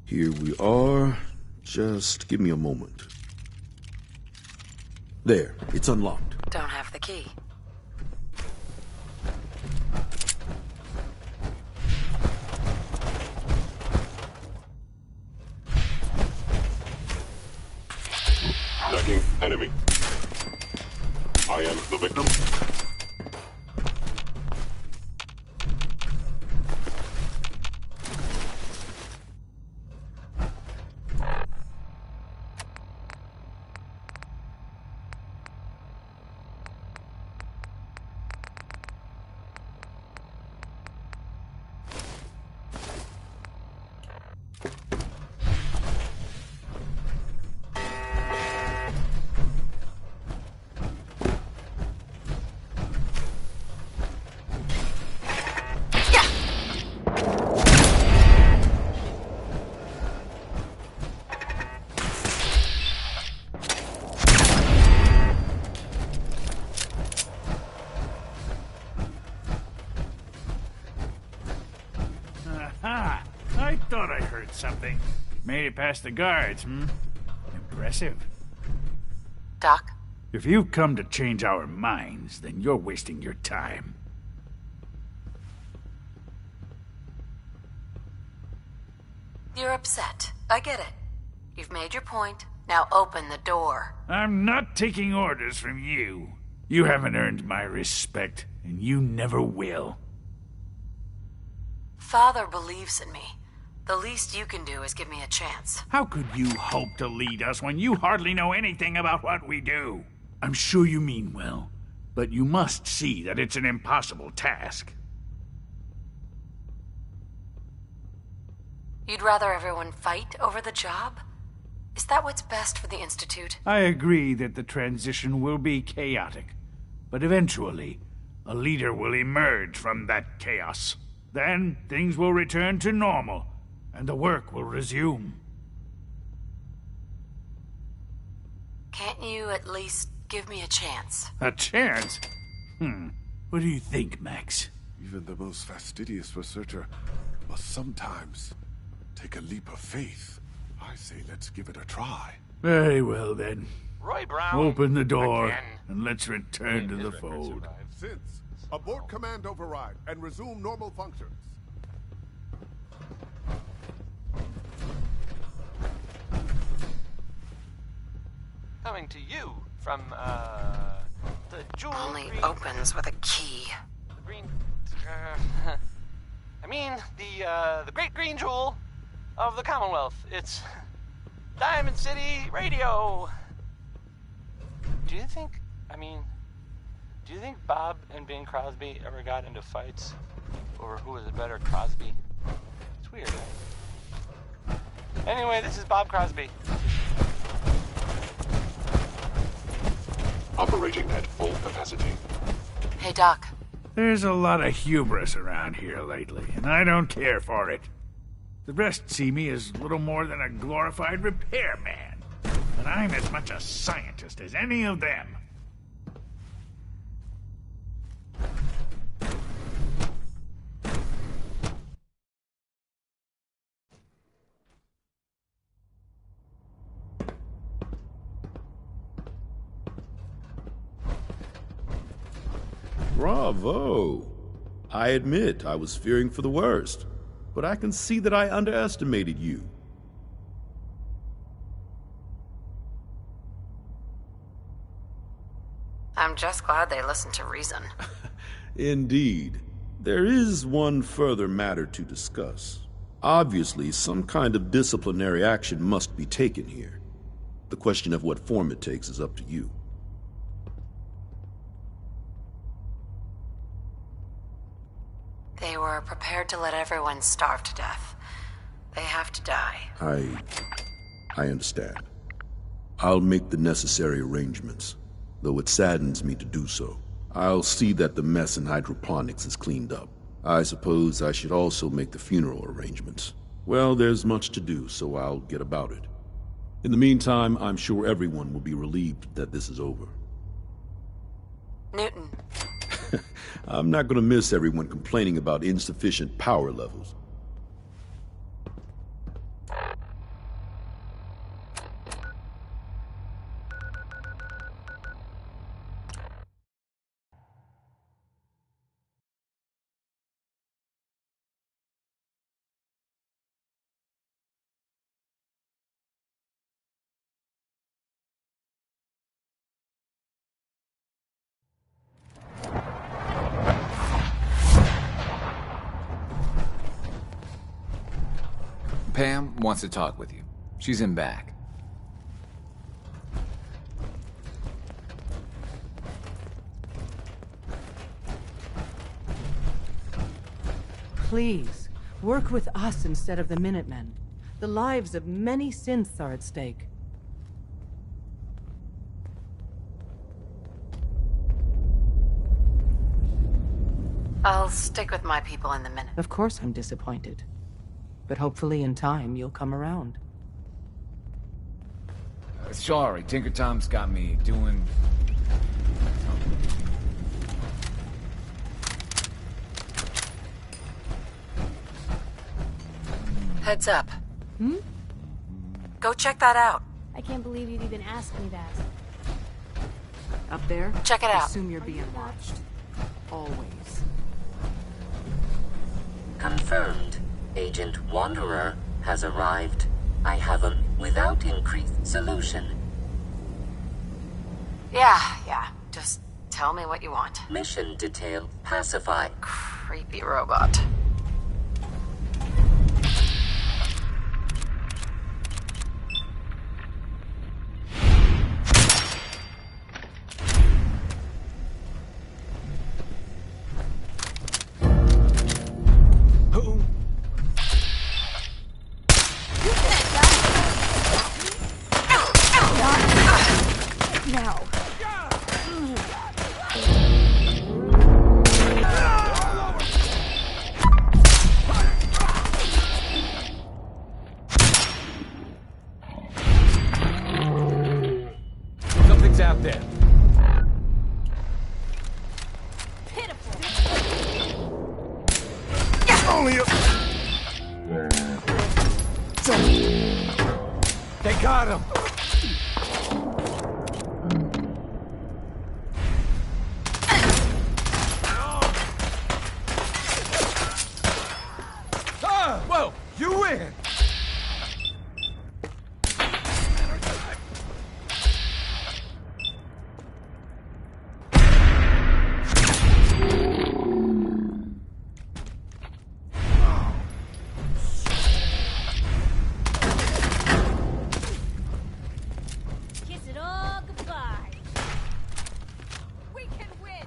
Here we are. Just give me a moment. There, it's unlocked. Don't have the key. Tracking enemy. I am the victim. Aha! I thought I heard something. Made it past the guards, Impressive. Doc? If you've come to change our minds, then you're wasting your time. You're upset. I get it. You've made your point. Now open the door. I'm not taking orders from you. You haven't earned my respect, and you never will. Father believes in me. The least you can do is give me a chance. How could you hope to lead us when you hardly know anything about what we do? I'm sure you mean well, but you must see that it's an impossible task. You'd rather everyone fight over the job? Is that what's best for the Institute? I agree that the transition will be chaotic, but eventually, a leader will emerge from that chaos. Then, things will return to normal, and the work will resume. Can't you at least give me a chance? A chance? What do you think, Max? Even the most fastidious researcher must sometimes take a leap of faith. I say let's give it a try. Very well, then. Roy Brown. Open the door, Again. and let's return to the fold. Since, abort command override and resume normal functions. Coming to you from, the jewel Only green... opens with a key. The green... I mean, the great green jewel of the Commonwealth. It's Diamond City Radio. Do you think Bob and Bing Crosby ever got into fights over who was a better Crosby? It's weird, right? Anyway, this is Bob Crosby. Operating at full capacity. Hey, Doc. There's a lot of hubris around here lately, and I don't care for it. The rest see me as little more than a glorified repairman, and I'm as much a scientist as any of them. Bravo! I admit I was fearing for the worst, but I can see that I underestimated you. I'm just glad they listened to reason. Indeed. There is one further matter to discuss. Obviously, some kind of disciplinary action must be taken here. The question of what form it takes is up to you. They were prepared to let everyone starve to death. They have to die. I understand. I'll make the necessary arrangements, though it saddens me to do so. I'll see that the mess in hydroponics is cleaned up. I suppose I should also make the funeral arrangements. Well, there's much to do, so I'll get about it. In the meantime, I'm sure everyone will be relieved that this is over. Newton. I'm not gonna miss everyone complaining about insufficient power levels. Pam wants to talk with you. She's in back. Please, work with us instead of the Minutemen. The lives of many synths are at stake. I'll stick with my people in the minute. Of course I'm disappointed. But hopefully in time you'll come around. Sorry, Tinker Tom's got me doing... Heads up. Go check that out. I can't believe you'd even ask me that. Up there? Check it out. Assume you're being watched. Always. Confirmed. Agent Wanderer has arrived. I have a without increased solution. Yeah. Just tell me what you want. Mission detail pacified. Creepy robot. Something's out there. Only a... They got him! Whoa! You win! Kiss it all goodbye. We can win.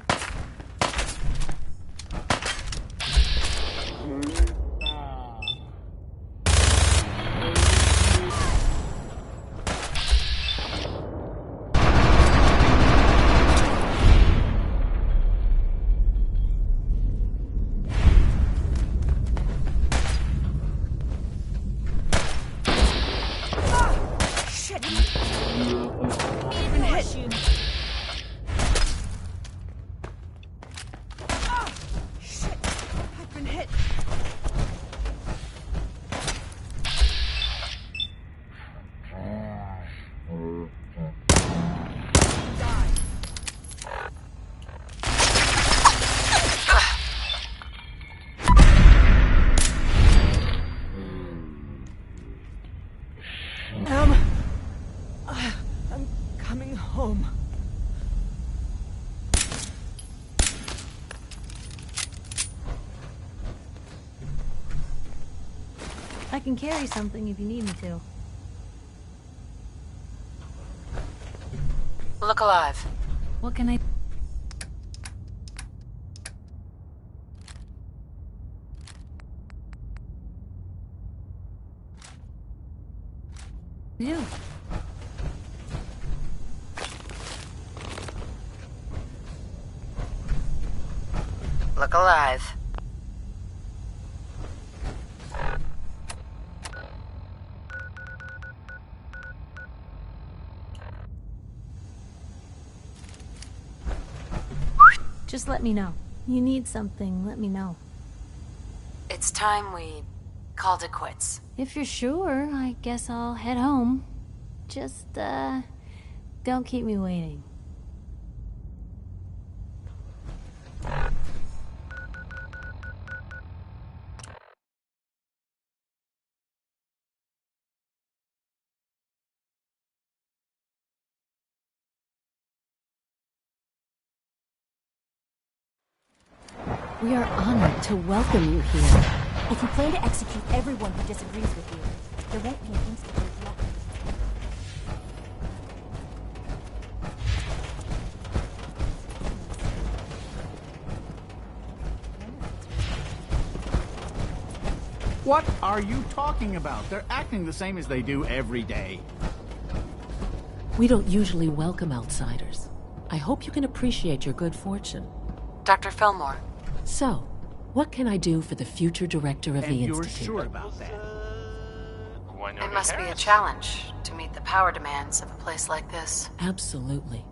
Shit! Been hit. Shit! I've been hit! I'm coming home. I can carry something if you need me to. Look alive. What can I... do? Look alive. Just let me know. You need something, let me know. It's time we called it quits. If you're sure, I guess I'll head home. Just, don't keep me waiting. We are honored to welcome you here. If you plan to execute everyone who disagrees with you, there won't be an institute left. What are you talking about? They're acting the same as they do every day. We don't usually welcome outsiders. I hope you can appreciate your good fortune. Dr. Fillmore. So, what can I do for the future director of the you're Institute? sure about that? It must be a challenge to meet the power demands of a place like this. Absolutely.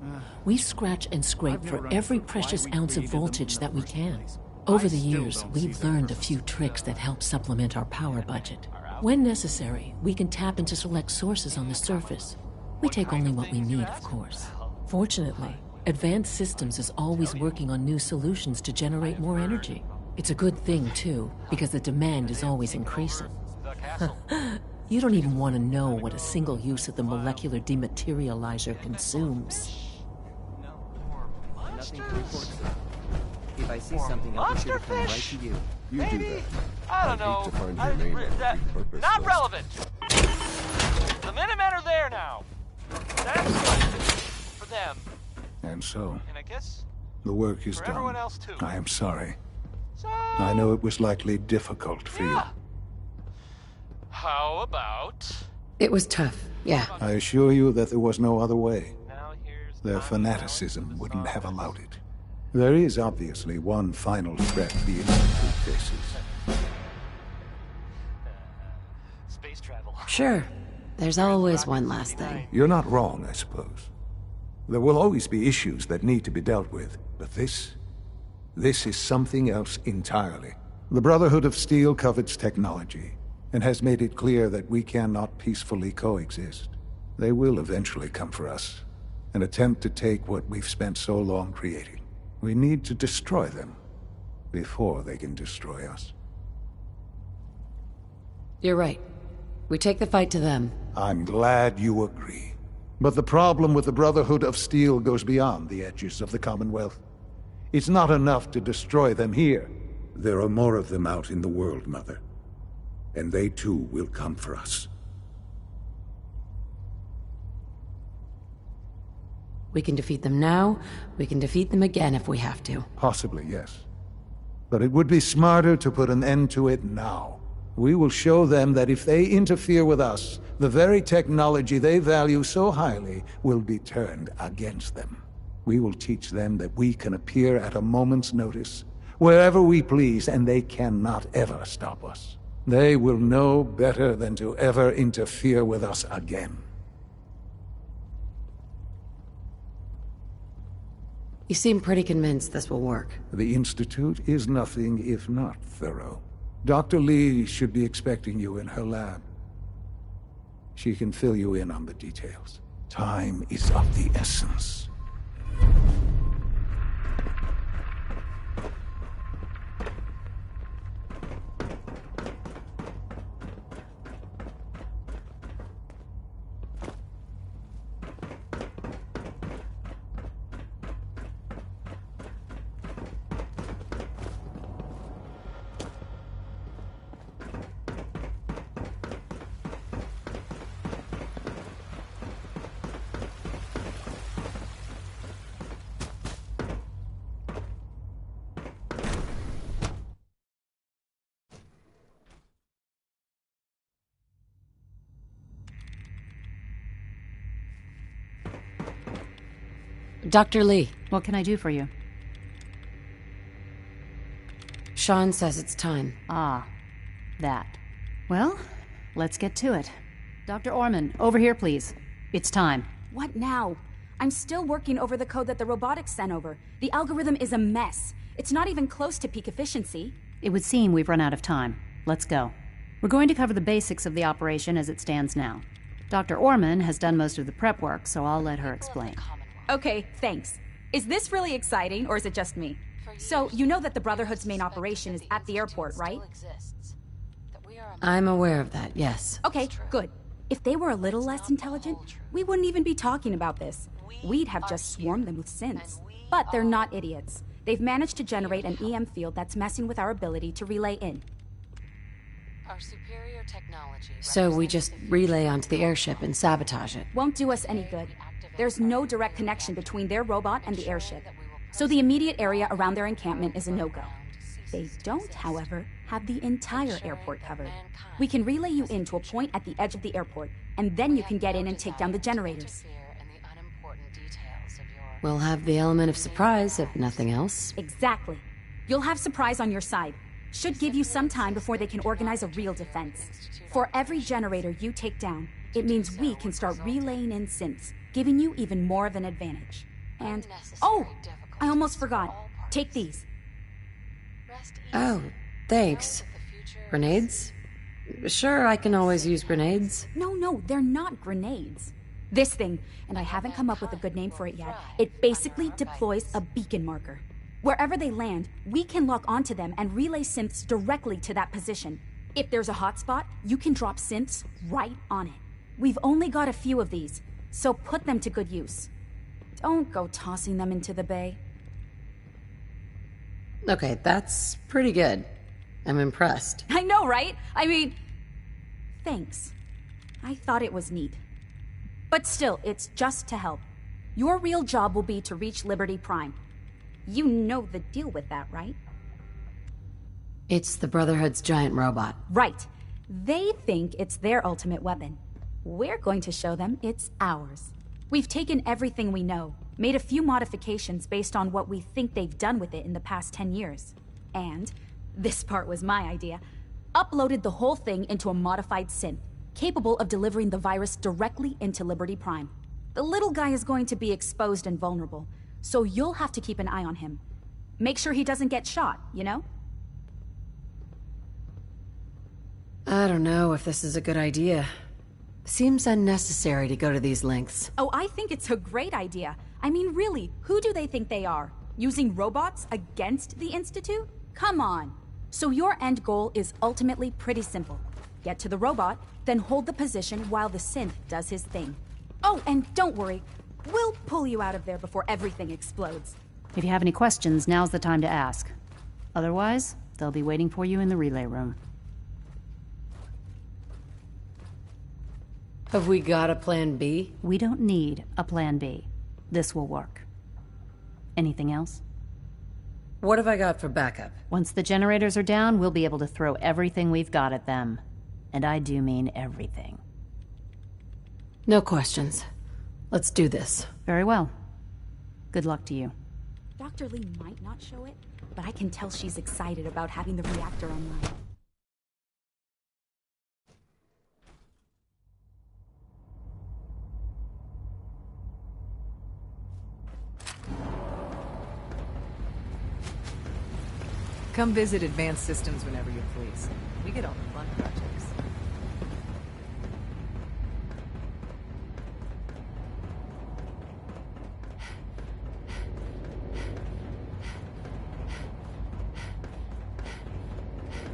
We scratch and scrape for every precious ounce of voltage that we can. Over the years, we've learned a few tricks that help supplement our power budget. When necessary, we can tap into select sources on the surface. We take only what we need, of course. Fortunately, Advanced Systems is always working on new solutions to generate more energy. It's a good thing, too, because the demand is always increasing. You don't even want to know what a single use of the molecular dematerializer consumes. Nothing to report, sir. If I see something, I'll be sure to come right to you. You do that. I don't know. Hate to find your name on the repurposed Not list. relevant. The Minutemen are there now. That's good for them. And so, And I guess the work is for done. everyone else too. I am sorry. So, I know it was likely difficult for you. how about... It was tough, yeah. I assure you that there was no other way. Now here's Their fanaticism wouldn't have allowed it. There is obviously one final threat the Institute faces. space travel. Sure. There's always one last thing. You're not wrong, I suppose. There will always be issues that need to be dealt with, but this is something else entirely. The Brotherhood of Steel covets technology, and has made it clear that we cannot peacefully coexist. They will eventually come for us, and attempt to take what we've spent so long creating. We need to destroy them before they can destroy us. You're right. We take the fight to them. I'm glad you agree. But the problem with the Brotherhood of Steel goes beyond the edges of the Commonwealth. It's not enough to destroy them here. There are more of them out in the world, Mother. And they too will come for us. We can defeat them now, we can defeat them again if we have to. Possibly, yes. But it would be smarter to put an end to it now. We will show them that if they interfere with us, the very technology they value so highly will be turned against them. We will teach them that we can appear at a moment's notice, wherever we please, and they cannot ever stop us. They will know better than to ever interfere with us again. You seem pretty convinced this will work. The Institute is nothing if not thorough. Dr. Lee should be expecting you in her lab. She can fill you in on the details. Time is of the essence. Dr. Lee. What can I do for you? Sean says it's time. Ah, that. Well, let's get to it. Dr. Orman, over here, please. It's time. What now? I'm still working over the code that the robotics sent over. The algorithm is a mess. It's not even close to peak efficiency. It would seem we've run out of time. Let's go. We're going to cover the basics of the operation as it stands now. Dr. Orman has done most of the prep work, so I'll let her explain. Okay, thanks. Is this really exciting, or is it just me? So, you know that the Brotherhood's main operation is at the airport, right? I'm aware of that, yes. Okay, good. If they were a little less intelligent, we wouldn't even be talking about this. We'd have just swarmed them with synths. But they're not idiots. They've managed to generate an EM field that's messing with our ability to relay in. Our superior technology. So we just relay onto the airship and sabotage it. Won't do us any good. There's no direct connection between their robot and the airship. So the immediate area around their encampment is a no-go. They don't, however, have the entire airport covered. We can relay you in to a point at the edge of the airport, and then you can get in and take down the generators. We'll have the element of surprise, if nothing else. Exactly. You'll have surprise on your side. Should give you some time before they can organize a real defense. For every generator you take down, it means we can start relaying in synths, giving you even more of an advantage. And, oh, I almost forgot. Take these. Oh, thanks. Grenades? Sure, I can always use grenades. No, they're not grenades. This thing, and I haven't come up with a good name for it yet, it basically deploys a beacon marker. Wherever they land, we can lock onto them and relay synths directly to that position. If there's a hotspot, you can drop synths right on it. We've only got a few of these, so put them to good use. Don't go tossing them into the bay. Okay, that's pretty good. I'm impressed. I know, right? I mean, thanks. I thought it was neat. But still, it's just to help. Your real job will be to reach Liberty Prime. You know the deal with that, right? It's the Brotherhood's giant robot. Right. They think it's their ultimate weapon. We're going to show them it's ours. We've taken everything we know, made a few modifications based on what we think they've done with it in the past 10 years. And, this part was my idea, uploaded the whole thing into a modified synth, capable of delivering the virus directly into Liberty Prime. The little guy is going to be exposed and vulnerable, so you'll have to keep an eye on him. Make sure he doesn't get shot, you know? I don't know if this is a good idea. Seems unnecessary to go to these lengths. Oh, I think it's a great idea. I mean, really, who do they think they are? Using robots against the Institute? Come on. So your end goal is ultimately pretty simple. Get to the robot, then hold the position while the synth does his thing. Oh, and don't worry. We'll pull you out of there before everything explodes. If you have any questions, now's the time to ask. Otherwise, they'll be waiting for you in the relay room. Have we got a plan B? We don't need a plan B. This will work. Anything else? What have I got for backup? Once the generators are down, we'll be able to throw everything we've got at them. And I do mean everything. No questions. Let's do this. Very well. Good luck to you. Dr. Lee might not show it, but I can tell she's excited about having the reactor online. Come visit Advanced Systems whenever you please. We get all the fun projects.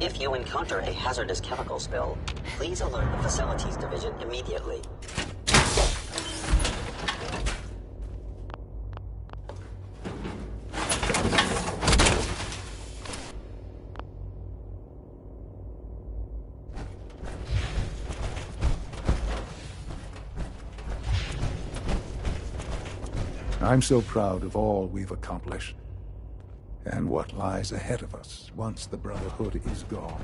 If you encounter a hazardous chemical spill, please alert the Facilities Division immediately. I'm so proud of all we've accomplished, and what lies ahead of us once the Brotherhood is gone.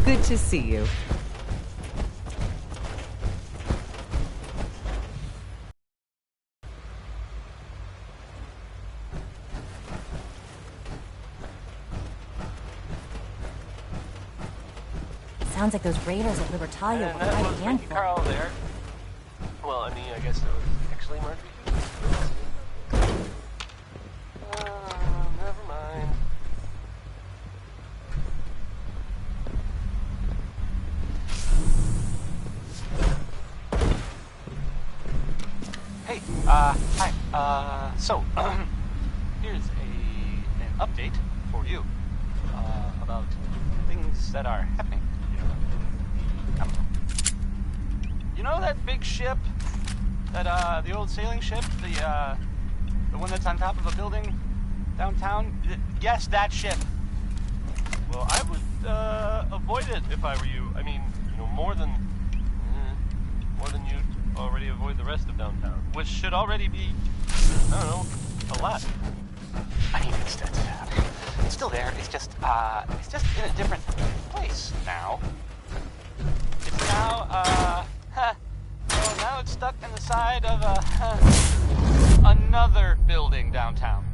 Good to see you. Sounds like those raiders at Libertalia were quite a handful. Carl there. Well, I mean, I guess it was actually Murphy. Never mind. Hey, hi. So, here's an update for you about things that are happening. You know that big ship? That, the old sailing ship? The one that's on top of a building downtown? Yes, that ship. Well, I would, avoid it if I were you. I mean, you know, more than you'd already avoid the rest of downtown. Which should already be, I don't know, a lot. I mean, it's still there. It's just in a different place now. It's now, well, now it's stuck in the side of another building downtown.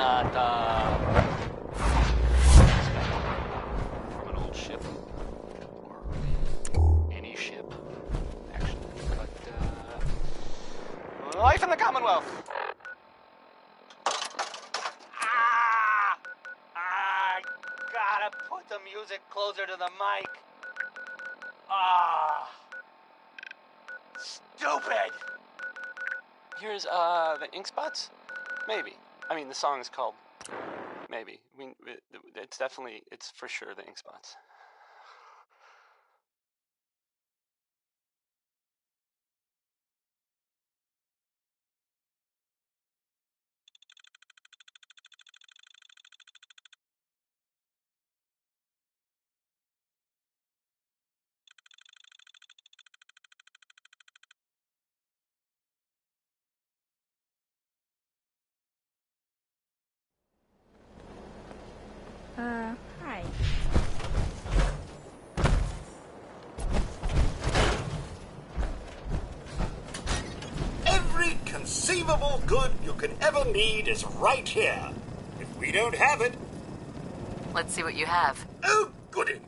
not from an old ship or any ship, actually. But life in the Commonwealth. I gotta put the music closer to the mic. Stupid. Here's the ink spots. Maybe. I mean, the song is called Maybe. I mean, it's for sure the ink spots. Hi. Every conceivable good you could ever need is right here. If we don't have it... Let's see what you have. Oh, goody.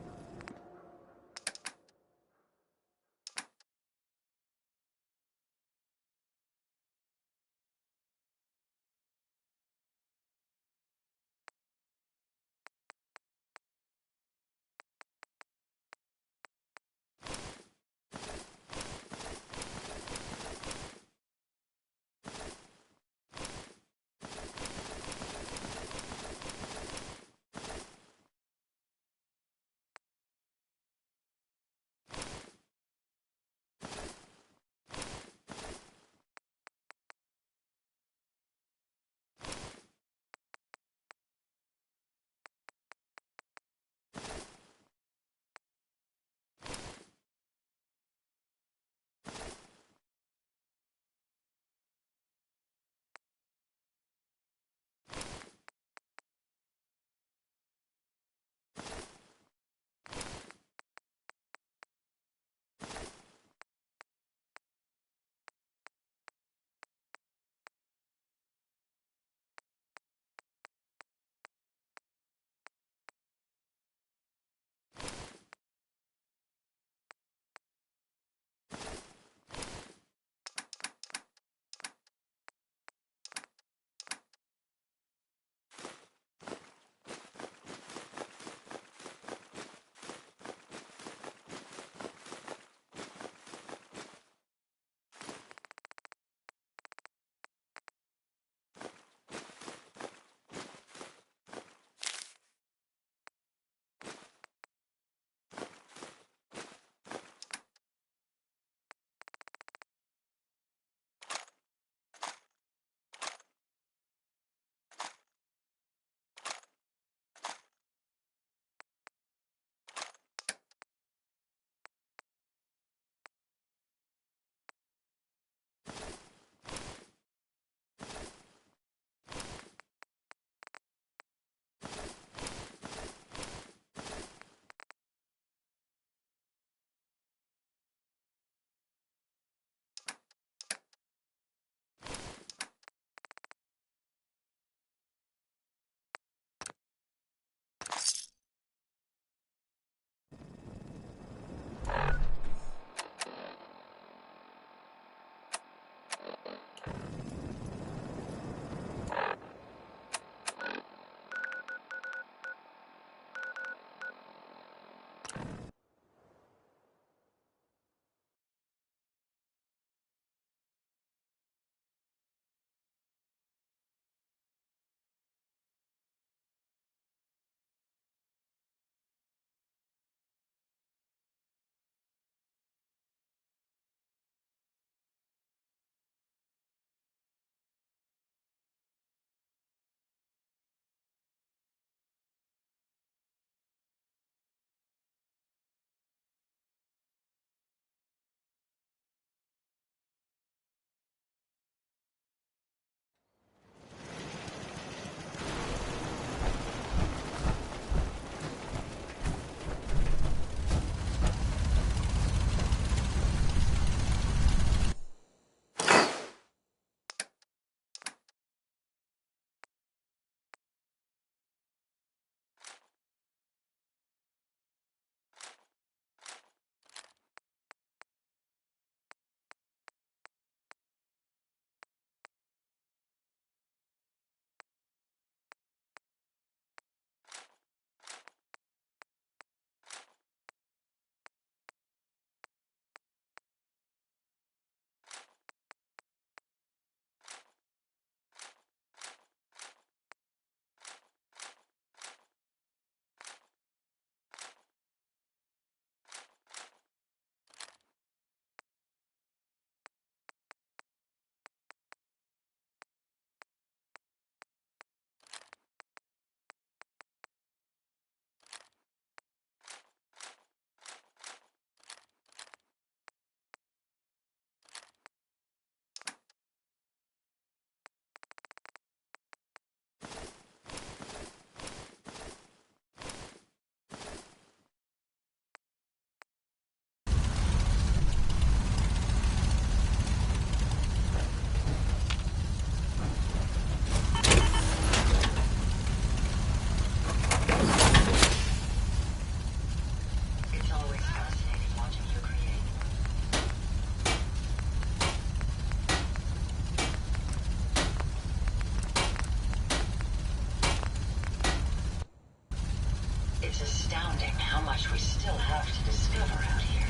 astounding how much we still have to discover out here.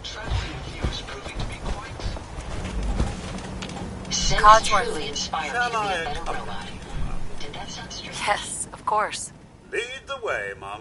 Traveling with you is proving to be quite... Sims truly inspired me to be a better robot. Did that sound strange? Yes, of course. Lead the way, Mum.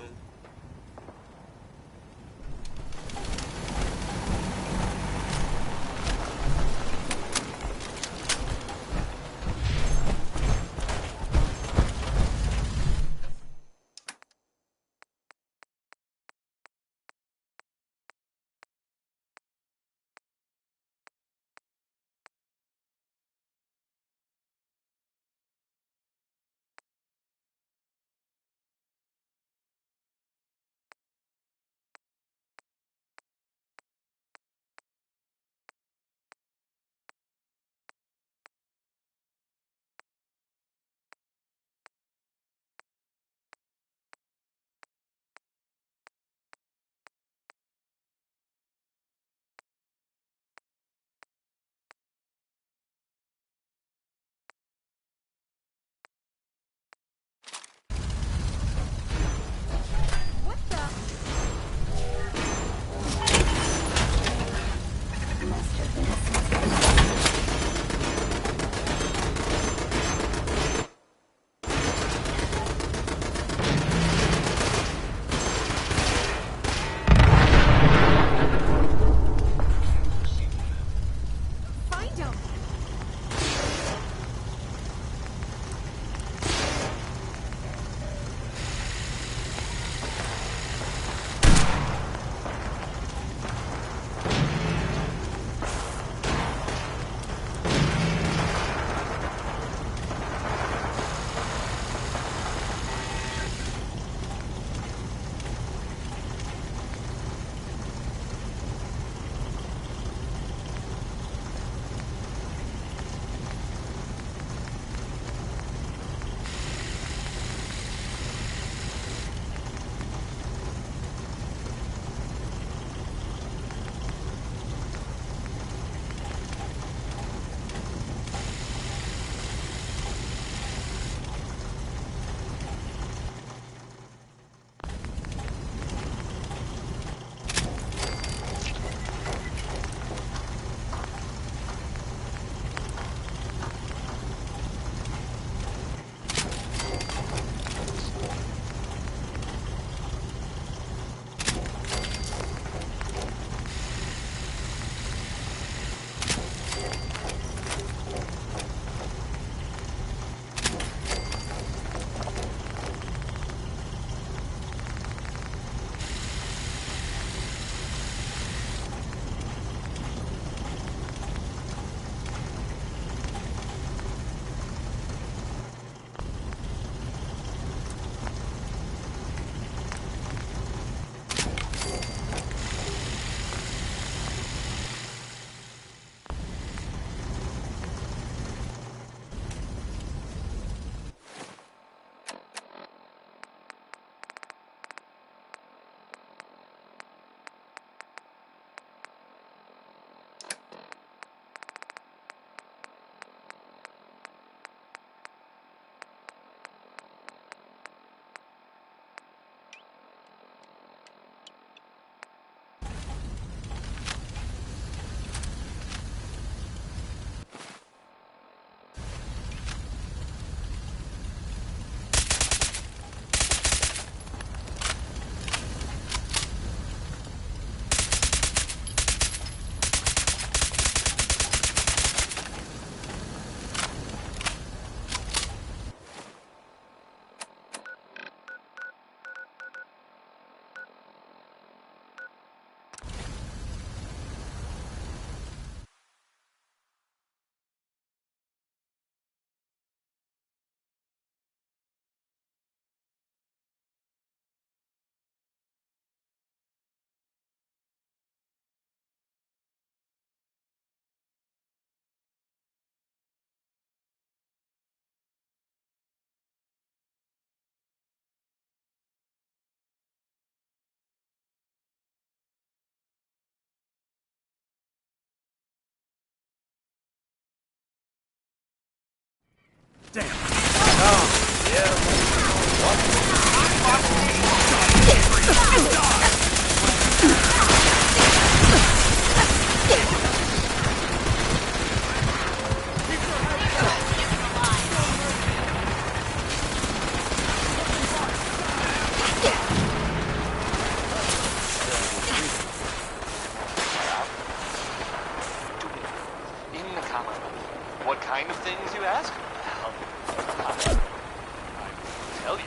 In the comic book. What kind of things, you ask? Well, I tell you.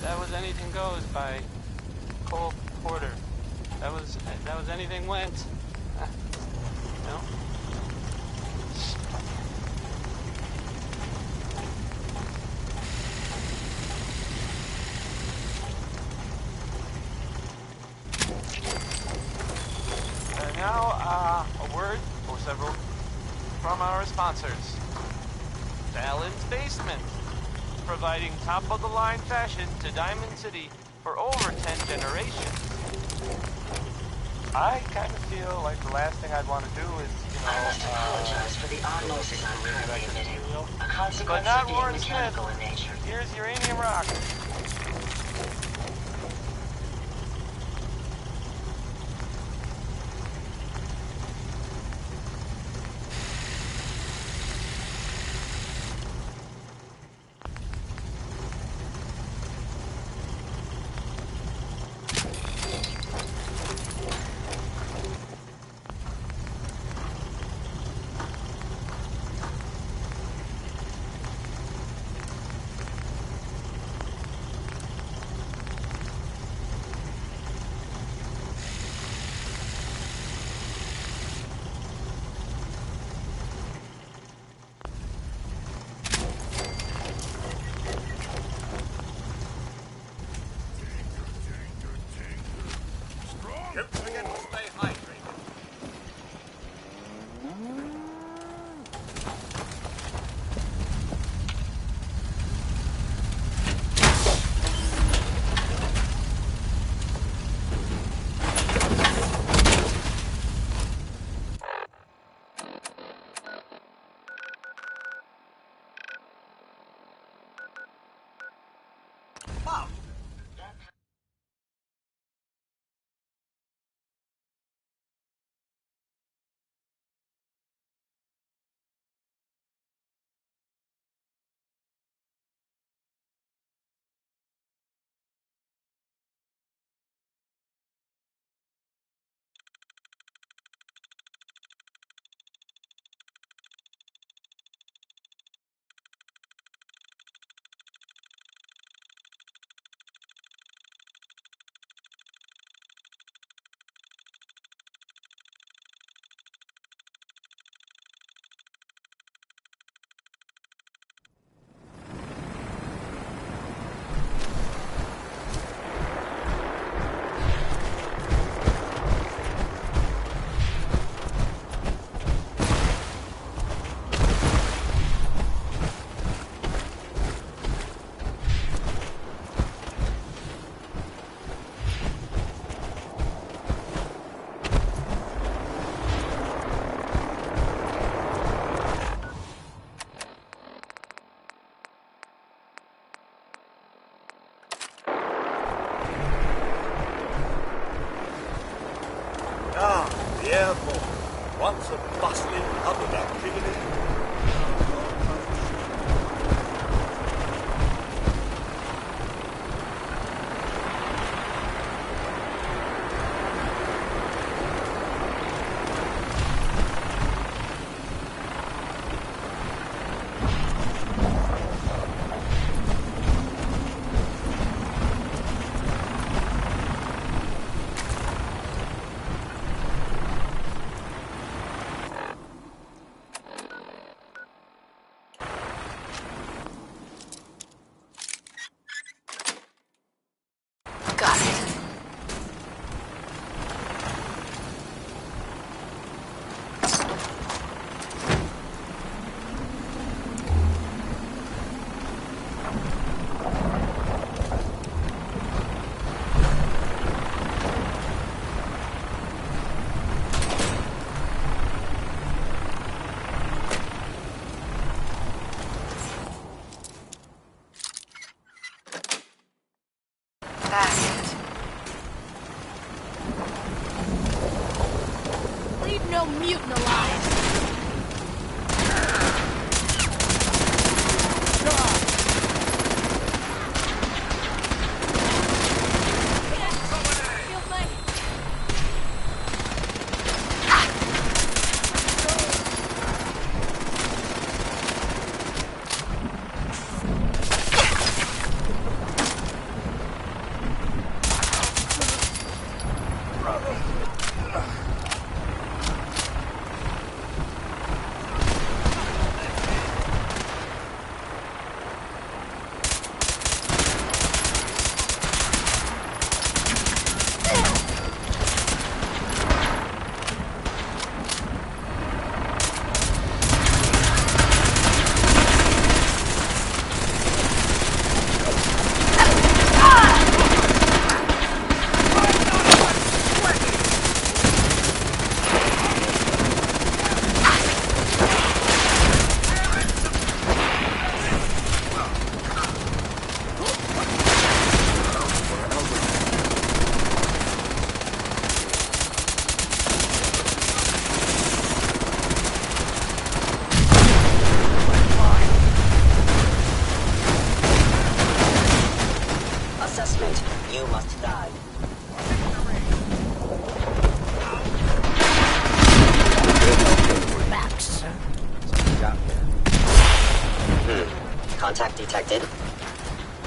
That was Anything Goes by Cole Porter. That was Anything Went. No? Now, a word or several from our sponsors. Fallon's Basement, providing top-of-the-line fashion to Diamond City for over 10 generations. I kind of feel like the last thing I'd want to do is, I must apologize for the odd noises I'm currently emitting. A but consequence not of being Warren Smith. mechanical in nature. Here's Uranium Rock. The airport. Once a bustling hub of activity. Leave no mutant alive. You must die. Max. Contact detected?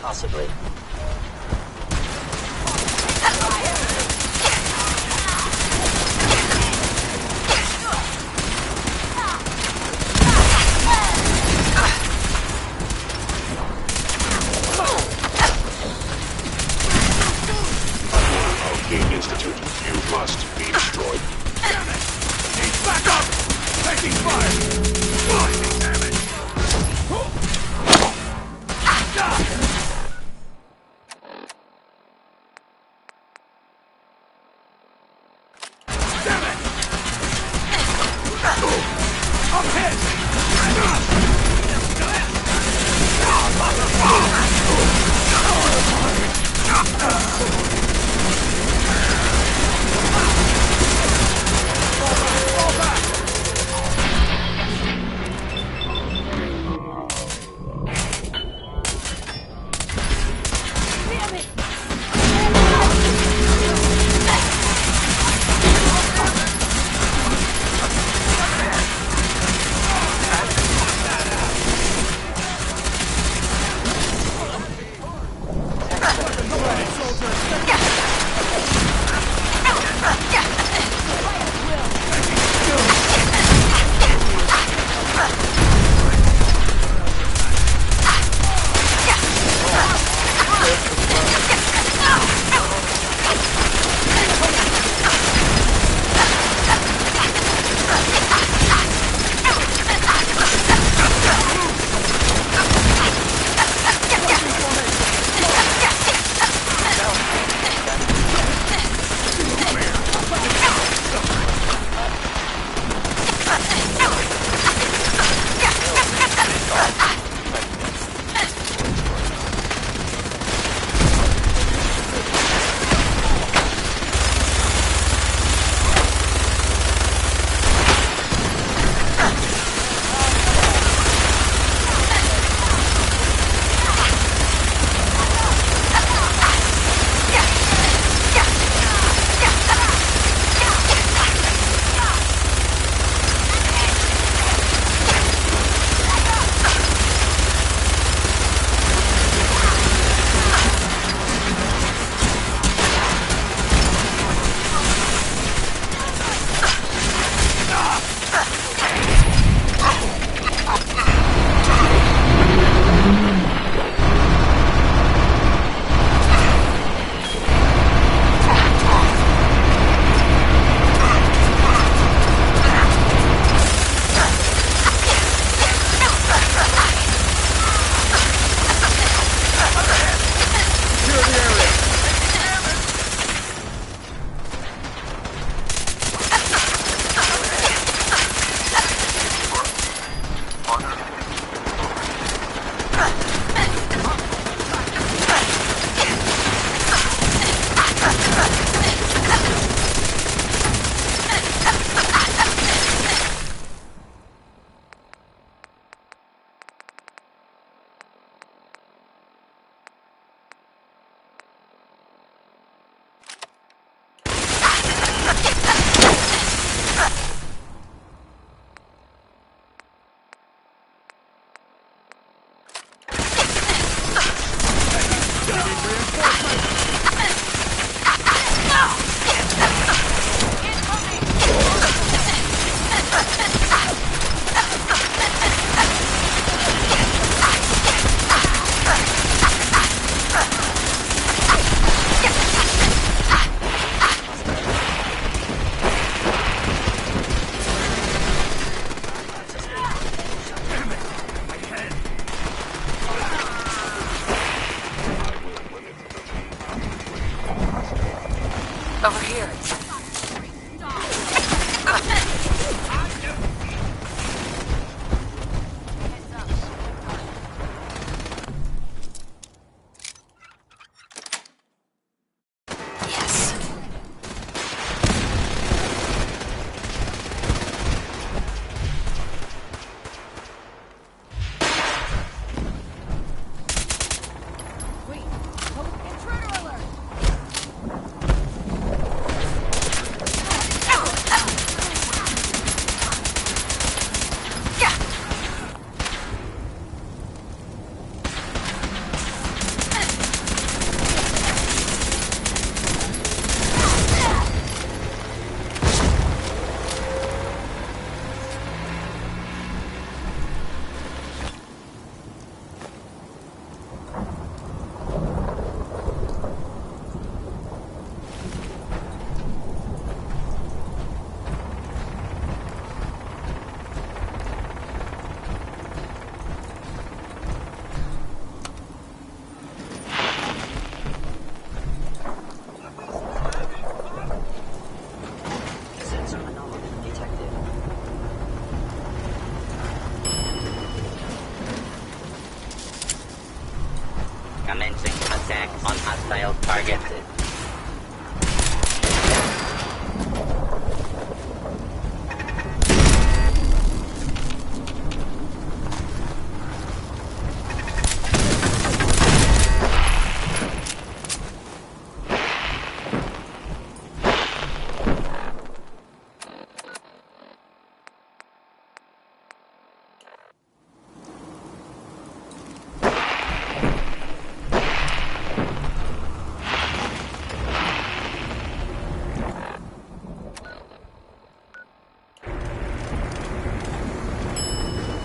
Possibly. Institute, you must be destroyed. Damn it! He's back up! Taking fire! Blinding damage! Damn it! I'm hit! Soldier,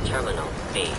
Terminal B.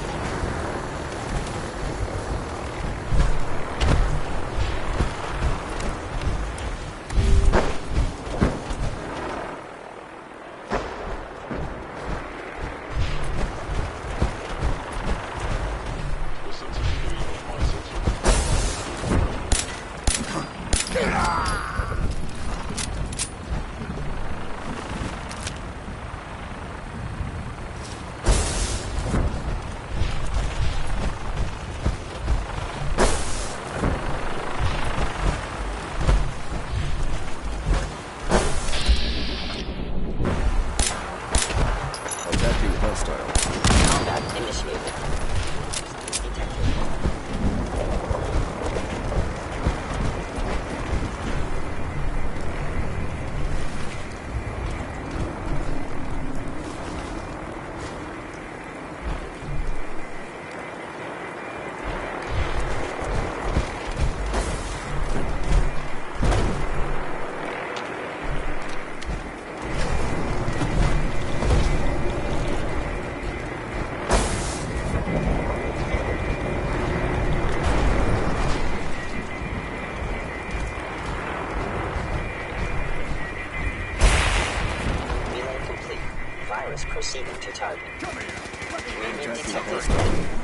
Proceeding to target. Come here. Movement detected.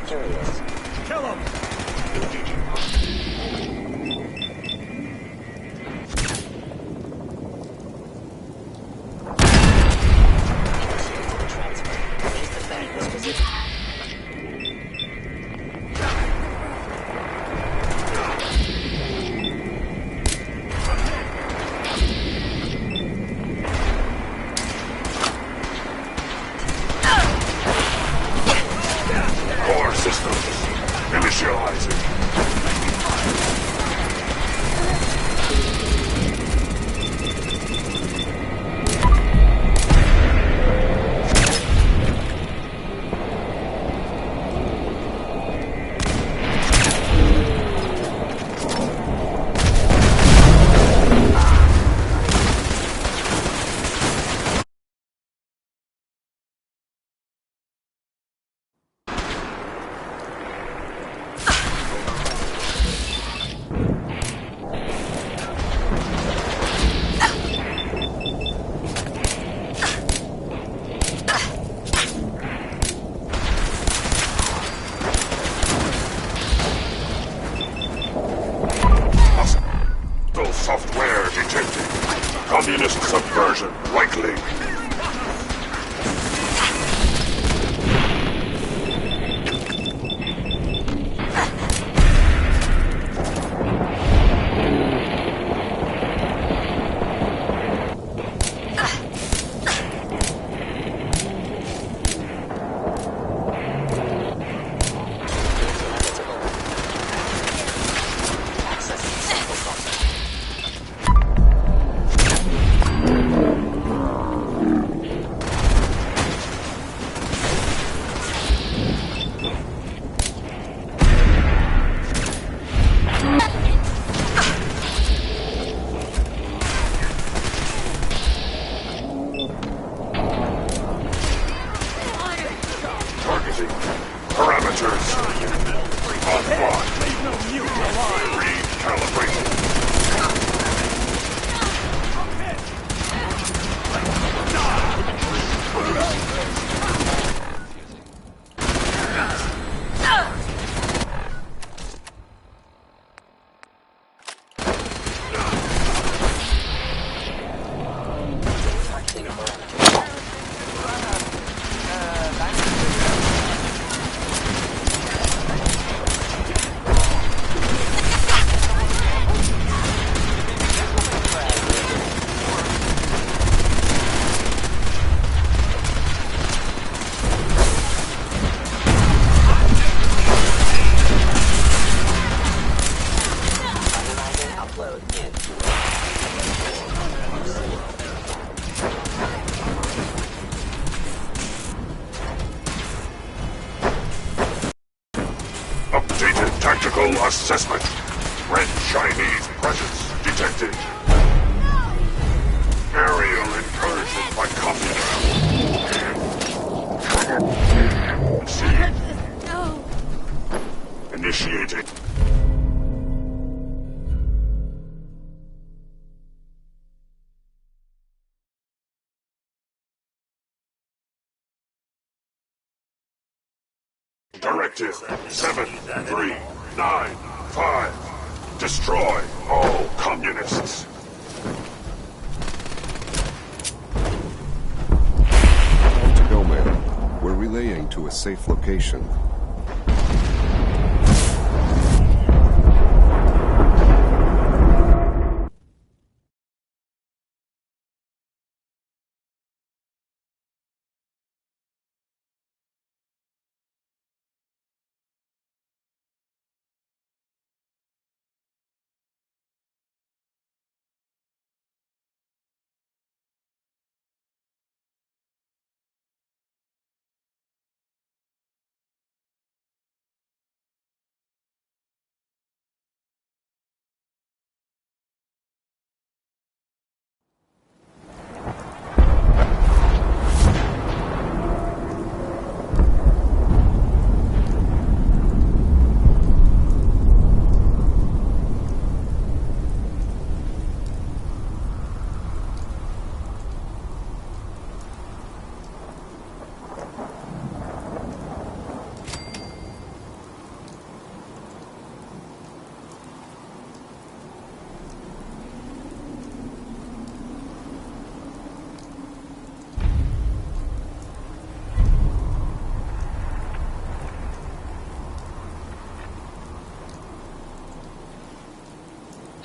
Curious. Kill him. Initiating transfer. Please defend this position. Software detected. Communist subversion likely. Assessment. Red Chinese presence detected. Aerial incursion by communists. Directive 7395. Destroy all communists. Time to go, ma'am. We're relaying to a safe location.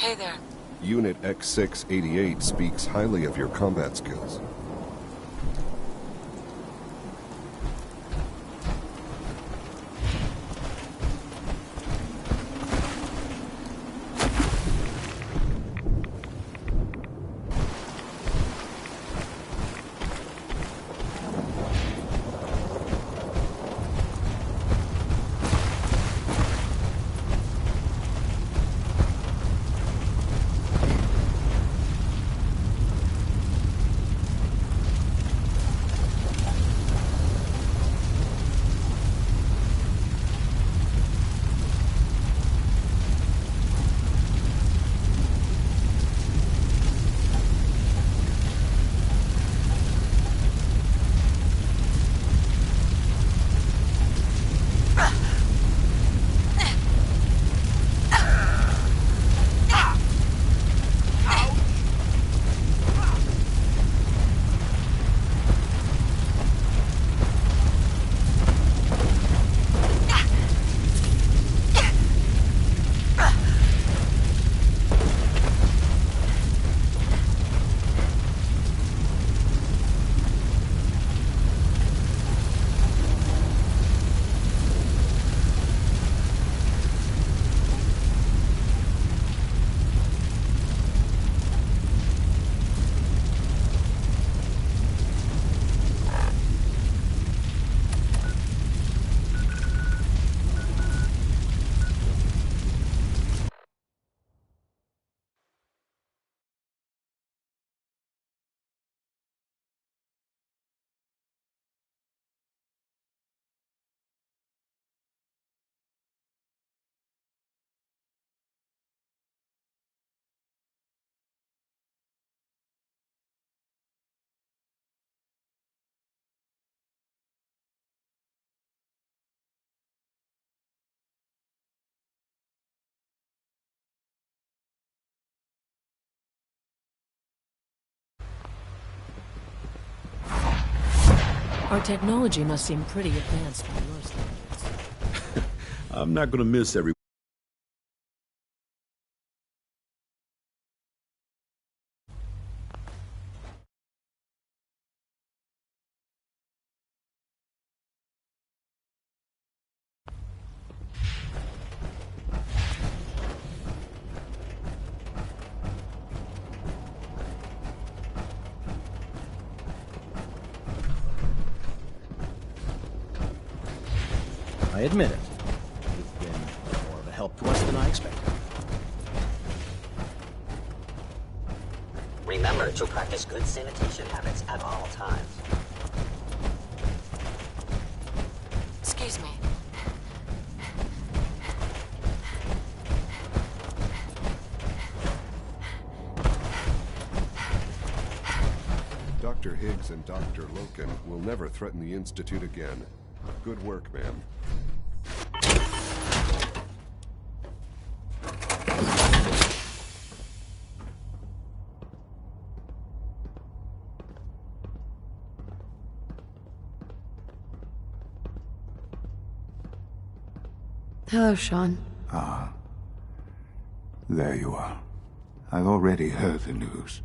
Hey there. Unit X688 speaks highly of your combat skills. Our technology must seem pretty advanced by your standards. I'm not gonna miss every... I admit it. You've been more of a help to us than I expected. Remember to practice good sanitation habits at all times. Excuse me. Dr. Higgs and Dr. Loken will never threaten the Institute again. Good work, ma'am. Hello, Sean. Ah. There you are. I've already heard the news.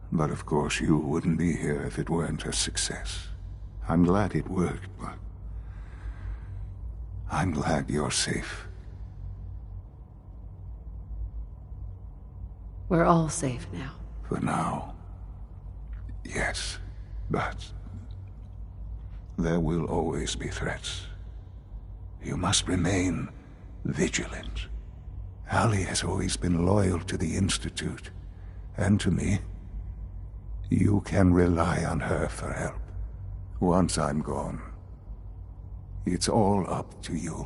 But of course you wouldn't be here if it weren't a success. I'm glad it worked, but I'm glad you're safe. We're all safe now. For now. Yes, but there will always be threats. You must remain vigilant. Allie has always been loyal to the Institute, and to me. You can rely on her for help. Once I'm gone, it's all up to you.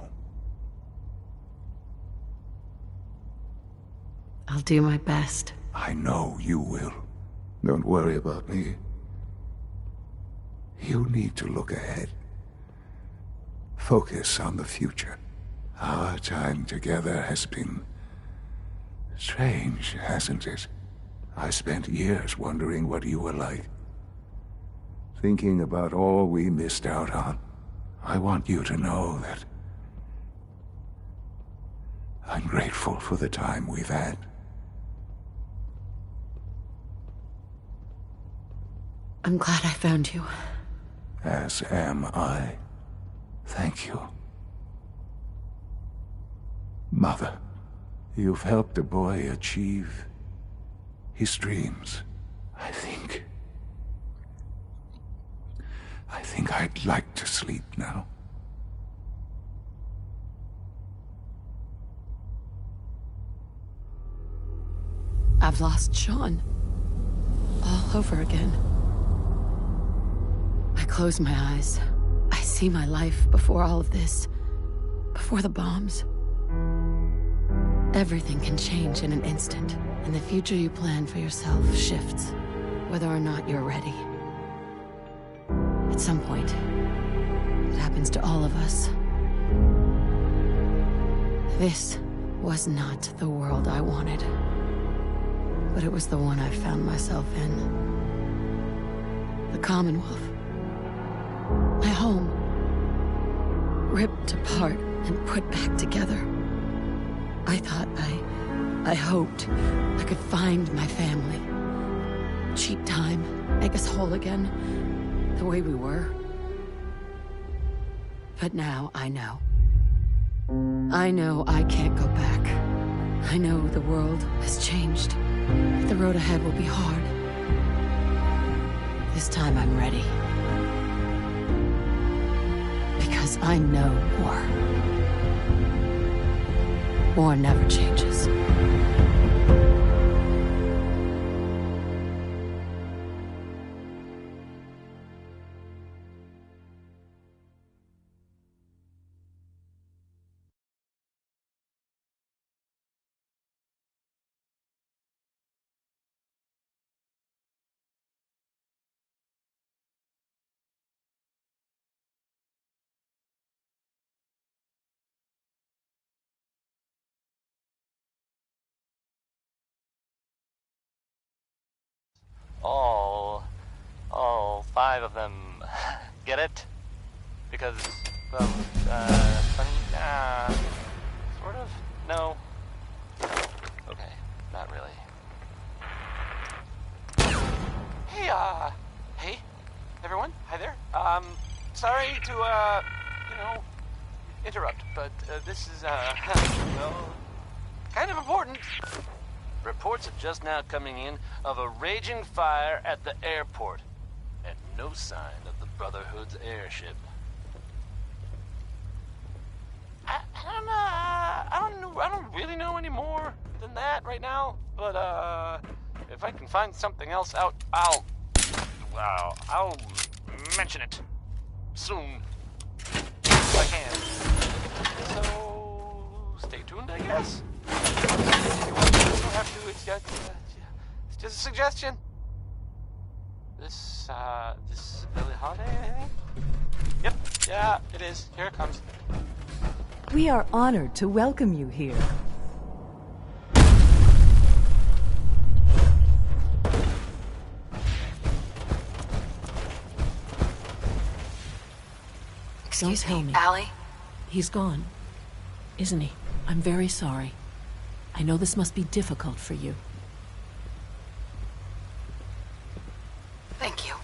I'll do my best. I know you will. Don't worry about me. You need to look ahead. Focus on the future. Our time together has been strange, hasn't it? I spent years wondering what you were like. Thinking about all we missed out on. I want you to know that I'm grateful for the time we've had. I'm glad I found you. As am I. Thank you. Mother, you've helped a boy achieve his dreams. I think I'd like to sleep now. I've lost Sean. All over again. I close my eyes. I see my life before all of this. Before the bombs. Everything can change in an instant, and the future you plan for yourself shifts, whether or not you're ready. At some point, it happens to all of us. This was not the world I wanted, but it was the one I found myself in. The Commonwealth. My home. Ripped apart and put back together. I thought I hoped I could find my family. Cheat time, make us whole again, the way we were. But now I know. I know I can't go back. I know the world has changed. The road ahead will be hard. This time I'm ready. Because I know war. War never changes. All 5 of them. Get it? Because, well, funny? Sort of? No. Okay, not really. Hey, hey, everyone, hi there. Sorry to, interrupt, but, this is, well, kind of important. Reports are just now coming in of a raging fire at the airport, and no sign of the Brotherhood's airship. I don't really know any more than that right now, but, if I can find something else out, I'll mention it soon, if I can. So, stay tuned, I guess. You don't have to, it's just a suggestion. This Billie Holiday, I think? Yep, yeah, it is. Here it comes. We are honored to welcome you here. Excuse Don't tell me, me. Allie? He's gone. isn't he? I'm very sorry. I know this must be difficult for you. Thank you.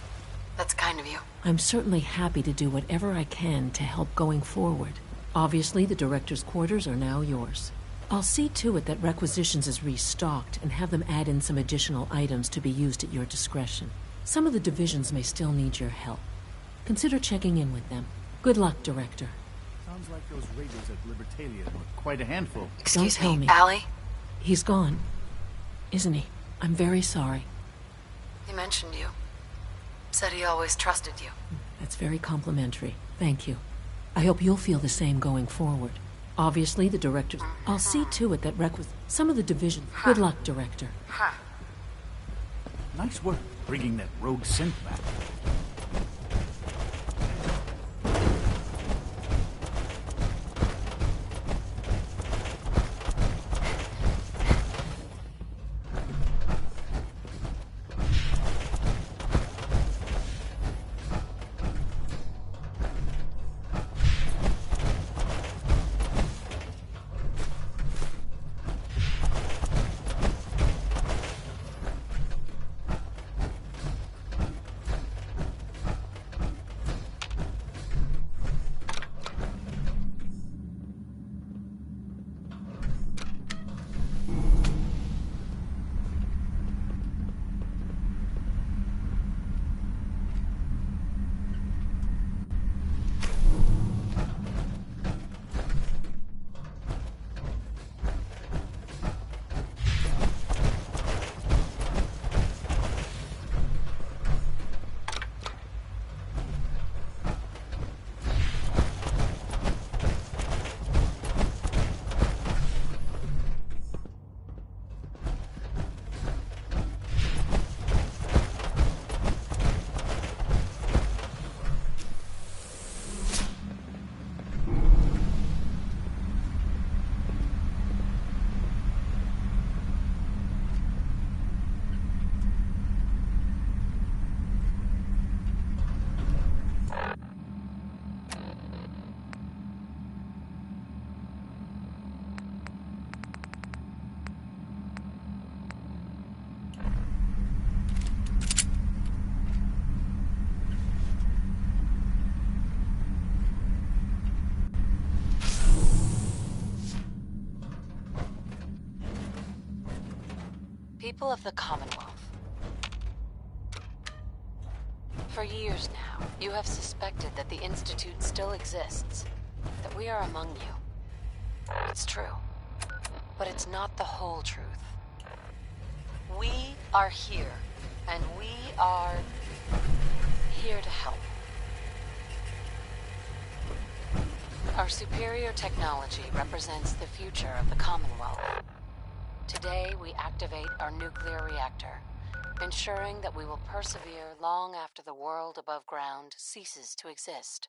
That's kind of you. I'm certainly happy to do whatever I can to help going forward. Obviously, the director's quarters are now yours. I'll see to it that requisitions is restocked and have them add in some additional items to be used at your discretion. Some of the divisions may still need your help. Consider checking in with them. Good luck, Director. Sounds like those raiders at Libertalia were quite a handful. Don't tell me. Allie? He's gone, isn't he? I'm very sorry. He mentioned you. Said he always trusted you. That's very complimentary. Thank you. I hope you'll feel the same going forward. Obviously, the director... I'll see to it that some of the division... Good luck, Director. Nice work bringing that rogue synth back. People of the Commonwealth. For years now, you have suspected that the Institute still exists, that we are among you. It's true, but it's not the whole truth. We are here, and we are here to help. Our superior technology represents the future of the Commonwealth. Today, we activate our nuclear reactor, ensuring that we will persevere long after the world above ground ceases to exist.